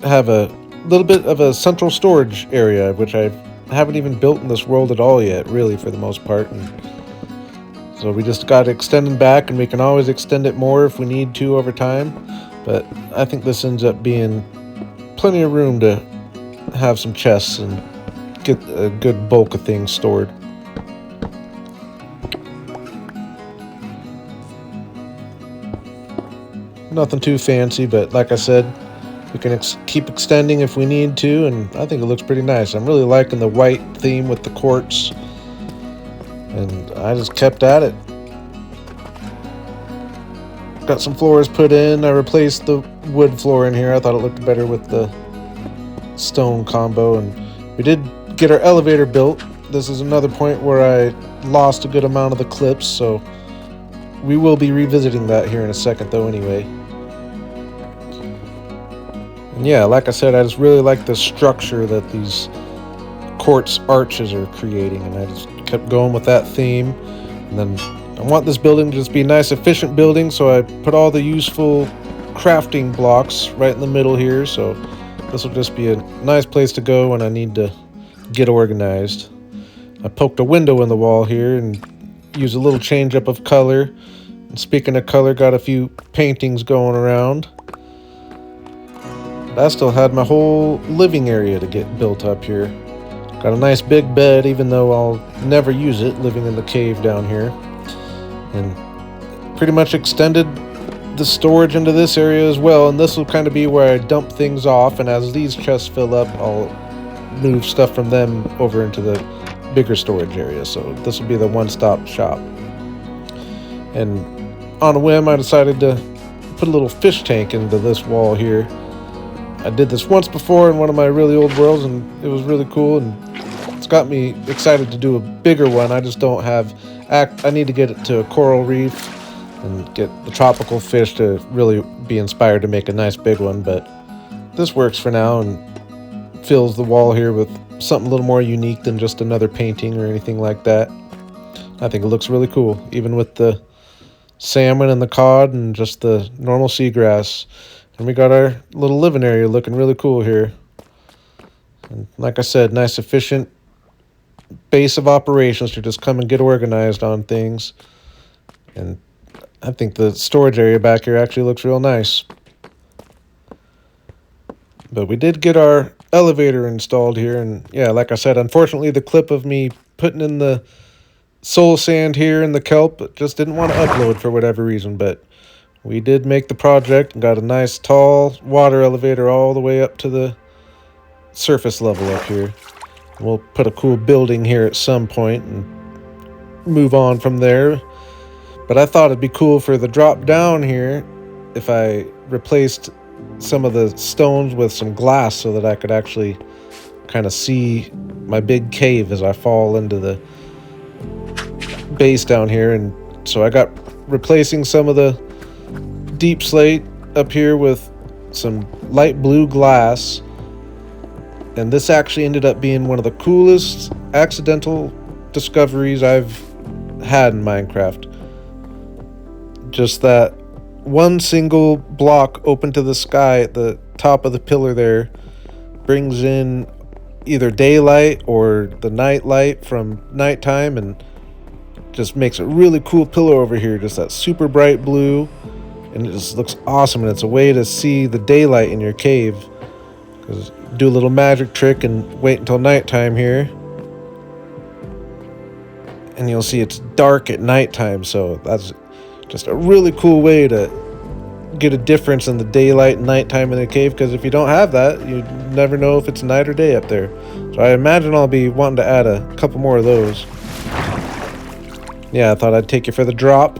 have a little bit of a central storage area, which I haven't even built in this world at all yet, really, for the most part. And so we just got extending back, and we can always extend it more if we need to over time. But I think this ends up being plenty of room to have some chests and get a good bulk of things stored. Nothing too fancy, but like I said, we can keep extending if we need to, and I think it looks pretty nice. I'm really liking the white theme with the quartz, and I just kept at it. Got some floors put in. I replaced the wood floor in here. I thought it looked better with the stone combo, and we did get our elevator built. This is another point where I lost a good amount of the clips, so we will be revisiting that here in a second though anyway. And yeah, like I said, I just really like the structure that these quartz arches are creating, and I just kept going with that theme. And then I want this building to just be a nice, efficient building, so I put all the useful crafting blocks right in the middle here, so this will just be a nice place to go when I need to get organized. I poked a window in the wall here and used a little change up of color. And speaking of color, got a few paintings going around. But I still had my whole living area to get built up here. Got a nice big bed, even though I'll never use it, living in the cave down here. And pretty much extended the storage into this area as well, and this will kind of be where I dump things off, and as these chests fill up, I'll move stuff from them over into the bigger storage area. So this will be the one-stop shop. And on a whim, I decided to put a little fish tank into this wall here. I did this once before in one of my really old worlds, and it was really cool, and it's got me excited to do a bigger one. I just don't have... I need to get it to a coral reef and get the tropical fish to really be inspired to make a nice big one, but this works for now and fills the wall here with something a little more unique than just another painting or anything like that. I think it looks really cool, even with the salmon and the cod and just the normal seagrass. And we got our little living area looking really cool here. And like I said, nice efficient base of operations to just come and get organized on things. And I think the storage area back here actually looks real nice. But we did get our elevator installed here, and yeah, like I said, unfortunately the clip of me putting in the soul sand here and the kelp just didn't want to upload for whatever reason, but we did make the project and got a nice tall water elevator all the way up to the surface level up here. We'll put a cool building here at some point and move on from there. But I thought it'd be cool for the drop down here if I replaced some of the stones with some glass so that I could actually kind of see my big cave as I fall into the base down here. And so I got replacing some of the deep slate up here with some light blue glass. And this actually ended up being one of the coolest accidental discoveries I've had in Minecraft. Just that one single block open to the sky at the top of the pillar there brings in either daylight or the night light from nighttime and just makes a really cool pillar over here. Just that super bright blue, and it just looks awesome. And it's a way to see the daylight in your cave. Because do a little magic trick and wait until nighttime here, and you'll see it's dark at nighttime. So that's just a really cool way to get a difference in the daylight and nighttime in the cave, because if you don't have that, you never know if it's night or day up there. So I imagine I'll be wanting to add a couple more of those. Yeah, I thought I'd take you for the drop.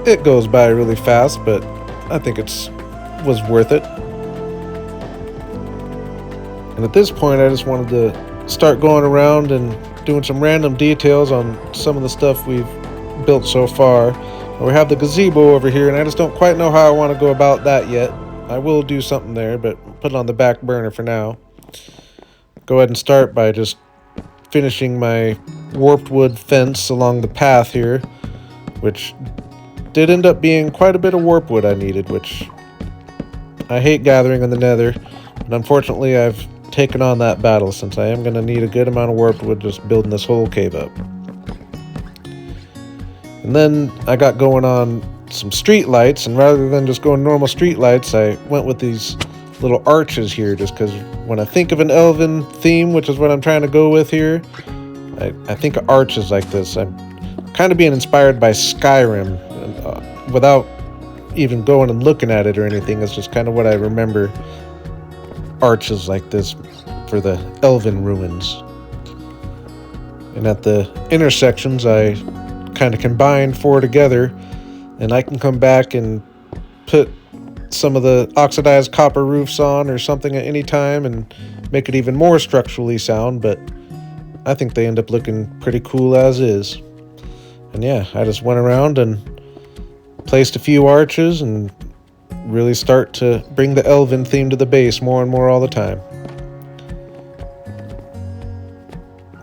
It goes by really fast, but I think was worth it. And at this point, I just wanted to start going around and doing some random details on some of the stuff we've built so far. We have the gazebo over here, and I just don't quite know how I want to go about that yet. I will do something there, but put it on the back burner for now. Go ahead and start by just finishing my warped wood fence along the path here, which did end up being quite a bit of warped wood I needed, which I hate gathering in the Nether, but unfortunately I've taken on that battle, since I am going to need a good amount of warped wood just building this whole cave up. And then I got going on some street lights, and rather than just going normal street lights, I went with these little arches here, just because when I think of an Elven theme, which is what I'm trying to go with here, I think of arches like this. I'm kind of being inspired by Skyrim, without even going and looking at it or anything. It's just kind of what I remember, arches like this for the Elven ruins. And at the intersections, I kind of combine four together, and I can come back and put some of the oxidized copper roofs on or something at any time and make it even more structurally sound, but I think they end up looking pretty cool as is. And yeah, I just went around and placed a few arches and really start to bring the Elven theme to the base more and more all the time.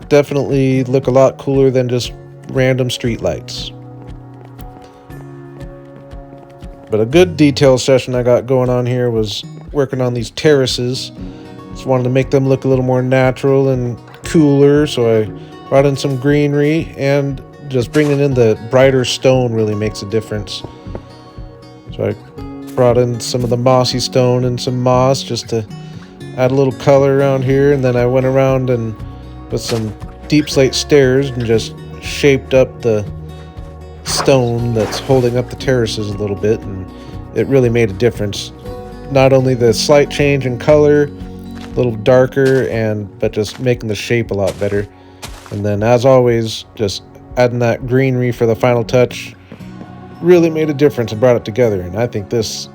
Definitely look a lot cooler than just random street lights. But a good detail session I got going on here was working on these terraces. Just wanted to make them look a little more natural and cooler, so I brought in some greenery, and just bringing in the brighter stone really makes a difference. So I brought in some of the mossy stone and some moss just to add a little color around here, and then I went around and with some deep slate stairs and just shaped up the stone that's holding up the terraces a little bit, and it really made a difference. Not only the slight change in color, a little darker, but just making the shape a lot better. And then, as always, just adding that greenery for the final touch really made a difference and brought it together. And I think this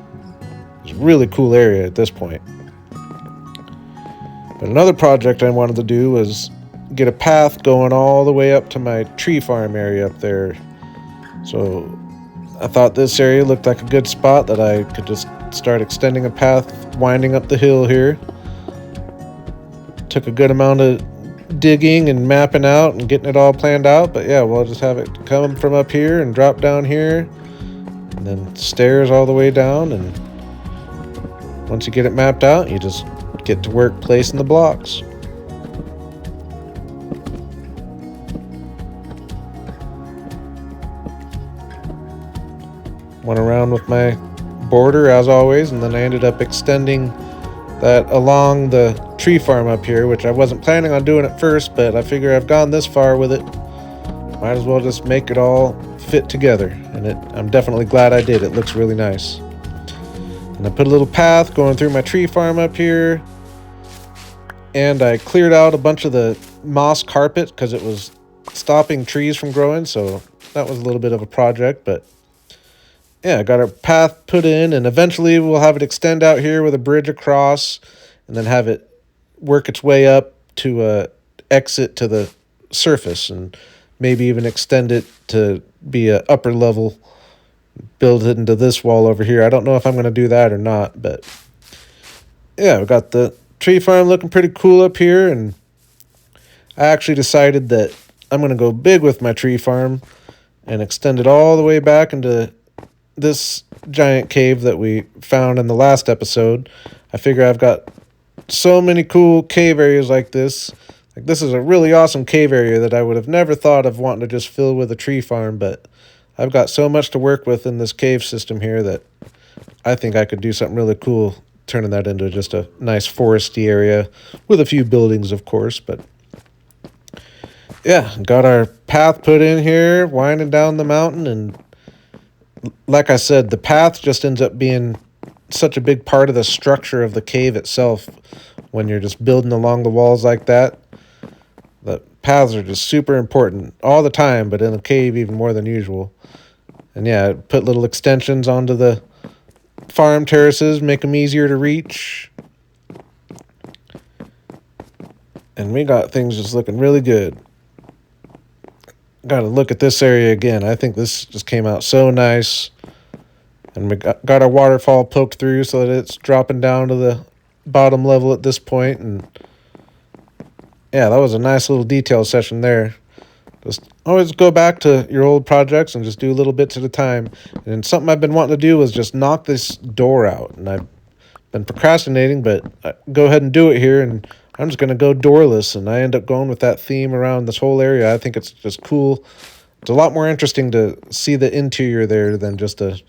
is a really cool area at this point. But another project I wanted to do was get a path going all the way up to my tree farm area up there. So I thought this area looked like a good spot that I could just start extending a path winding up the hill here. Took a good amount of digging and mapping out and getting it all planned out, but yeah, we'll just have it come from up here and drop down here, and then stairs all the way down. And once you get it mapped out, you just get to work placing the blocks. Went around with my border as always, and then I ended up extending that along the tree farm up here, which I wasn't planning on doing at first, but I figure I've gone this far with it, might as well just make it all fit together. And I'm definitely glad I did. It looks really nice. And I put a little path going through my tree farm up here, and I cleared out a bunch of the moss carpet because it was stopping trees from growing, so that was a little bit of a project. But yeah, I got our path put in, and eventually we'll have it extend out here with a bridge across, and then have it work its way up to exit to the surface, and maybe even extend it to be a upper level build it into this wall over here. I don't know if I'm going to do that or not, but yeah, we got the tree farm looking pretty cool up here, and I actually decided that I'm going to go big with my tree farm and extend it all the way back into this giant cave that we found in the last episode. I figure I've got so many cool cave areas like this. Like, this is a really awesome cave area that I would have never thought of wanting to just fill with a tree farm, but I've got so much to work with in this cave system here that I think I could do something really cool, turning that into just a nice foresty area with a few buildings, of course. But yeah, got our path put in here, winding down the mountain, and like I said, the path just ends up being such a big part of the structure of the cave itself. When you're just building along the walls like that, the paths are just super important all the time, but in the cave even more than usual. And yeah, put little extensions onto the farm terraces, make them easier to reach. And we got things just looking really good. Got to look at this area again. I think this just came out so nice. And we got our waterfall poked through so that it's dropping down to the bottom level at this point. And yeah, that was a nice little detail session there. Just always go back to your old projects and just do little bits at a time. And something I've been wanting to do was just knock this door out. And I've been procrastinating, but I go ahead and do it here. And I'm just going to go doorless. And I end up going with that theme around this whole area. I think it's just cool. It's a lot more interesting to see the interior there than just a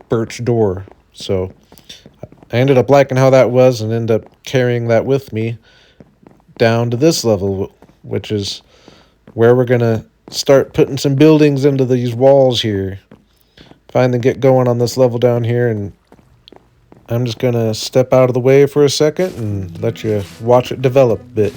birch door. So I ended up liking how that was and ended up carrying that with me down to this level, which is where we're going to start putting some buildings into these walls here. Finally get going on this level down here, and I'm just going to step out of the way for a second and let you watch it develop a bit.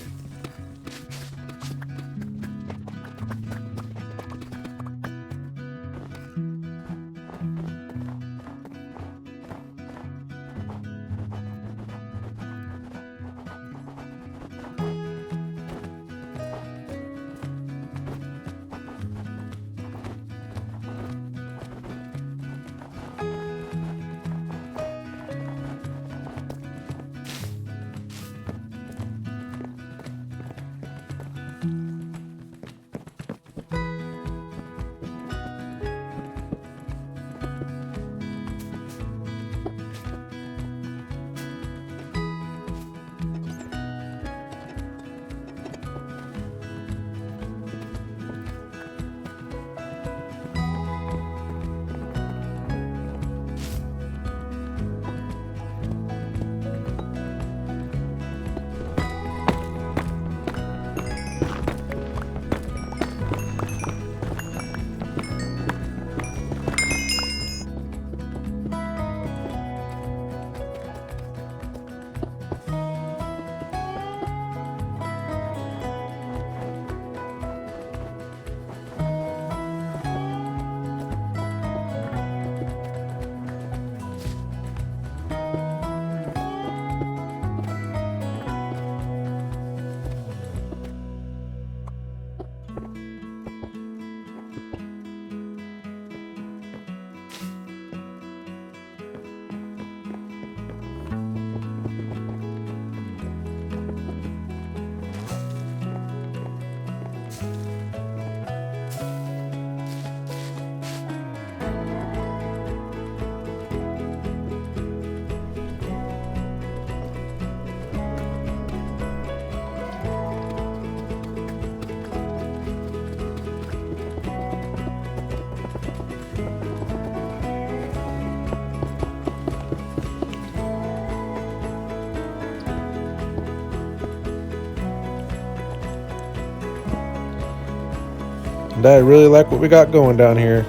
And I really like what we got going down here.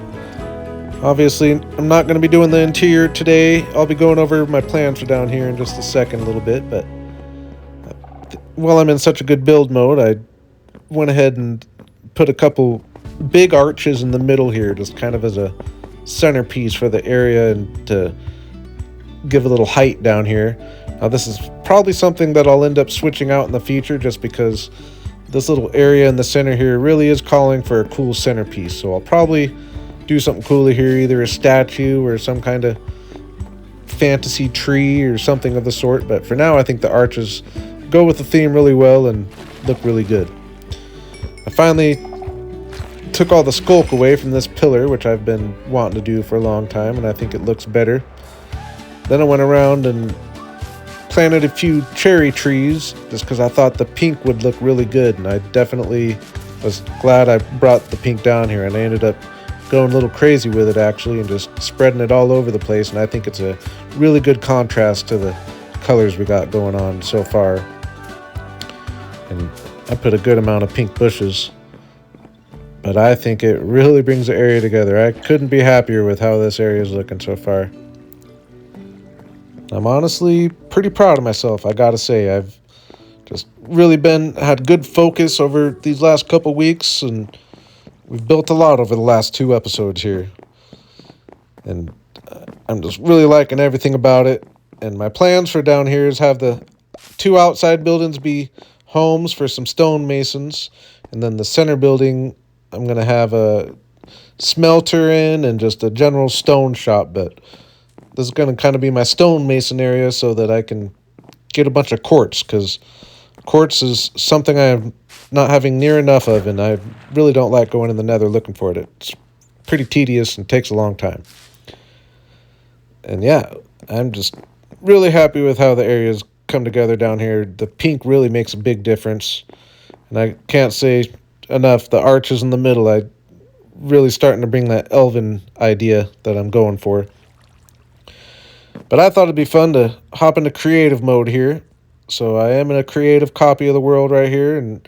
Obviously, I'm not going to be doing the interior today. I'll be going over my plans for down here in just a second a little bit. But while I'm in such a good build mode, I went ahead and put a couple big arches in the middle here, just kind of as a centerpiece for the area and to give a little height down here. Now, this is probably something that I'll end up switching out in the future just because this little area in the center here really is calling for a cool centerpiece. So I'll probably do something cooler here, either a statue or some kind of fantasy tree or something of the sort. But for now, I think the arches go with the theme really well and look really good. I finally took all the skulk away from this pillar, which I've been wanting to do for a long time, and I think it looks better. Then I went around and planted a few cherry trees just because I thought the pink would look really good, and I definitely was glad I brought the pink down here, and I ended up going a little crazy with it actually and just spreading it all over the place, and I think it's a really good contrast to the colors we got going on so far. And I put a good amount of pink bushes, but I think it really brings the area together. I couldn't be happier with how this area is looking so far. I'm honestly pretty proud of myself, I gotta say. I've just really had good focus over these last couple weeks, and we've built a lot over the last 2 episodes here. And I'm just really liking everything about it. And my plans for down here is have the 2 outside buildings be homes for some stonemasons, and then the center building I'm going to have a smelter in and just a general stone shop. But this is going to kind of be my stonemason area so that I can get a bunch of quartz, because quartz is something I'm not having near enough of, and I really don't like going in the Nether looking for it. It's pretty tedious and takes a long time. And yeah, I'm just really happy with how the area's come together down here. The pink really makes a big difference, and I can't say enough, the arches in the middle, I really starting to bring that Elven idea that I'm going for. But I thought it'd be fun to hop into creative mode here. So I am in a creative copy of the world right here, and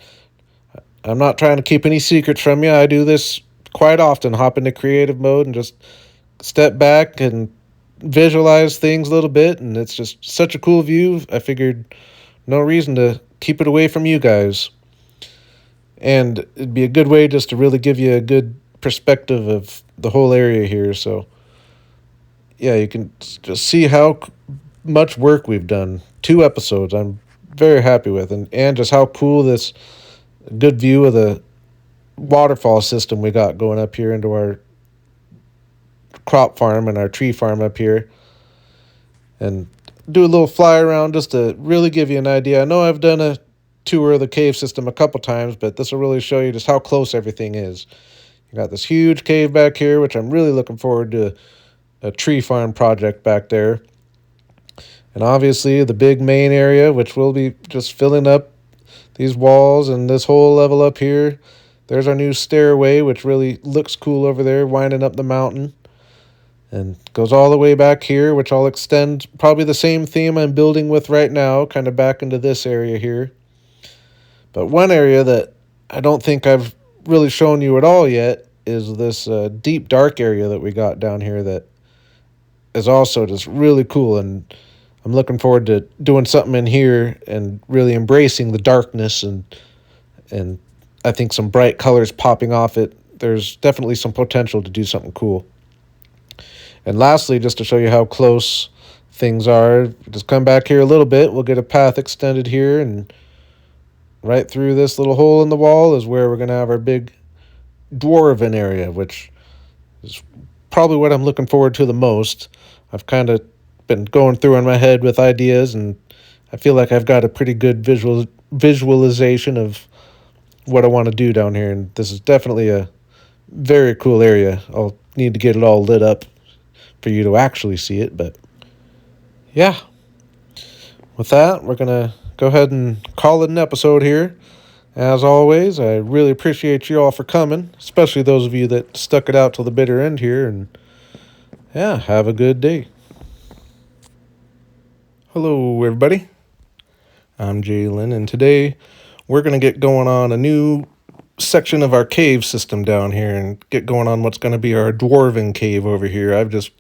I'm not trying to keep any secrets from you. I do this quite often, hop into creative mode and just step back and visualize things a little bit, and it's just such a cool view. I figured no reason to keep it away from you guys. And it'd be a good way just to really give you a good perspective of the whole area here. So yeah, you can just see how much work we've done. 2 episodes I'm very happy with, and just how cool this good view of the waterfall system we got going up here into our crop farm and our tree farm up here. And do a little fly around just to really give you an idea. I know I've done a tour of the cave system a couple times, but this will really show you just how close everything is. You got this huge cave back here, which I'm really looking forward to a tree farm project back there. And obviously the big main area, which will be just filling up these walls and this whole level up here. There's our new stairway, which really looks cool over there, winding up the mountain. And goes all the way back here, which I'll extend probably the same theme I'm building with right now, kind of back into this area here. But one area that I don't think I've really shown you at all yet is this deep dark area that we got down here that is also just really cool. And I'm looking forward to doing something in here and really embracing the darkness and I think some bright colors popping off it. There's definitely some potential to do something cool. And lastly, just to show you how close things are, just come back here a little bit. We'll get a path extended here, and right through this little hole in the wall is where we're going to have our big Dwarven area, which is probably what I'm looking forward to the most. I've kind of been going through in my head with ideas, and I feel like I've got a pretty good visualization of what I want to do down here, and this is definitely a very cool area. I'll need to get it all lit up for you to actually see it, but yeah. With that, we're going to go ahead and call it an episode here. As always, I really appreciate you all for coming, especially those of you that stuck it out till the bitter end here, and yeah, have a good day. Hello, everybody. I'm Jalen, and today we're going to get going on a new section of our cave system down here and get going on what's going to be our Dwarven cave over here. I've just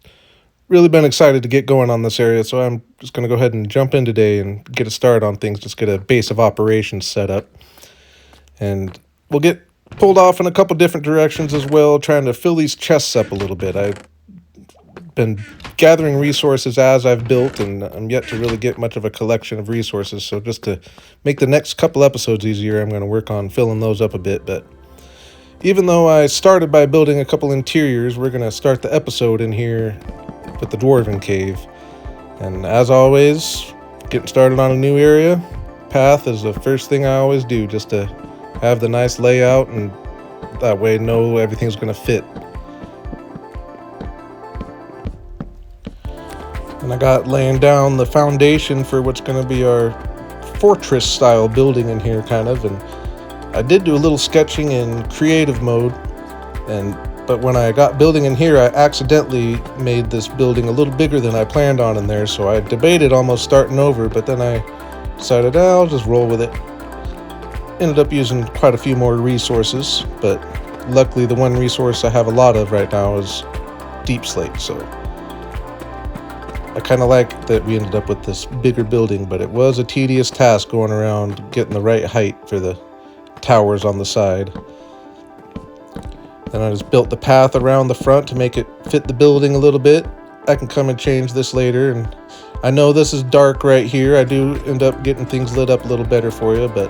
really been excited to get going on this area, so I'm just going to go ahead and jump in today and get a start on things, just get a base of operations set up. And we'll get pulled off in a couple different directions as well, trying to fill these chests up a little bit. I've been gathering resources as I've built, and I'm yet to really get much of a collection of resources, so just to make the next couple episodes easier, I'm going to work on filling those up a bit. But even though I started by building a couple interiors, we're going to start the episode in here with the Dwarven cave. And as always, getting started on a new area, path is the first thing I always do, just to have the nice layout, and that way know everything's going to fit. And I got laying down the foundation for what's going to be our fortress style building in here, kind of. And I did do a little sketching in creative mode, but when I got building in here, I accidentally made this building a little bigger than I planned on in there, so I debated almost starting over, but then I decided I'll just roll with it. Ended up using quite a few more resources, but luckily the one resource I have a lot of right now is deep slate, so I kind of like that we ended up with this bigger building, but it was a tedious task going around getting the right height for the towers on the side. Then I just built the path around the front to make it fit the building a little bit. I can come and change this later, and I know this is dark right here. I do end up getting things lit up a little better for you, but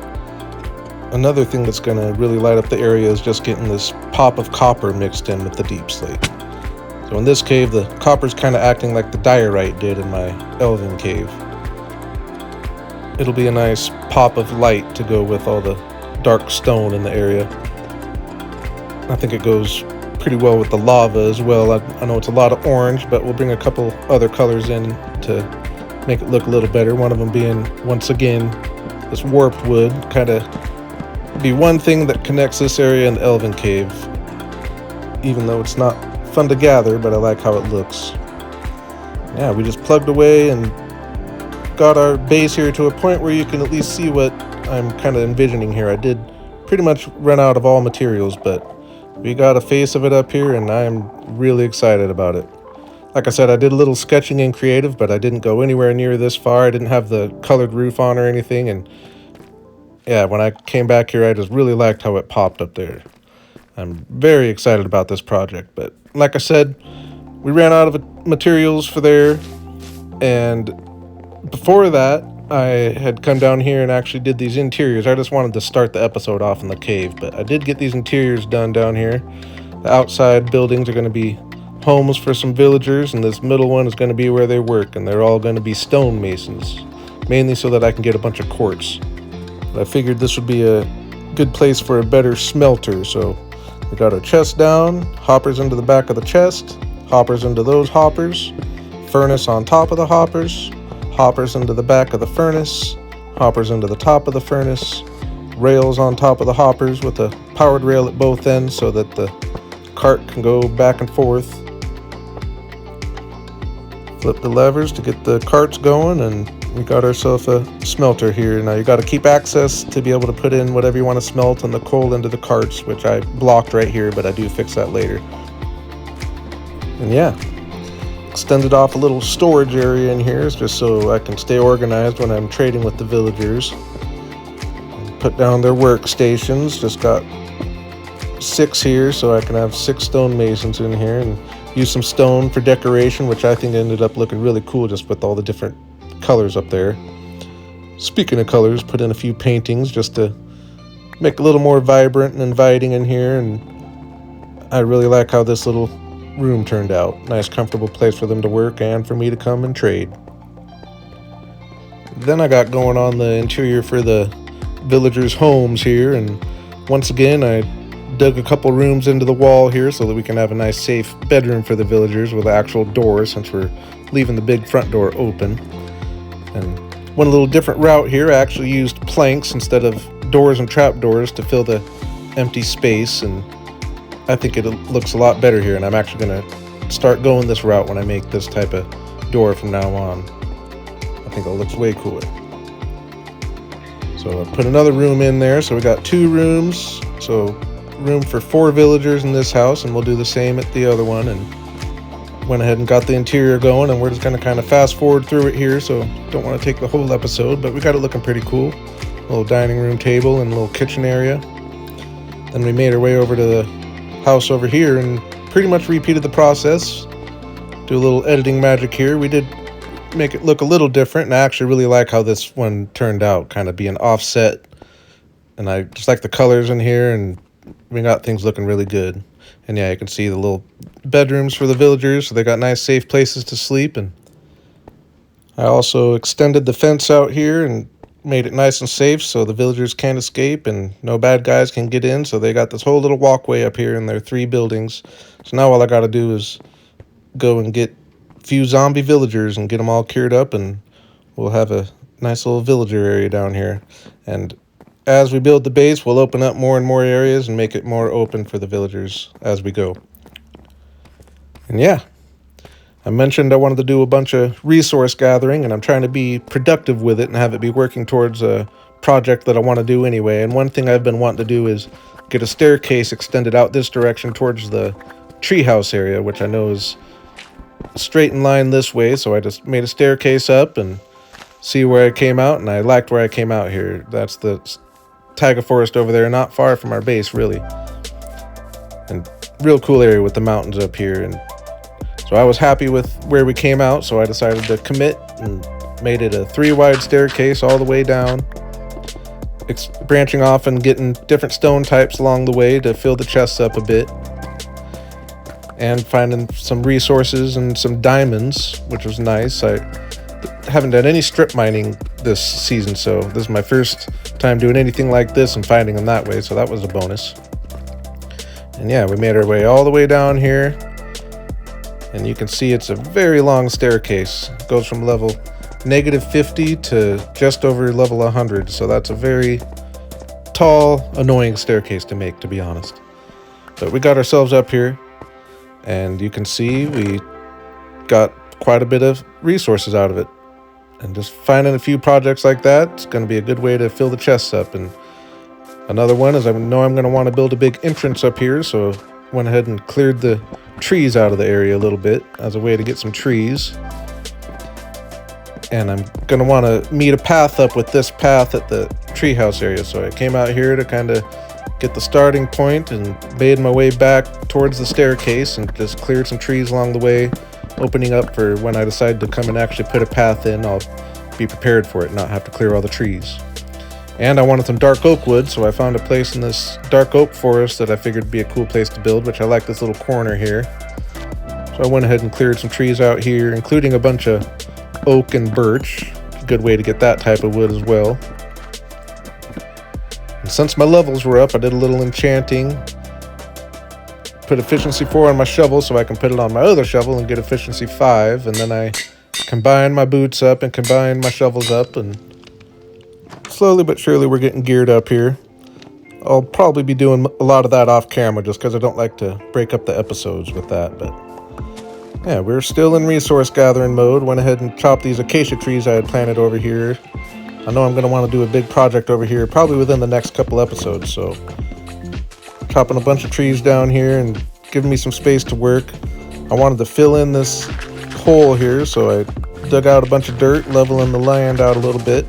another thing that's going to really light up the area is just getting this pop of copper mixed in with the deep slate. So in this cave, the copper's kind of acting like the diorite did in my Elven cave. It'll be a nice pop of light to go with all the dark stone in the area. I think it goes pretty well with the lava as well. I know it's a lot of orange, but we'll bring a couple other colors in to make it look a little better. One of them being, once again, this warped wood. Kind of be one thing that connects this area and the Elven cave. Even though it's not fun to gather, but I like how it looks. Yeah, we just plugged away and got our base here to a point where you can at least see what I'm kind of envisioning here. I did pretty much run out of all materials, but we got a face of it up here, and I'm really excited about it. Like I said, I did a little sketching in creative, but I didn't go anywhere near this far. I didn't have the colored roof on or anything, and yeah, when I came back here, I just really liked how it popped up there. I'm very excited about this project, but like I said, we ran out of materials for there, and before that, I had come down here and actually did these interiors. I just wanted to start the episode off in the cave, but I did get these interiors done down here. The outside buildings are going to be homes for some villagers, and this middle one is going to be where they work, and they're all going to be stonemasons, mainly so that I can get a bunch of quartz. But I figured this would be a good place for a better smelter, so we got our chest down, hoppers into the back of the chest, hoppers into those hoppers, furnace on top of the hoppers, hoppers into the back of the furnace, hoppers into the top of the furnace, rails on top of the hoppers with a powered rail at both ends so that the cart can go back and forth. Flip the levers to get the carts going, and we got ourselves a smelter here. Now you got to keep access to be able to put in whatever you want to smelt and the coal into the carts, which I blocked right here, but I do fix that later. And yeah, extended off a little storage area in here just so I can stay organized when I'm trading with the villagers. Put down their workstations. Just got 6 here so I can have 6 stonemasons in here, and use some stone for decoration, which I think ended up looking really cool just with all the different colors up there. Speaking of colors, put in a few paintings just to make it a little more vibrant and inviting in here, and I really like how this little room turned out. Nice comfortable place for them to work and for me to come and trade. Then I got going on the interior for the villagers' homes here, and once again I dug a couple rooms into the wall here so that we can have a nice safe bedroom for the villagers with an actual door, since we're leaving the big front door open. And one little different route here, I actually used planks instead of doors and trapdoors to fill the empty space, and I think it looks a lot better here, and I'm actually going to start going this route when I make this type of door from now on. I think it looks way cooler. So I put another room in there, so we got 2 rooms, so room for 4 villagers in this house, and we'll do the same at the other one. And went ahead and got the interior going, and we're just going to kind of fast forward through it here, so don't want to take the whole episode, but we got it looking pretty cool. A little dining room table and a little kitchen area. Then we made our way over to the house over here and pretty much repeated the process. Do a little editing magic here. We did make it look a little different, and I actually really like how this one turned out, kind of being offset, and I just like the colors in here, and we got things looking really good. And yeah, you can see the little bedrooms for the villagers, so they got nice safe places to sleep. And I also extended the fence out here and made it nice and safe so the villagers can't escape and no bad guys can get in. So they got this whole little walkway up here in their 3 buildings. So now all I gotta do is go and get a few zombie villagers and get them all cured up, and we'll have a nice little villager area down here. And as we build the base, we'll open up more and more areas and make it more open for the villagers as we go. And yeah, I mentioned I wanted to do a bunch of resource gathering, and I'm trying to be productive with it and have it be working towards a project that I want to do anyway. And one thing I've been wanting to do is get a staircase extended out this direction towards the treehouse area, which I know is a straight in line this way. So I just made a staircase up and see where I came out, and I liked where I came out here. That's the taiga forest over there, not far from our base, really. And real cool area with the mountains up here. And so I was happy with where we came out, so I decided to commit and made it a 3-wide staircase all the way down, branching off and getting different stone types along the way to fill the chests up a bit, and finding some resources and some diamonds, which was nice. I haven't done any strip mining this season, so this is my first time doing anything like this and finding them that way, so that was a bonus. And yeah, we made our way all the way down here. And you can see it's a very long staircase. It goes from level -50 to just over level 100. So that's a very tall, annoying staircase to make, to be honest. But we got ourselves up here. And you can see we got quite a bit of resources out of it. And just finding a few projects like that, it's going to be a good way to fill the chests up. And another one is I know I'm going to want to build a big entrance up here. So went ahead and cleared the trees out of the area a little bit as a way to get some trees. And I'm going to want to meet a path up with this path at the treehouse area. So I came out here to kind of get the starting point and made my way back towards the staircase and just cleared some trees along the way, opening up for when I decide to come and actually put a path in. I'll be prepared for it, not have to clear all the trees. And I wanted some dark oak wood, so I found a place in this dark oak forest that I figured would be a cool place to build, which I like this little corner here. So I went ahead and cleared some trees out here, including a bunch of oak and birch. A good way to get that type of wood as well. And since my levels were up, I did a little enchanting. Put efficiency 4 on my shovel so I can put it on my other shovel and get efficiency 5. And then I combined my boots up and combined my shovels up, and slowly but surely we're getting geared up here. I'll probably be doing a lot of that off camera just because I don't like to break up the episodes with that. But yeah, we're still in resource gathering mode. Went ahead and chopped these acacia trees I had planted over here. I know I'm going to want to do a big project over here probably within the next couple episodes. So chopping a bunch of trees down here and giving me some space to work. I wanted to fill in this hole here, so I dug out a bunch of dirt, leveling the land out a little bit.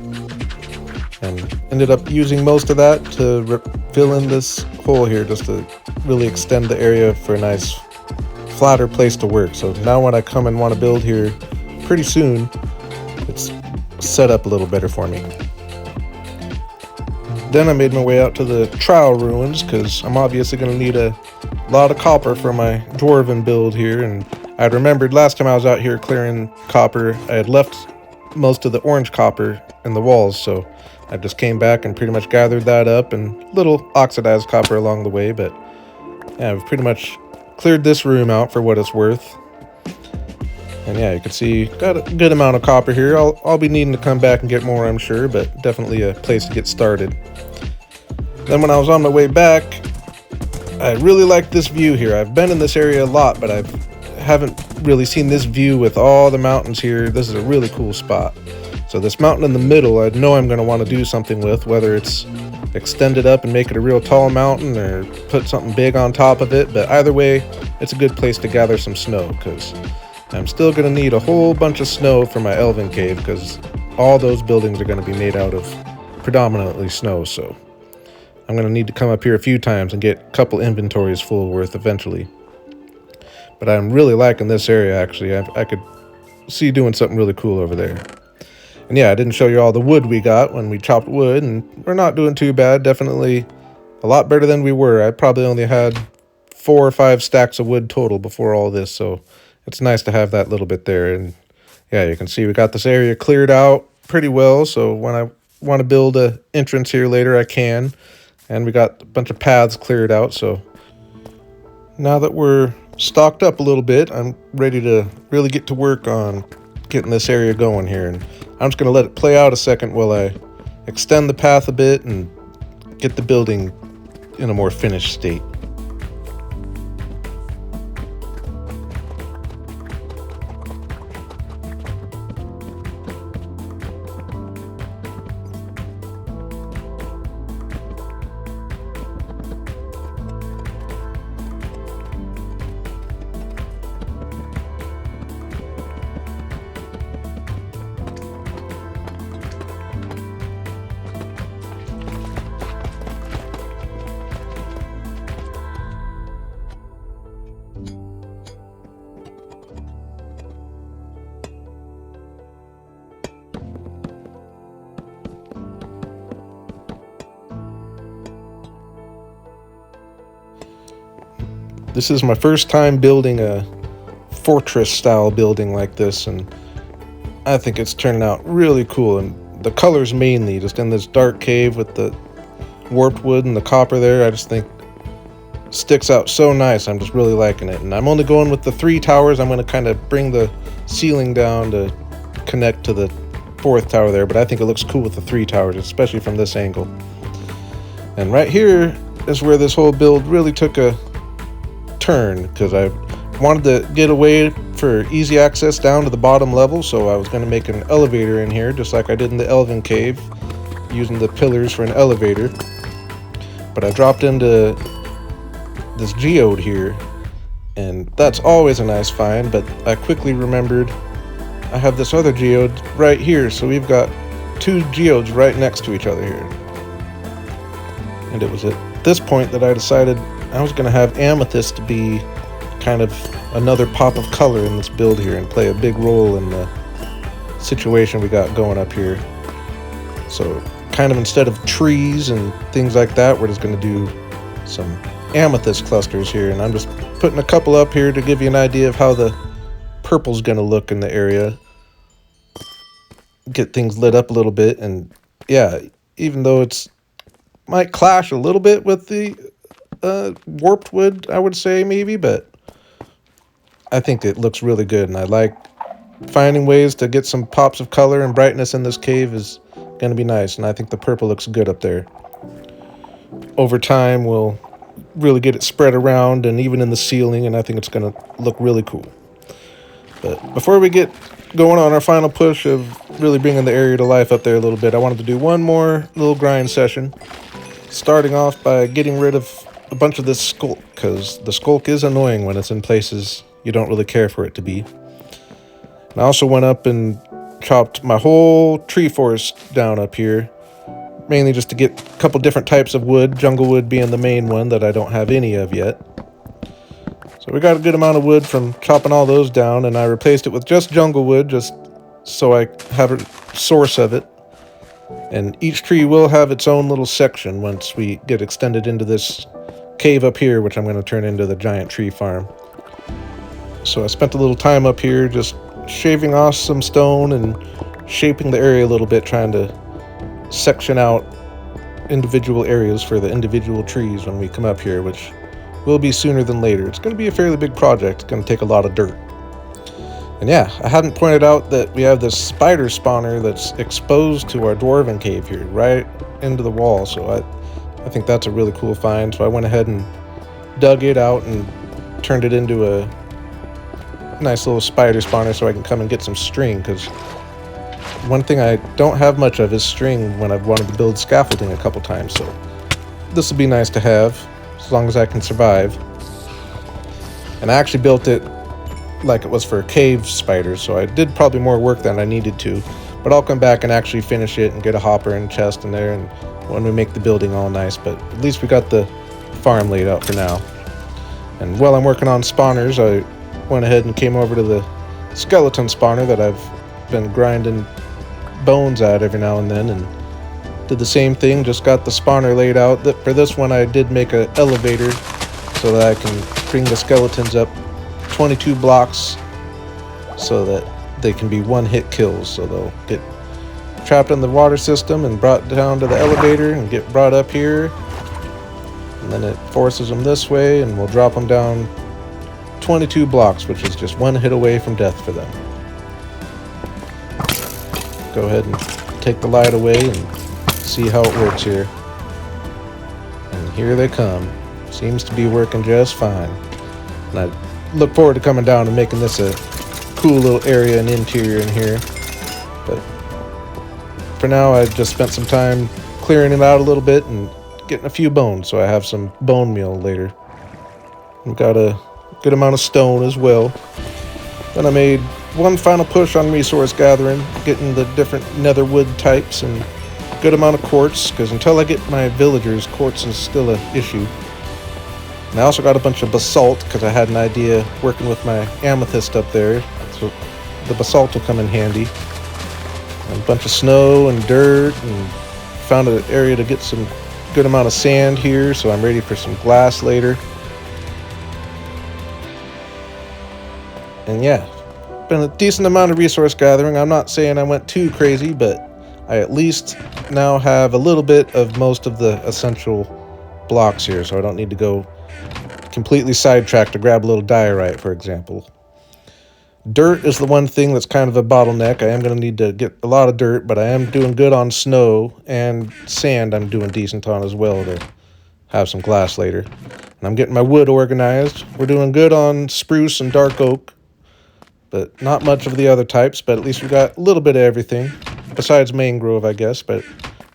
And ended up using most of that to fill in this hole here just to really extend the area for a nice flatter place to work. So now when I come and want to build here pretty soon, it's set up a little better for me. Then I made my way out to the trowel ruins because I'm obviously going to need a lot of copper for my Dwarven build here. And I remembered last time I was out here clearing copper, I had left most of the orange copper in the walls, so I just came back and pretty much gathered that up, and little oxidized copper along the way. But yeah, I've pretty much cleared this room out for what it's worth. And yeah, you can see got a good amount of copper here. I'll be needing to come back and get more, I'm sure, but definitely a place to get started. Then when I was on my way back, I really liked this view here. I've been in this area a lot, but I haven't really seen this view with all the mountains here. This is a really cool spot. So this mountain in the middle, I know I'm going to want to do something with, whether it's extend it up and make it a real tall mountain or put something big on top of it. But either way, it's a good place to gather some snow because I'm still going to need a whole bunch of snow for my Elven cave because all those buildings are going to be made out of predominantly snow. So I'm going to need to come up here a few times and get a couple inventories full worth eventually. But I'm really liking this area, actually. I could see doing something really cool over there. And yeah, I didn't show you all the wood we got when we chopped wood, and we're not doing too bad. Definitely a lot better than we were. I probably only had 4 or 5 stacks of wood total before all this, so it's nice to have that little bit there. And yeah, you can see we got this area cleared out pretty well, so when I want to build a entrance here later, I can. And we got a bunch of paths cleared out, so now that we're stocked up a little bit, I'm ready to really get to work on getting this area going here. And I'm just going to let it play out a second while I extend the path a bit and get the building in a more finished state. This is my first time building a fortress style building like this, and I think it's turning out really cool. And the colors mainly, just in this dark cave with the warped wood and the copper there, I just think sticks out so nice. I'm just really liking it. And I'm only going with the 3 towers. I'm going to kind of bring the ceiling down to connect to the 4th tower there, but I think it looks cool with the 3 towers, especially from this angle. And right here is where this whole build really took a turn, because I wanted to get away for easy access down to the bottom level, so I was going to make an elevator in here just like I did in the Elven cave, using the pillars for an elevator. But I dropped into this geode here, and that's always a nice find, but I quickly remembered I have this other geode right here, so we've got 2 geodes right next to each other here. And it was at this point that I decided I was going to have amethyst be kind of another pop of color in this build here and play a big role in the situation we got going up here. So kind of instead of trees and things like that, we're just going to do some amethyst clusters here. And I'm just putting a couple up here to give you an idea of how the purple's going to look in the area. Get things lit up a little bit. And yeah, even though it's might clash a little bit with the warped wood, I would say, maybe, but I think it looks really good, and I like finding ways to get some pops of color and brightness in this cave is going to be nice, and I think the purple looks good up there. Over time, we'll really get it spread around and even in the ceiling, and I think it's going to look really cool. But before we get going on our final push of really bringing the area to life up there a little bit, I wanted to do one more little grind session, starting off by getting rid of a bunch of this skulk, because the skulk is annoying when it's in places you don't really care for it to be. And I also went up and chopped my whole tree forest down up here, mainly just to get a couple different types of wood, jungle wood being the main one that I don't have any of yet. So we got a good amount of wood from chopping all those down, and I replaced it with just jungle wood, just so I have a source of it. And each tree will have its own little section once we get extended into this cave up here, which I'm going to turn into the giant tree farm. So I spent a little time up here just shaving off some stone and shaping the area a little bit, trying to section out individual areas for the individual trees when we come up here, which will be sooner than later. It's going to be a fairly big project. It's going to take a lot of dirt. And yeah, I hadn't pointed out that we have this spider spawner that's exposed to our Dwarven cave here, right into the wall. So I think that's a really cool find. So I went ahead and dug it out and turned it into a nice little spider spawner so I can come and get some string, because one thing I don't have much of is string when I've wanted to build scaffolding a couple times. So this will be nice to have as long as I can survive. And I actually built it like it was for cave spiders, so I did probably more work than I needed to, but I'll come back and actually finish it and get a hopper and chest in there and when we make the building all nice. But at least we got the farm laid out for now. And while I'm working on spawners, I went ahead and came over to the skeleton spawner that I've been grinding bones at every now and then, and Did the same thing, just got the spawner laid out. For this one I did make an elevator so that I can bring the skeletons up 22 blocks so that they can be one-hit kills. So they'll get trapped in the water system and brought down to the elevator and get brought up here. And then it forces them this way and we'll drop them down 22 blocks, which is just one hit away from death for them. Go ahead and take the light away and see how it works here. And here they come. Seems to be working just fine. And I look forward to coming down and making this a cool little area and interior in here. But for now, I just spent some time clearing it out a little bit and getting a few bones, so I have some bone meal later. We've got a good amount of stone as well. Then I made one final push on resource gathering, getting the different nether wood types and good amount of quartz, because until I get my villagers, quartz is still an issue. And I also got a bunch of basalt, because I had an idea working with my amethyst up there, so the basalt will come in handy. And a bunch of snow and dirt, and found an area to get some good amount of sand here, so I'm ready for some glass later. And yeah, been a decent amount of resource gathering. I'm not saying I went too crazy, but I at least now have a little bit of most of the essential blocks here, so I don't need to go completely sidetracked to grab a little diorite, for example. Dirt is the one thing that's kind of a bottleneck. I am going to need to get a lot of dirt, but I am doing good on snow, and sand I'm doing decent on as well to have some glass later. And I'm getting my wood organized. We're doing good on spruce and dark oak, but not much of the other types, but at least we got a little bit of everything. Besides mangrove, I guess, but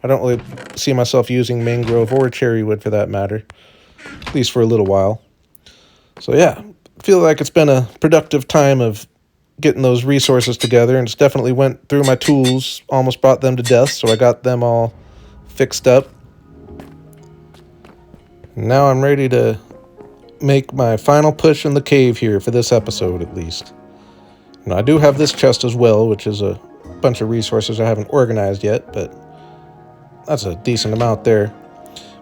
I don't really see myself using mangrove or cherry wood for that matter, at least for a little while. So yeah, I feel like it's been a productive time of getting those resources together, and it's definitely went through my tools, almost brought them to death, so I got them all fixed up. Now I'm ready to make my final push in the cave here for this episode, at least. Now, I do have this chest as well, which is a bunch of resources I haven't organized yet, but that's a decent amount there.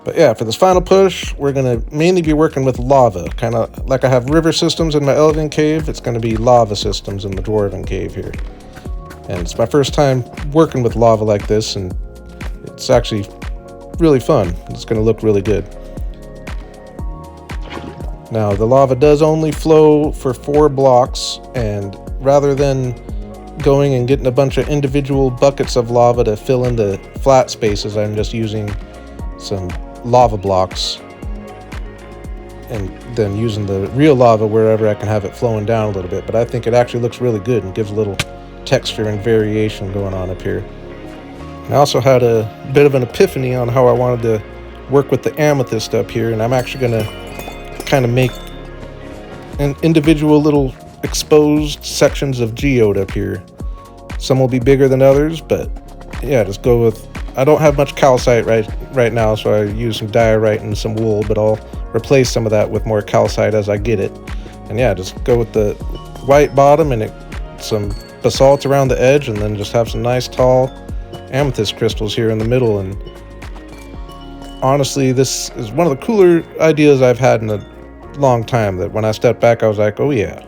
But yeah, for this final push, we're going to mainly be working with lava. Kind of like I have river systems in my Elven cave, it's going to be lava systems in the Dwarven cave here. And it's my first time working with lava like this, and it's actually really fun. It's going to look really good. Now, the lava does only flow for 4 blocks, and rather than going and getting a bunch of individual buckets of lava to fill in the flat spaces, I'm just using some lava blocks and then using the real lava wherever I can have it flowing down a little bit. But I think it actually looks really good and gives a little texture and variation going on up here. I also had a bit of an epiphany on how I wanted to work with the amethyst up here, and I'm actually going to kind of make an individual little exposed sections of geode up here. Some will be bigger than others, but yeah, just go with, I don't have much calcite right now, so I use some diorite and some wool, but I'll replace some of that with more calcite as I get it. And yeah, just go with the white bottom and some basalt around the edge, and then just have some nice tall amethyst crystals here in the middle. And honestly, this is one of the cooler ideas I've had in a long time, that when I stepped back I was like, oh yeah,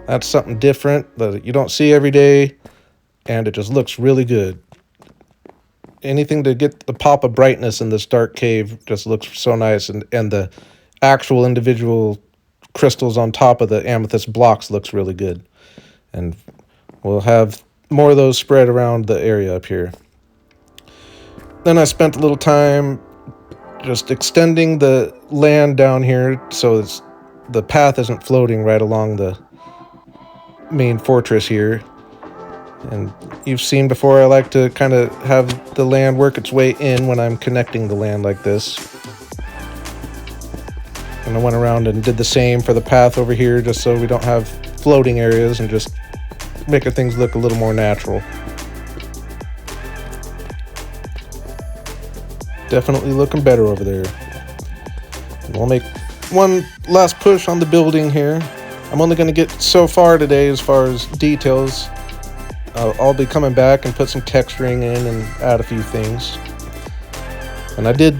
that's something different that you don't see every day, and it just looks really good. Anything to get the pop of brightness in this dark cave just looks so nice, and the actual individual crystals on top of the amethyst blocks looks really good. And we'll have more of those spread around the area up here. Then I spent a little time just extending the land down here so the path isn't floating right along the main fortress here. And you've seen before, I like to kind of have the land work its way in when I'm connecting the land like this. And I went around and did the same for the path over here, just so we don't have floating areas, and just making things look a little more natural. Definitely looking better over there. And we'll make one last push on the building here. I'm only going to get so far today as far as details. I'll be coming back and put some texturing in and add a few things. And I did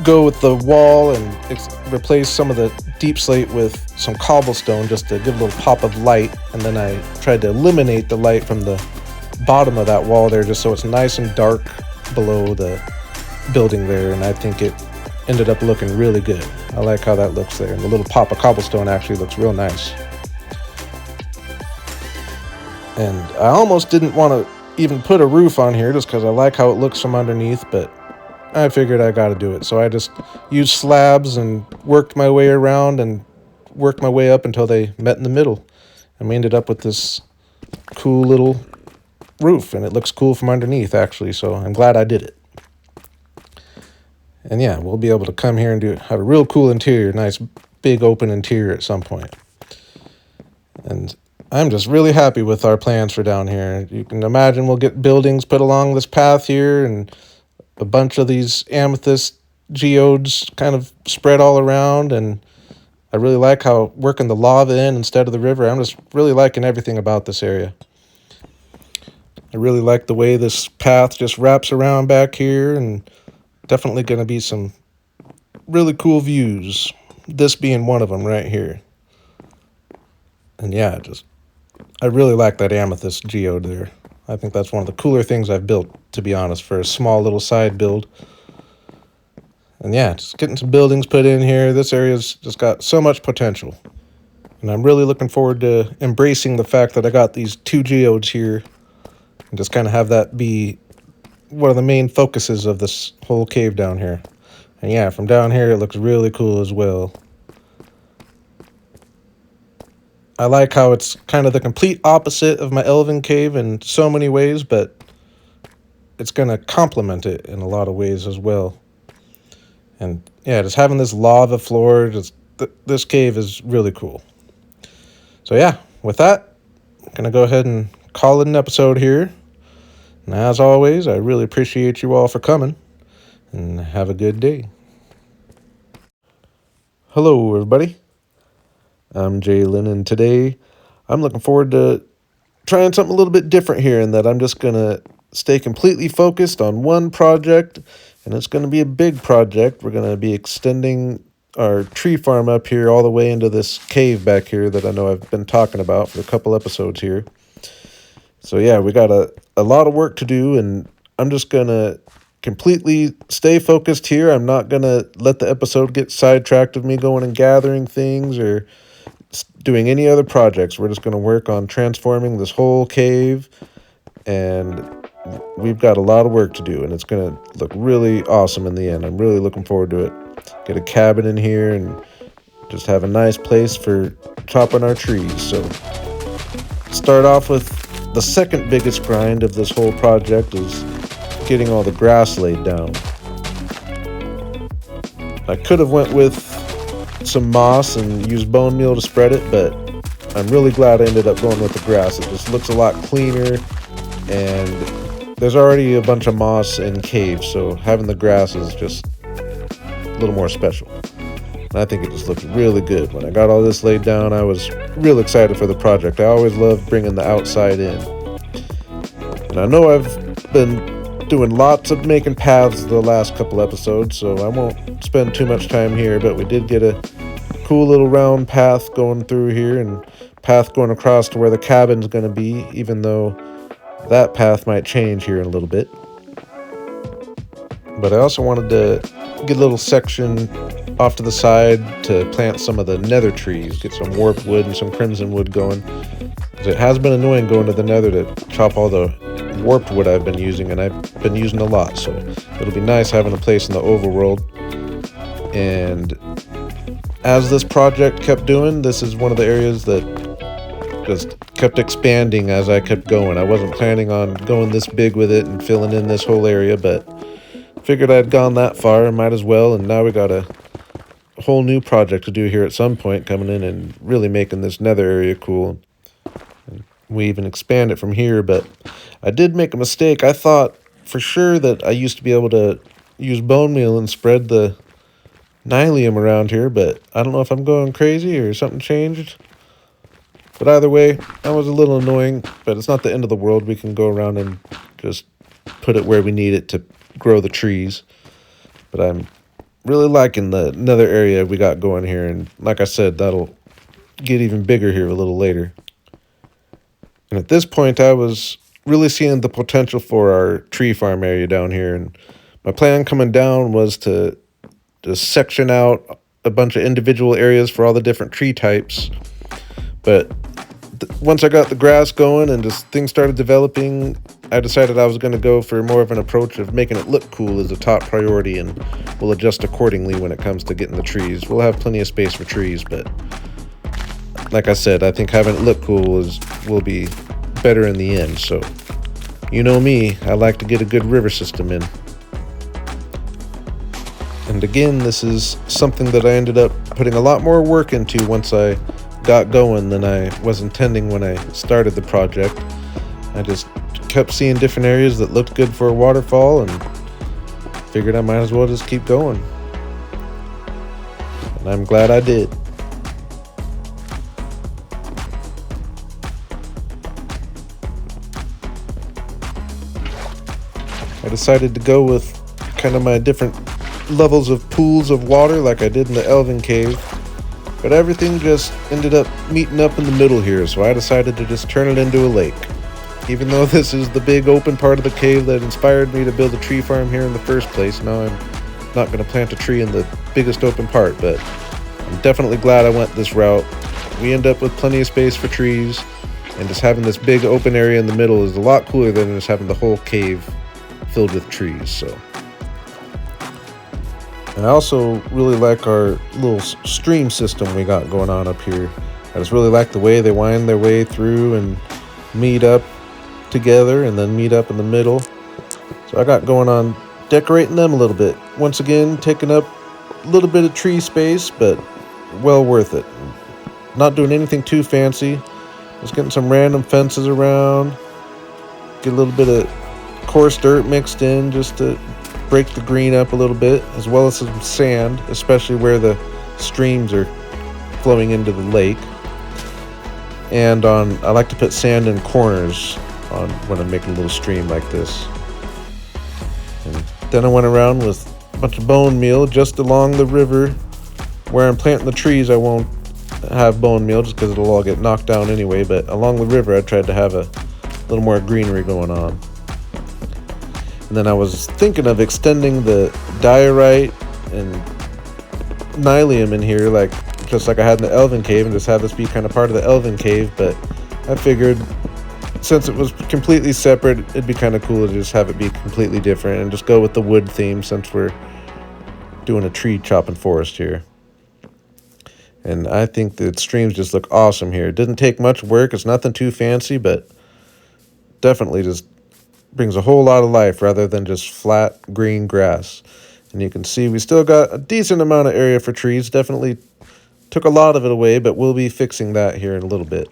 go with the wall and replace some of the deep slate with some cobblestone just to give a little pop of light, and then I tried to eliminate the light from the bottom of that wall there just so it's nice and dark below the building there, and I think it ended up looking really good. I like how that looks there, and the little pop of cobblestone actually looks real nice. And I almost didn't want to even put a roof on here just because I like how it looks from underneath, but I figured I got to do it. So I just used slabs and worked my way around and worked my way up until they met in the middle. And we ended up with this cool little roof, and it looks cool from underneath actually, so I'm glad I did it. And yeah, we'll be able to come here and have a real cool interior, nice big open interior at some point. And I'm just really happy with our plans for down here. You can imagine we'll get buildings put along this path here and a bunch of these amethyst geodes kind of spread all around, and I really like how working the lava in instead of the river. I'm just really liking everything about this area. I really like the way this path just wraps around back here, and definitely going to be some really cool views, this being one of them right here. And yeah, I really like that amethyst geode there. I think that's one of the cooler things I've built, to be honest, for a small little side build. And yeah, just getting some buildings put in here. This area's just got so much potential. And I'm really looking forward to embracing the fact that I got these 2 geodes here and just kind of have that be one of the main focuses of this whole cave down here. And yeah, from down here it looks really cool as well. I like how it's kind of the complete opposite of my Elven cave in so many ways, but it's going to complement it in a lot of ways as well. And yeah, just having this lava floor, this cave is really cool. So yeah, with that, I'm going to go ahead and call it an episode here. And as always, I really appreciate you all for coming, and have a good day. Hello, everybody. I'm Jalen, and today I'm looking forward to trying something a little bit different here, in that I'm just going to stay completely focused on one project, and it's going to be a big project. We're going to be extending our tree farm up here all the way into this cave back here that I know I've been talking about for a couple episodes here. So yeah, we got a lot of work to do, and I'm just going to completely stay focused here. I'm not going to let the episode get sidetracked of me going and gathering things or doing any other projects. We're just going to work on transforming this whole cave, and we've got a lot of work to do, and it's going to look really awesome in the end. I'm really looking forward to it. Get a cabin in here and just have a nice place for chopping our trees. So start off with the second biggest grind of this whole project is getting all the grass laid down. I could have went with some moss and used bone meal to spread it, but I'm really glad I ended up going with the grass. It just looks a lot cleaner, and there's already a bunch of moss in caves, so having the grass is just a little more special. And I think it just looked really good. When I got all this laid down, I was real excited for the project. I always love bringing the outside in. And I know I've been doing lots of making paths the last couple episodes, so I won't spend too much time here, but we did get a cool little round path going through here, and path going across to where the cabin's going to be, even though that path might change here in a little bit. But I also wanted to get a little section off to the side to plant some of the nether trees, get some warped wood and some crimson wood going. It has been annoying going to the nether to chop all the warped wood I've been using, and I've been using a lot, so it'll be nice having a place in the overworld. And as this project kept doing, this is one of the areas that just kept expanding as I kept going. I wasn't planning on going this big with it and filling in this whole area, but figured I'd gone that far and might as well, and now we got a whole new project to do here at some point, coming in and really making this nether area cool. And we even expand it from here, but I did make a mistake. I thought for sure that I used to be able to use bone meal and spread the nylium around here, but I don't know if I'm going crazy or something changed. But either way, that was a little annoying, but it's not the end of the world. We can go around and just put it where we need it to grow the trees. But I'm really liking the nether area we got going here, and like I said, that'll get even bigger here a little later. And at this point, I was really seeing the potential for our tree farm area down here, and my plan coming down was to just section out a bunch of individual areas for all the different tree types. But once I got the grass going and just things started developing, I decided I was going to go for more of an approach of making it look cool as a top priority, and we'll adjust accordingly when it comes to getting the trees. We'll have plenty of space for trees, but like I said, I think having it look cool will be better in the end. So, you know me, I like to get a good river system in. And again, this is something that I ended up putting a lot more work into once I got going than I was intending when I started the project. I just kept seeing different areas that looked good for a waterfall and figured I might as well just keep going. And I'm glad I did. I decided to go with kind of my different levels of pools of water like I did in the Elven cave, but everything just ended up meeting up in the middle here, so I decided to just turn it into a lake. Even though this is the big open part of the cave that inspired me to build a tree farm here in the first place, now I'm not going to plant a tree in the biggest open part, but I'm definitely glad I went this route. We end up with plenty of space for trees, and just having this big open area in the middle is a lot cooler than just having the whole cave filled with trees. So, and I also really like our little stream system we got going on up here. I just really like the way they wind their way through and meet up together and then meet up in the middle. So I got going on decorating them a little bit. Once again, taking up a little bit of tree space, but well worth it. Not doing anything too fancy. Just getting some random fences around. Get a little bit of coarse dirt mixed in just to break the green up a little bit, as well as some sand, especially where the streams are flowing into the lake. And I like to put sand in corners on when I'm making a little stream like this. And then I went around with a bunch of bone meal just along the river. Where I'm planting the trees, I won't have bone meal just because it'll all get knocked down anyway, but along the river I tried to have a little more greenery going on. And then I was thinking of extending the diorite and nylium in here, just like I had in the Elven cave, and just have this be kind of part of the Elven cave, but I figured since it was completely separate, it'd be kind of cool to just have it be completely different and just go with the wood theme since we're doing a tree chopping forest here. And I think the streams just look awesome here. It didn't take much work. It's nothing too fancy, but definitely just brings a whole lot of life rather than just flat green grass. And you can see we still got a decent amount of area for trees. Definitely took a lot of it away, but we'll be fixing that here in a little bit.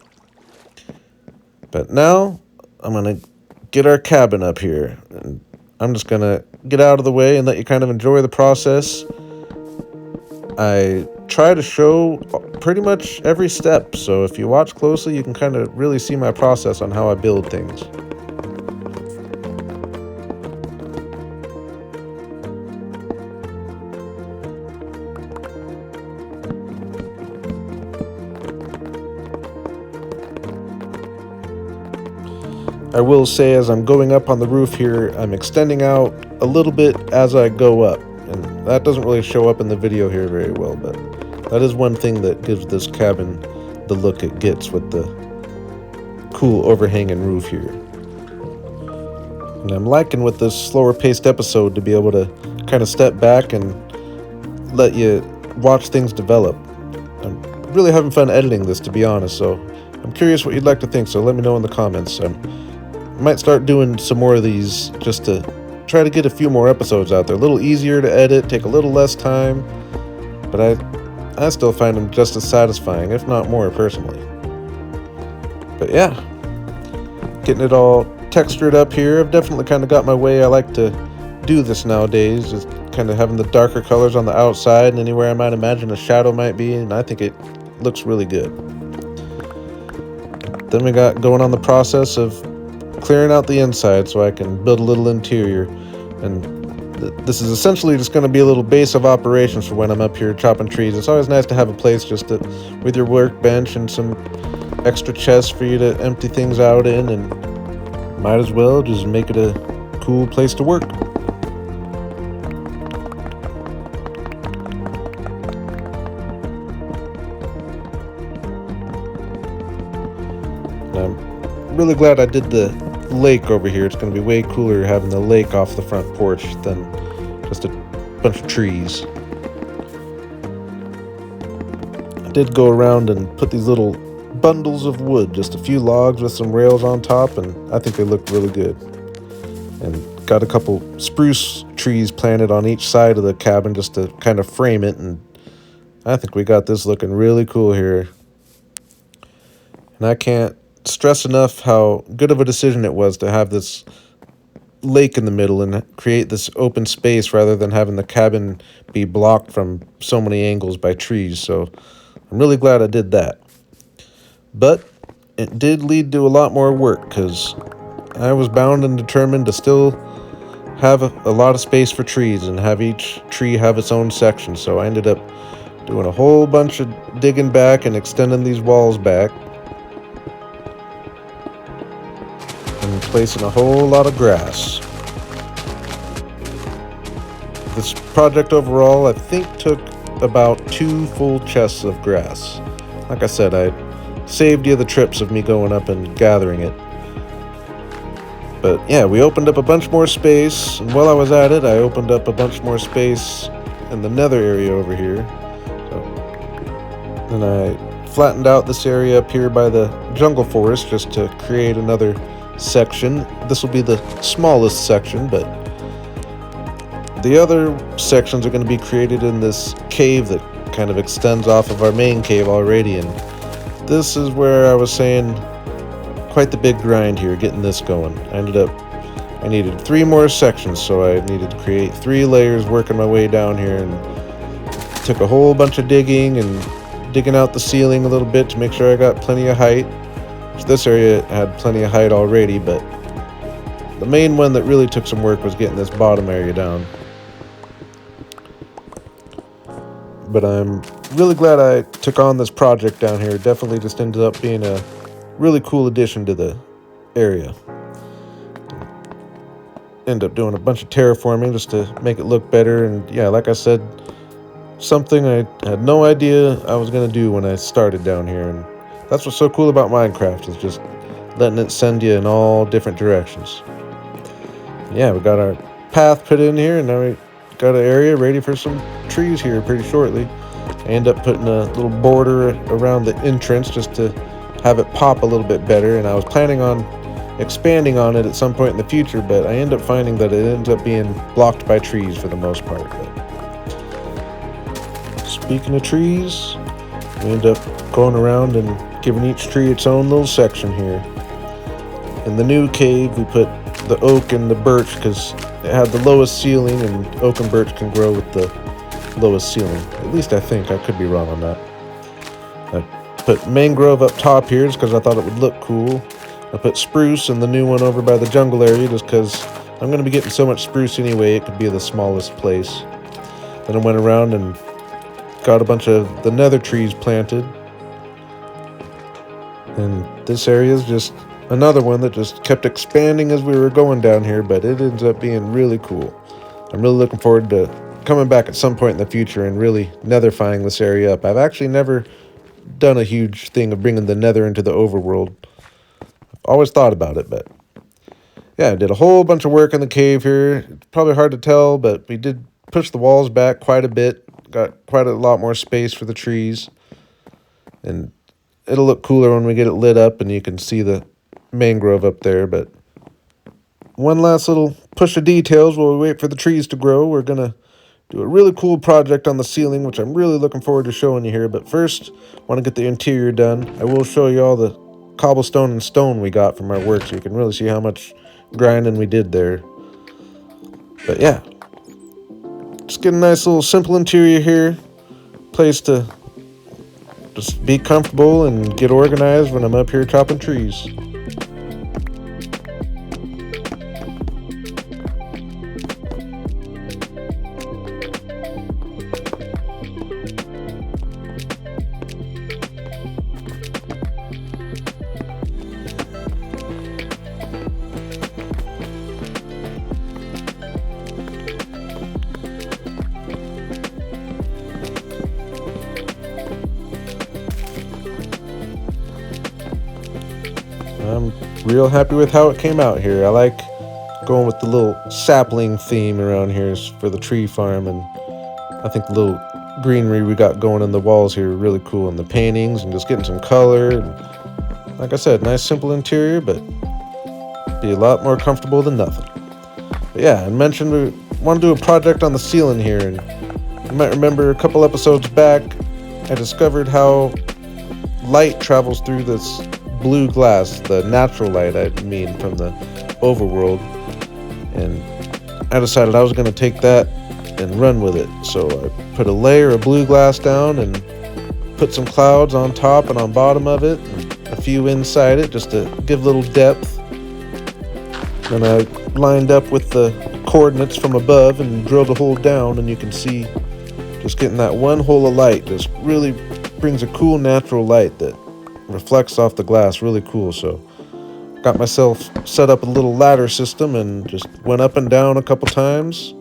But now I'm going to get our cabin up here. And I'm just going to get out of the way and let you kind of enjoy the process. I try to show pretty much every step, so if you watch closely, you can kind of really see my process on how I build things. I will say, as I'm going up on the roof here, I'm extending out a little bit as I go up, and that doesn't really show up in the video here very well, but that is one thing that gives this cabin the look it gets with the cool overhanging roof here. And I'm liking with this slower paced episode to be able to kind of step back and let you watch things develop. I'm really having fun editing this, to be honest, so I'm curious what you'd like to think, so let me know in the comments. I might start doing some more of these just to try to get a few more episodes out there. A little easier to edit, take a little less time, but I still find them just as satisfying, if not more, personally. But yeah, getting it all textured up here. I've definitely kind of got my way I like to do this nowadays, just kind of having the darker colors on the outside and anywhere I might imagine a shadow might be, and I think it looks really good. Then we got going on the process of clearing out the inside so I can build a little interior, and This is essentially just going to be a little base of operations for when I'm up here chopping trees. It's always nice to have a place just to, with your workbench and some extra chests for you to empty things out in, and might as well just make it a cool place to work. I'm really glad I did the lake over here. It's going to be way cooler having the lake off the front porch than just a bunch of trees. I did go around and put these little bundles of wood, just a few logs with some rails on top, and I think they looked really good. And got a couple spruce trees planted on each side of the cabin just to kind of frame it, and I think we got this looking really cool here. And I can't stress enough how good of a decision it was to have this lake in the middle and create this open space rather than having the cabin be blocked from so many angles by trees. So I'm really glad I did that. But it did lead to a lot more work because I was bound and determined to still have a lot of space for trees and have each tree have its own section. So I ended up doing a whole bunch of digging back and extending these walls back and placing a whole lot of grass. This project overall, I think, took about 2 full chests of grass. Like I said, I saved you the trips of me going up and gathering it. But yeah, we opened up a bunch more space, and while I was at it, I opened up a bunch more space in the Nether area over here. Then I flattened out this area up here by the jungle forest just to create another section. This will be the smallest section, but the other sections are going to be created in this cave that kind of extends off of our main cave already, and this is where I was saying quite the big grind here getting this going. I needed 3 more sections, so I needed to create 3 layers working my way down here, and took a whole bunch of digging and digging out the ceiling a little bit to make sure I got plenty of height. So this area had plenty of height already, but the main one that really took some work was getting this bottom area down. But I'm really glad I took on this project down here. It definitely just ended up being a really cool addition to the area. End up doing a bunch of terraforming just to make it look better, and yeah, like I said, something I had no idea I was going to do when I started down here, and that's what's so cool about Minecraft, is just letting it send you in all different directions. Yeah, we got our path put in here, and now we got an area ready for some trees here pretty shortly. I end up putting a little border around the entrance just to have it pop a little bit better, and I was planning on expanding on it at some point in the future, but I end up finding that it ends up being blocked by trees for the most part. But speaking of trees, we end up going around and giving each tree its own little section here. In the new cave, we put the oak and the birch because it had the lowest ceiling, and oak and birch can grow with the lowest ceiling. At least I think. I could be wrong on that. I put mangrove up top here just because I thought it would look cool. I put spruce in the new one over by the jungle area just because I'm going to be getting so much spruce anyway, it could be the smallest place. Then I went around and got a bunch of the nether trees planted. And this area is just another one that just kept expanding as we were going down here, but it ends up being really cool. I'm really looking forward to coming back at some point in the future and really netherifying this area up. I've actually never done a huge thing of bringing the nether into the overworld. I've always thought about it, but yeah, I did a whole bunch of work in the cave here. It's probably hard to tell, but we did push the walls back quite a bit. Got quite a lot more space for the trees. And it'll look cooler when we get it lit up and you can see the mangrove up there. But one last little push of details while we wait for the trees to grow. We're going to do a really cool project on the ceiling, which I'm really looking forward to showing you here. But first, I want to get the interior done. I will show you all the cobblestone and stone we got from our work so you can really see how much grinding we did there. But yeah, just get a nice little simple interior here. Place to just be comfortable and get organized when I'm up here chopping trees. real happy with how it came out here. I like going with the little sapling theme around here for the tree farm, and I think the little greenery we got going in the walls here are really cool, and the paintings and just getting some color. And like I said, nice simple interior, but be a lot more comfortable than nothing. But yeah, I mentioned we want to do a project on the ceiling here, and you might remember a couple episodes back I discovered how light travels through this blue glass, the natural light I mean from the overworld, and I decided I was going to take that and run with it. So I put a layer of blue glass down and put some clouds on top and on bottom of it, and a few inside it just to give a little depth. Then I lined up with the coordinates from above and drilled a hole down, and you can see just getting that one hole of light just really brings a cool natural light that reflects off the glass really cool. So got myself set up a little ladder system and just went up and down a couple times,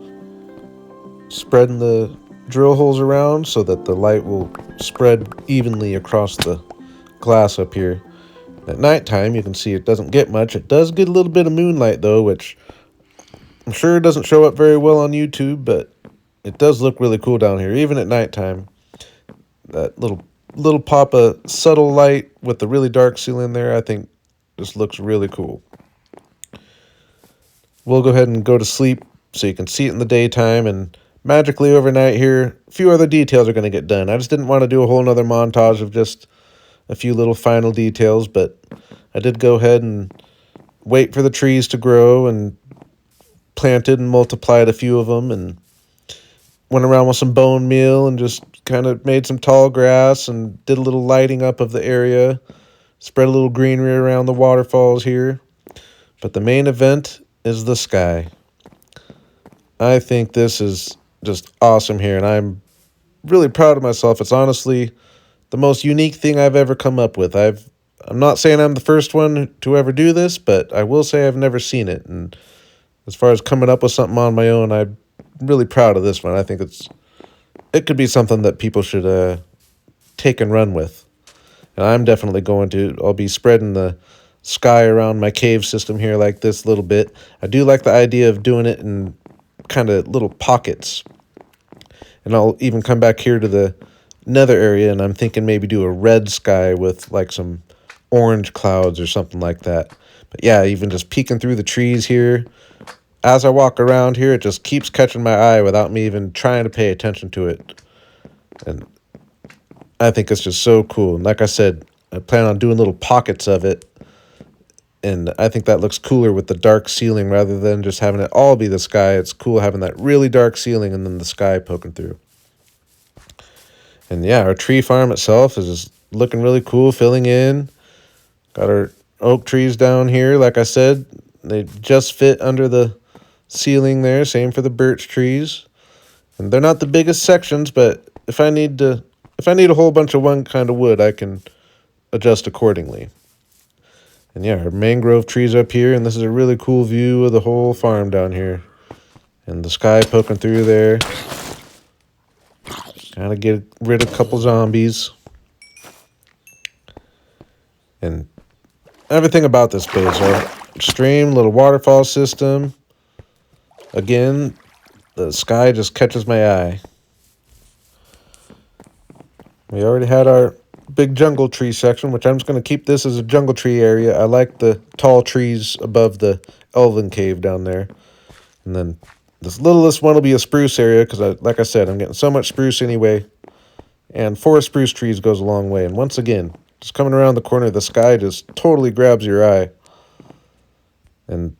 spreading the drill holes around so that the light will spread evenly across the glass up here. At nighttime, you can see it doesn't get much. It does get a little bit of moonlight though, which I'm sure doesn't show up very well on YouTube, but it does look really cool down here, even at nighttime. That little pop of subtle light with the really dark ceiling there, I think just looks really cool. We'll go ahead and go to sleep so you can see it in the daytime, and magically overnight here, a few other details are going to get done. I just didn't want to do a whole nother montage of just a few little final details, but I did go ahead and wait for the trees to grow and planted and multiplied a few of them, and went around with some bone meal and just kind of made some tall grass and did a little lighting up of the area, spread a little greenery around the waterfalls here. But the main event is the sky. I think this is just awesome here, and I'm really proud of myself. It's honestly the most unique thing I've ever come up with. I'm not saying I'm the first one to ever do this, but I will say I've never seen it. And as far as coming up with something on my own, I'm really proud of this one. I think it could be something that people should take and run with. And I'm definitely going to. I'll be spreading the sky around my cave system here like this a little bit. I do like the idea of doing it in kind of little pockets. And I'll even come back here to the Nether area, and I'm thinking maybe do a red sky with like some orange clouds or something like that. But yeah, even just peeking through the trees here, as I walk around here, it just keeps catching my eye without me even trying to pay attention to it. And I think it's just so cool. And like I said, I plan on doing little pockets of it, and I think that looks cooler with the dark ceiling rather than just having it all be the sky. It's cool having that really dark ceiling and then the sky poking through. And yeah, our tree farm itself is just looking really cool, filling in. Got our oak trees down here. Like I said, they just fit under the ceiling there. Same for the birch trees. And they're not the biggest sections, but if I need a whole bunch of one kind of wood, I can adjust accordingly. And yeah, our mangrove trees up here, and this is a really cool view of the whole farm down here. And the sky poking through there. Gotta get rid of a couple zombies. And everything about this place, our extreme little waterfall system. Again, the sky just catches my eye. We already had our big jungle tree section, which I'm just going to keep this as a jungle tree area. I like the tall trees above the Elven cave down there. And then this littlest one will be a spruce area because, like I said, I'm getting so much spruce anyway. And 4 spruce trees goes a long way. And once again, just coming around the corner, the sky just totally grabs your eye. And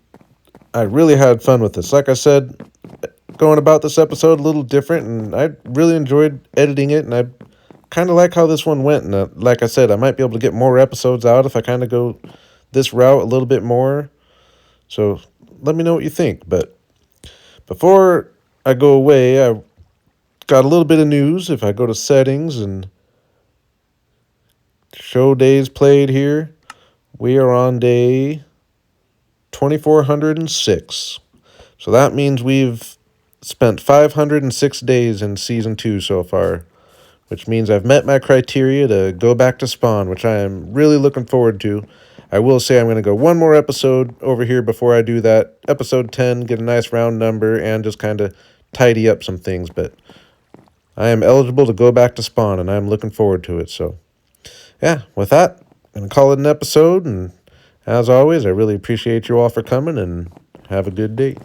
I really had fun with this. Like I said, going about this episode a little different, and I really enjoyed editing it, and I kind of like how this one went. And like I said, I might be able to get more episodes out if I kind of go this route a little bit more. So let me know what you think. But before I go away, I got a little bit of news. If I go to settings and show days played here, we are on day 2406. So that means we've spent 506 days in Season 2 so far, which means I've met my criteria to go back to spawn, which I am really looking forward to. I will say I'm going to go one more episode over here before I do that. Episode 10, get a nice round number, and just kind of tidy up some things. But I am eligible to go back to spawn, and I'm looking forward to it. So, yeah, with that, I'm going to call it an episode. And as always, I really appreciate you all for coming, and have a good day.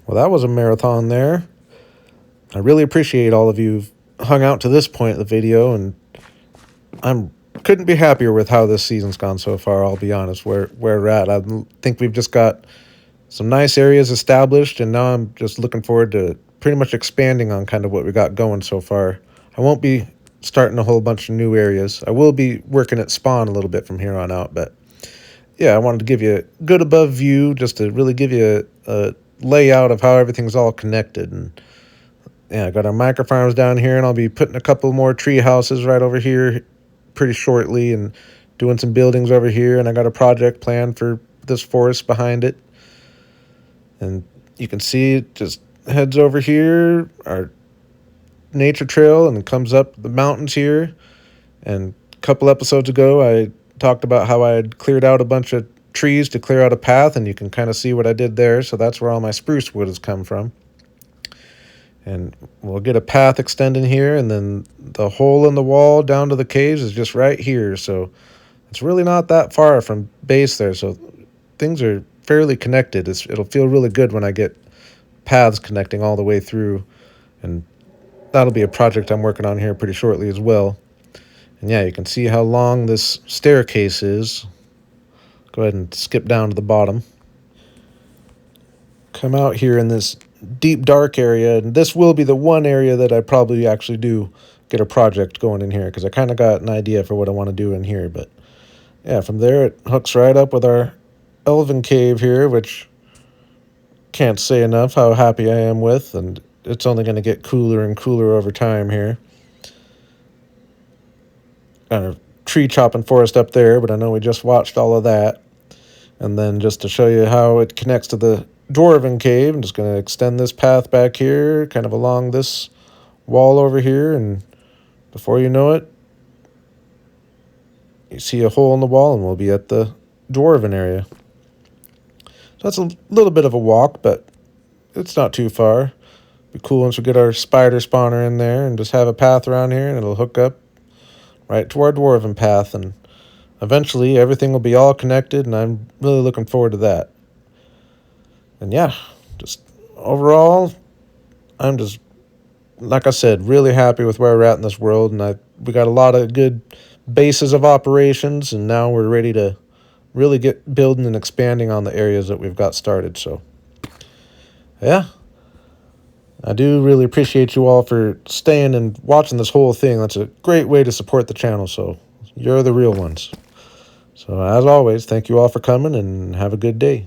Well, that was a marathon there. I really appreciate all of you who've hung out to this point in the video, and couldn't be happier with how this season's gone so far, I'll be honest, where we're at. I think we've just got some nice areas established, and now I'm just looking forward to pretty much expanding on kind of what we got going so far. I won't be starting a whole bunch of new areas. I will be working at spawn a little bit from here on out, but yeah, I wanted to give you a good above view just to really give you a layout of how everything's all connected. And yeah, I got our microfarms down here, and I'll be putting a couple more tree houses right over here pretty shortly, and doing some buildings over here. And I got a project planned for this forest behind it. And you can see it just heads over here, our nature trail, and comes up the mountains here. And a couple episodes ago, I talked about how I had cleared out a bunch of trees to clear out a path, and you can kind of see what I did there. So that's where all my spruce wood has come from. And we'll get a path extending here, and then the hole in the wall down to the caves is just right here. So it's really not that far from base there. So things are fairly connected. It'll feel really good when I get paths connecting all the way through. And that'll be a project I'm working on here pretty shortly as well. And yeah, you can see how long this staircase is. Go ahead and skip down to the bottom. Come out here in this deep dark area, and this will be the one area that I probably actually do get a project going in here, because I kind of got an idea for what I want to do in here. But yeah, from there it hooks right up with our Elven cave here, which can't say enough how happy I am with, and it's only going to get cooler and cooler over time here. Kind of tree chopping forest up there, but I know we just watched all of that. And then just to show you how it connects to the Dwarven cave, I'm just going to extend this path back here, kind of along this wall over here, and before you know it, you see a hole in the wall, and we'll be at the Dwarven area. So that's a little bit of a walk, but it's not too far. Be cool once we get our spider spawner in there and just have a path around here, and it'll hook up right to our Dwarven path, and eventually everything will be all connected, and I'm really looking forward to that. And yeah, just overall, I'm just, like I said, really happy with where we're at in this world. And we got a lot of good bases of operations, and now we're ready to really get building and expanding on the areas that we've got started. So yeah, I do really appreciate you all for staying and watching this whole thing. That's a great way to support the channel, so you're the real ones. So as always, thank you all for coming, and have a good day.